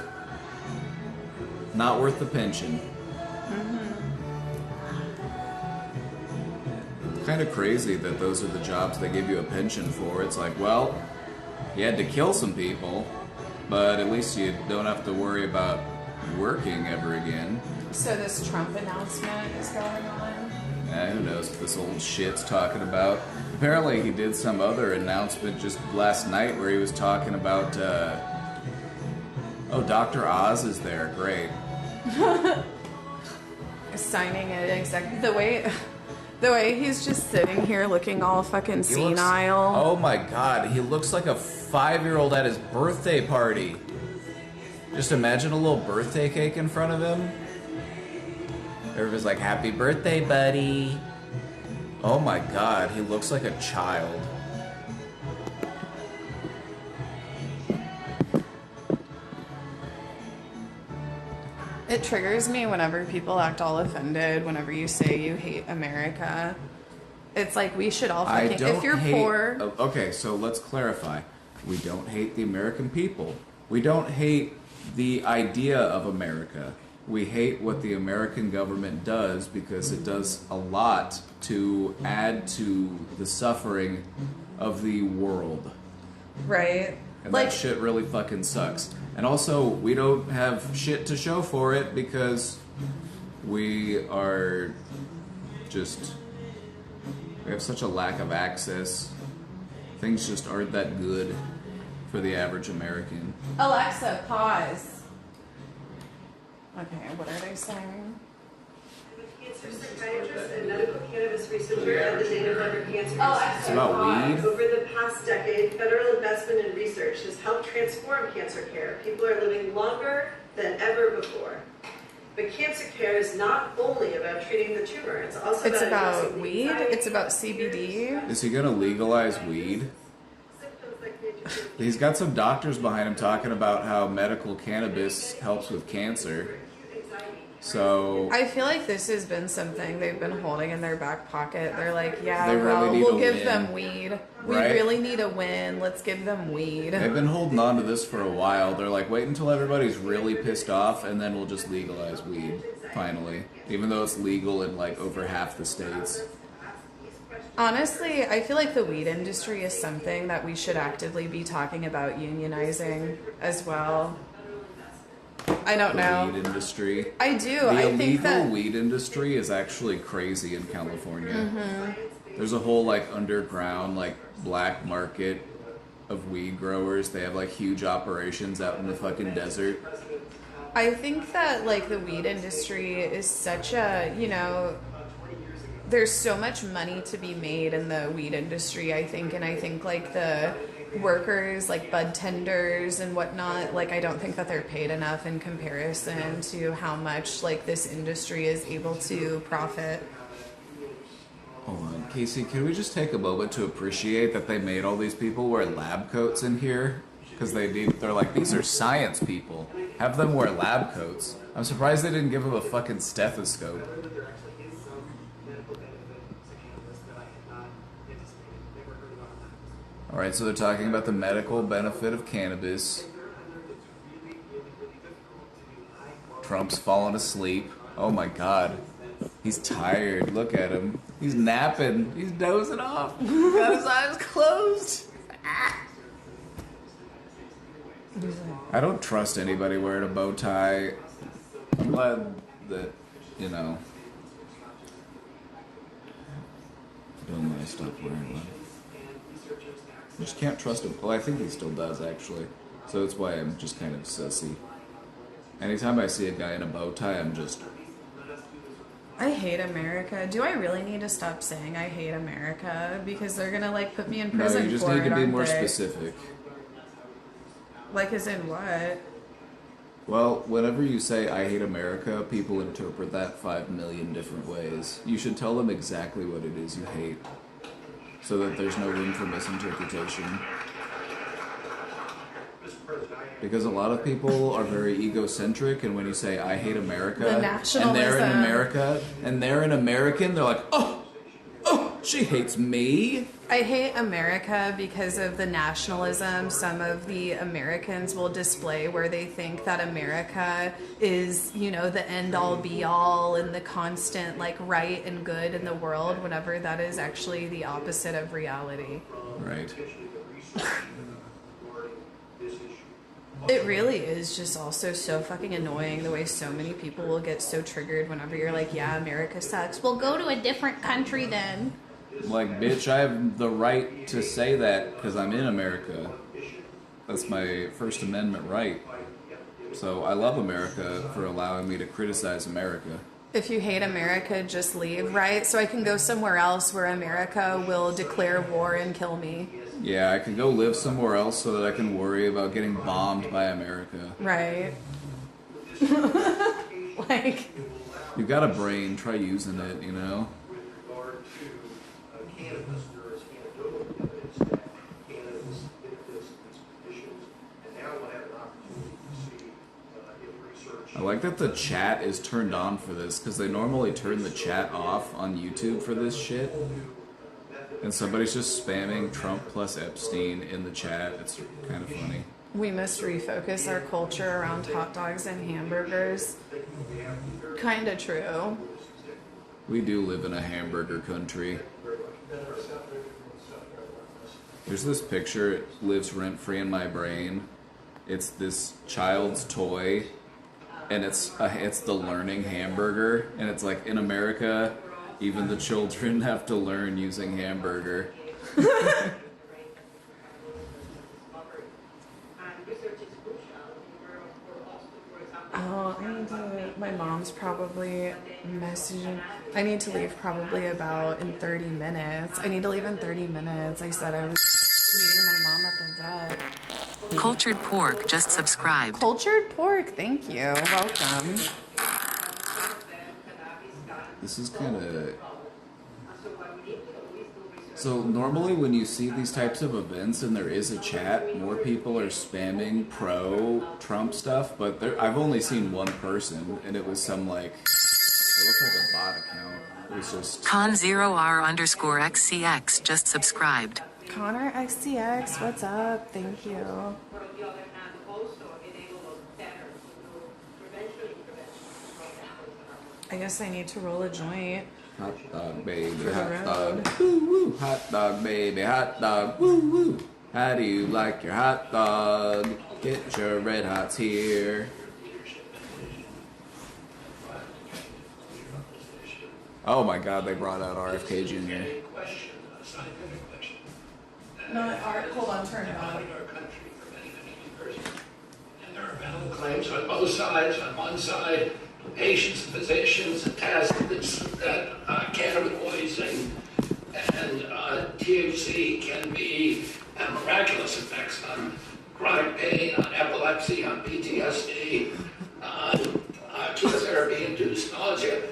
not worth the pension. Kind of crazy that those are the jobs they give you a pension for. It's like, well, you had to kill some people, but at least you don't have to worry about working ever again. So this Trump announcement is going on. Who knows what this old shit's talking about. Apparently he did some other announcement just last night where he was talking about, oh, Dr. Oz is there. Great. Signing it the way he's just sitting here looking all fucking He looks- senile. oh my god, he looks like a 5-year-old at his birthday party. Just imagine a little birthday cake in front of him. Everybody's like, happy birthday, buddy. Oh my god, he looks like a child. It triggers me whenever people act all offended whenever you say you hate America. It's like we should all I fucking. don't If you're hate, poor, Okay, so let's clarify. We don't hate the American people. We don't hate the idea of America. We hate what the American government does because it does a lot to add to the suffering of the world. right? And Like that shit really fucking sucks. And also, we don't have shit to show for it because we are just. We have such a lack of access. Things just aren't that good for the average American. Alexa, pause. Okay, what are they saying? Cancer psychiatrist and medical cannabis researcher at the Dana-Farber Cancer Institute. It's about weed. Over the past decade, federal investment in research has helped transform cancer care. People are living longer than ever before. But cancer care is not only about treating the tumor, it's also It's about addressing the weed. anxiety, It's about CBD. Is he gonna legalize weed? symptoms that can introduce He's got some doctors behind him talking about how medical cannabis helps with cancer. So I feel like this has been something they've been holding in their back pocket. They're like, yeah, They really well, need we'll a give win. them weed. We Right? really need a win. Let's give them weed. they've been holding on to this for a while. They're like, wait until everybody's really pissed off, and then we'll just legalize weed finally, even though it's legal in like over half the states. Honestly, I feel like the weed industry is something that we should actively be talking about unionizing as well. I don't The know. weed industry. I do. The I think illegal that weed industry is actually crazy in California. Mm-hmm. There's a whole like underground like black market of weed growers. They have like huge operations out in the fucking desert. I think that like the weed industry is such a, you know, there's so much money to be made in the weed industry, I think, and I think like the workers, like bud tenders and whatnot, like I don't think that they're paid enough in comparison to how much like this industry is able to profit. Hold on, Casey, can we just take a moment to appreciate that they made all these people wear lab coats in here? Because they're like, these are science people. Have them wear lab coats. I'm surprised they didn't give them a fucking stethoscope. Alright, so they're talking about the medical benefit of cannabis. Trump's fallen asleep. Oh my god. He's tired. Look at him. He's napping. He's dozing off. Got his eyes closed. I don't trust anybody wearing a bow tie. I'm glad that, you know, Bill Nye stopped wearing one. I just can't trust him. Well, I think he still does, actually. So that's why I'm just kind of sussy. Anytime I see a guy in a bow tie, I'm just... I hate America. Do I really need to stop saying I hate America? Because they're gonna like put me in No, prison you just for need it, to be aren't more they? specific. Like as in what? Well, whenever you say I hate America, people interpret that 5 million different ways. You should tell them exactly what it is you hate, so that there's no room for misinterpretation. Because a lot of people are very egocentric, and when you say I hate America, The and they're in nationalism. America, and they're an American, they're like, oh, she hates me. I hate America because of the nationalism some of the Americans will display, where they think that America is, you know, the end all be all and the constant like right and good in the world, whenever that is actually the opposite of reality. Right. It really is just also so fucking annoying the way so many people will get so triggered whenever you're like, yeah, America sucks. Well, go to a different country then. Like, bitch, I have the right to say that because I'm in America. That's my First Amendment right. So I love America for allowing me to criticize America. If you hate America, just leave, right? So I can go somewhere else where America will declare war and kill me. Yeah, I could go live somewhere else so that I can worry about getting bombed by America. Right. Like, You've got a brain, try using it, you know? I like that the chat is turned on for this, because they normally turn the chat off on YouTube for this shit. And somebody's just spamming Trump plus Epstein in the chat. It's kind of funny. We must refocus our culture around hot dogs and hamburgers. Kinda true. We do live in a hamburger country. There's this picture, it lives rent-free in my brain. It's this child's toy, and it's the learning hamburger, and it's like, in America, even the children have to learn using hamburger. Oh, I need to. My mom's probably messaging. I need to leave probably about in 30 minutes. I need to leave in 30 minutes. I said I was meeting my mom at the vet. Cultured Pork just subscribed. Cultured pork, thank you. Welcome. This is kind of... So normally when you see these types of events and there is a chat, more people are spamming pro-Trump stuff, but I've only seen one person, and it was some like... It looked like a bot account. It was just... Con0R_XCX just subscribed. Connor XCX, what's up? Thank you. I guess I need to roll a joint. Hot dog, baby, For the hot road. dog, woo woo. Hot dog, baby, hot dog, woo woo. How do you like your hot dog? Get your red hots here. Oh my God, they brought out RFK Jr. No, hold on, turn it on. And there are valid claims on both sides. On one side, patients and physicians attest that cannabinoids and THC can have miraculous effects on chronic pain, on epilepsy, on PTSD, on chemotherapy-induced nausea.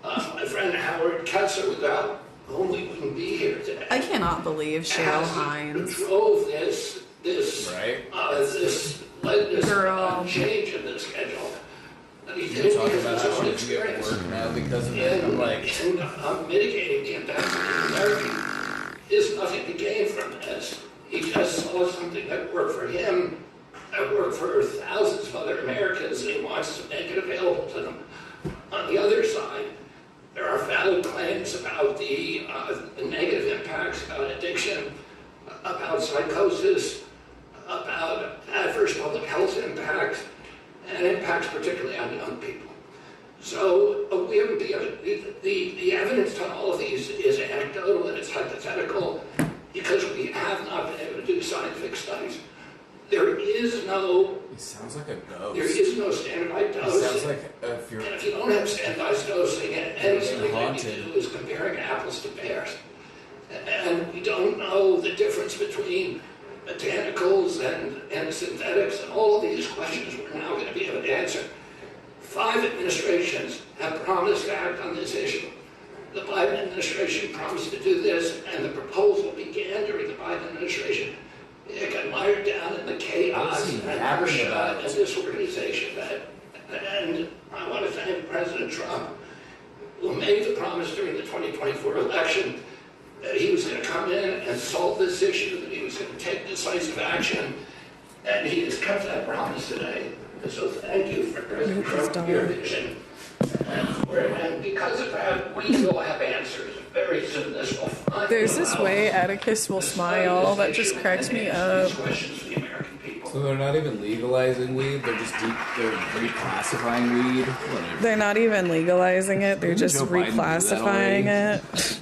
My friend Howard Ketzer, without whom we wouldn't be here today. I cannot believe Cheryl Hines. Drove this Right. this Girl. change in the schedule. And he You did it talk because about of how his own she be at experience. work now because of it. I'm like, And mitigating the impacts of chemotherapy is nothing to gain from this. He just saw something that worked for him, that worked for thousands of other Americans, and he wants to make it available to them. On the other side, there are valid claims about the negative impacts, about addiction, about psychosis, about adverse public health impacts, and impacts particularly on young people. So we haven't the evidence on all of these is anecdotal and it's hypothetical because we have not been able to do scientific studies. There is no he sounds like a ghost. there is no standardized He dose. sounds like if you're... And if you don't have standardized dosing, anything that you Haunted. do is comparing apples to pears. And we don't know the difference between botanicals and synthetics, and all of these questions we're now going to be able to answer. 5 administrations have promised to act on this issue. The Biden administration promised to do this, and the proposal began during the Biden administration. It got mired down in the chaos What is he and yapping inertia about? and disorganization. And I want to thank President Trump, who made the promise during the 2024 election that he was going to come in and solve this issue, that he was going to take decisive action, and he has kept that promise today. And so thank you for President Trump for your vision. And because of that, we will have answers very soon. This will find There's this way Atticus will smile that just cracks me up. questions for the American people. So they're not even legalizing weed, they're just they're reclassifying weed. Whatever. They're not even legalizing it, they're just Joe Biden do that reclassifying already? it.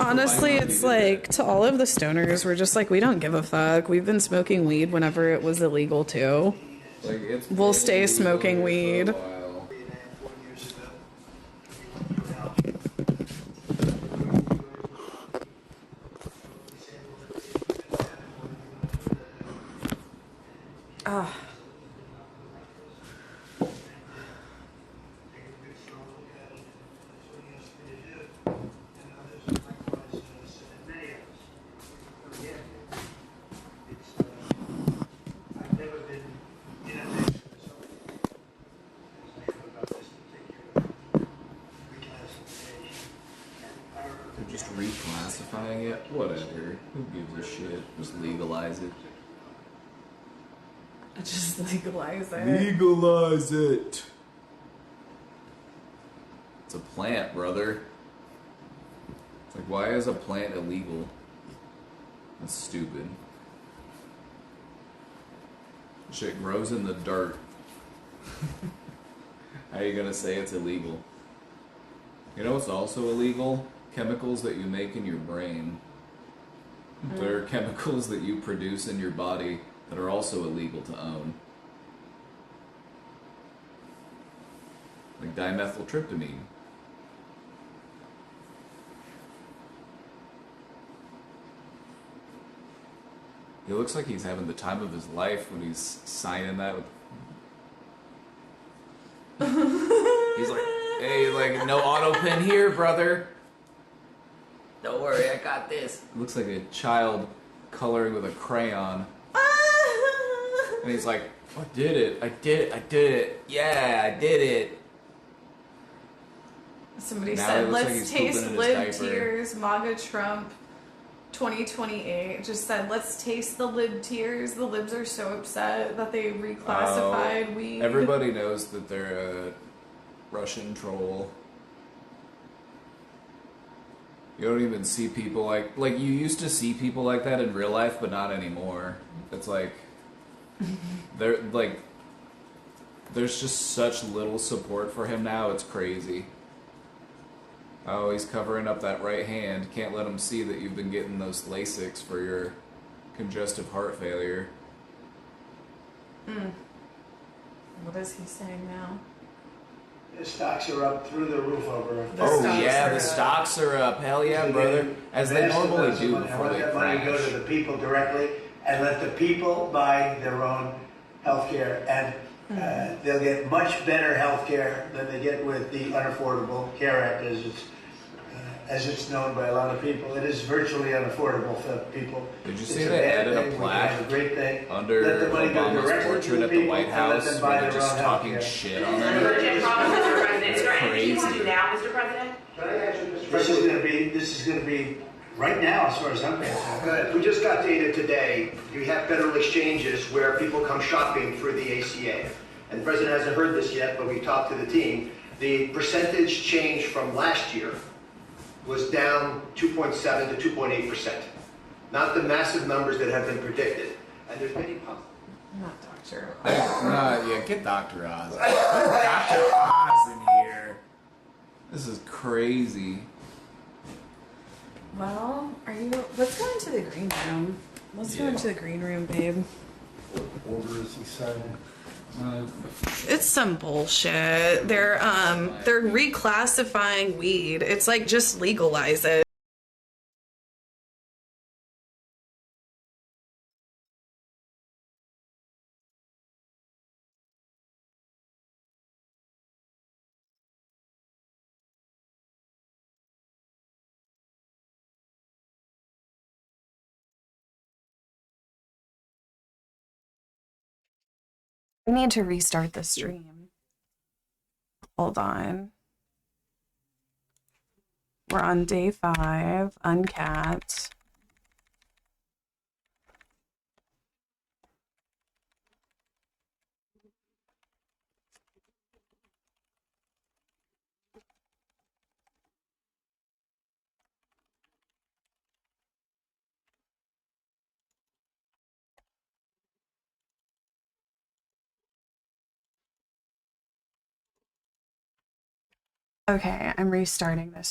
Honestly, it's like to all of the stoners, we're just like, we don't give a fuck. We've been smoking weed whenever it was illegal too. Like, it's We'll been stay illegal smoking for a weed. while. Ah. Just reclassifying it? Whatever. Who gives a shit? Just legalize it. Just legalize it. Legalize it! It's a plant, brother. It's like, why is a plant illegal? That's stupid. Shit grows in the dirt. How are you gonna say it's illegal? You know what's also illegal? Chemicals that you make in your brain. There are chemicals that you produce in your body that are also illegal to own. Like dimethyltryptamine. He looks like he's having the time of his life when he's signing that with... He's like, hey, like, no auto pen here, brother. Don't worry, I got this. It looks like a child coloring with a crayon. And he's like, I did it, I did it, yeah, I did it. Somebody Now it said, looks like let's he's pooping taste in his lib diaper. tears, MAGA Trump 2028. Just said, let's taste the lib tears. The libs are so upset that they reclassified weed. Everybody knows that they're a Russian troll. You don't even see people like you used to see people like that in real life, but not anymore. It's like they're like there's just such little support for him now. It's crazy. Oh, he's covering up that right hand. Can't let him see that you've been getting those Lasix for your congestive heart failure. What is he saying now? The stocks are up through the roof over. Oh stocks yeah, are the up. stocks are up. Hell yeah, brother. As they normally do before they let that money go crash. to the people directly and let the people buy their own health care. And they'll get much better health care than they get with the Unaffordable Care Act, as it's known by a lot of people. It is virtually unaffordable for people. Did you It's see a they bad added a thing. We plaque have a great thing. under Let the money go Obama's directly to portrait the at the people White and let House them where buy they're their just own talking healthcare. shit on An them? urgent problem, Mr. President. Is there anything you want to crazy. do now, Mr. President? Can I answer, Mr. This President? is going to be right now, as far as I'm concerned. Good. We just got data today. You have federal exchanges where people come shopping through the ACA. And the president hasn't heard this yet, but we talked to the team. The percentage change from last year was down 2.7 to 2.8%. Not the massive numbers that have been predicted. And there's many Not Dr. Yeah, get Dr. Oz. Dr. Oz in here. This is crazy. Well, let's go into the green room. Let's go into the green room, babe. Order is he signing? It's some bullshit. They're reclassifying weed. It's like, just legalize it. I need to restart the stream. Hold on. We're on day 5, uncapped. Okay, I'm restarting this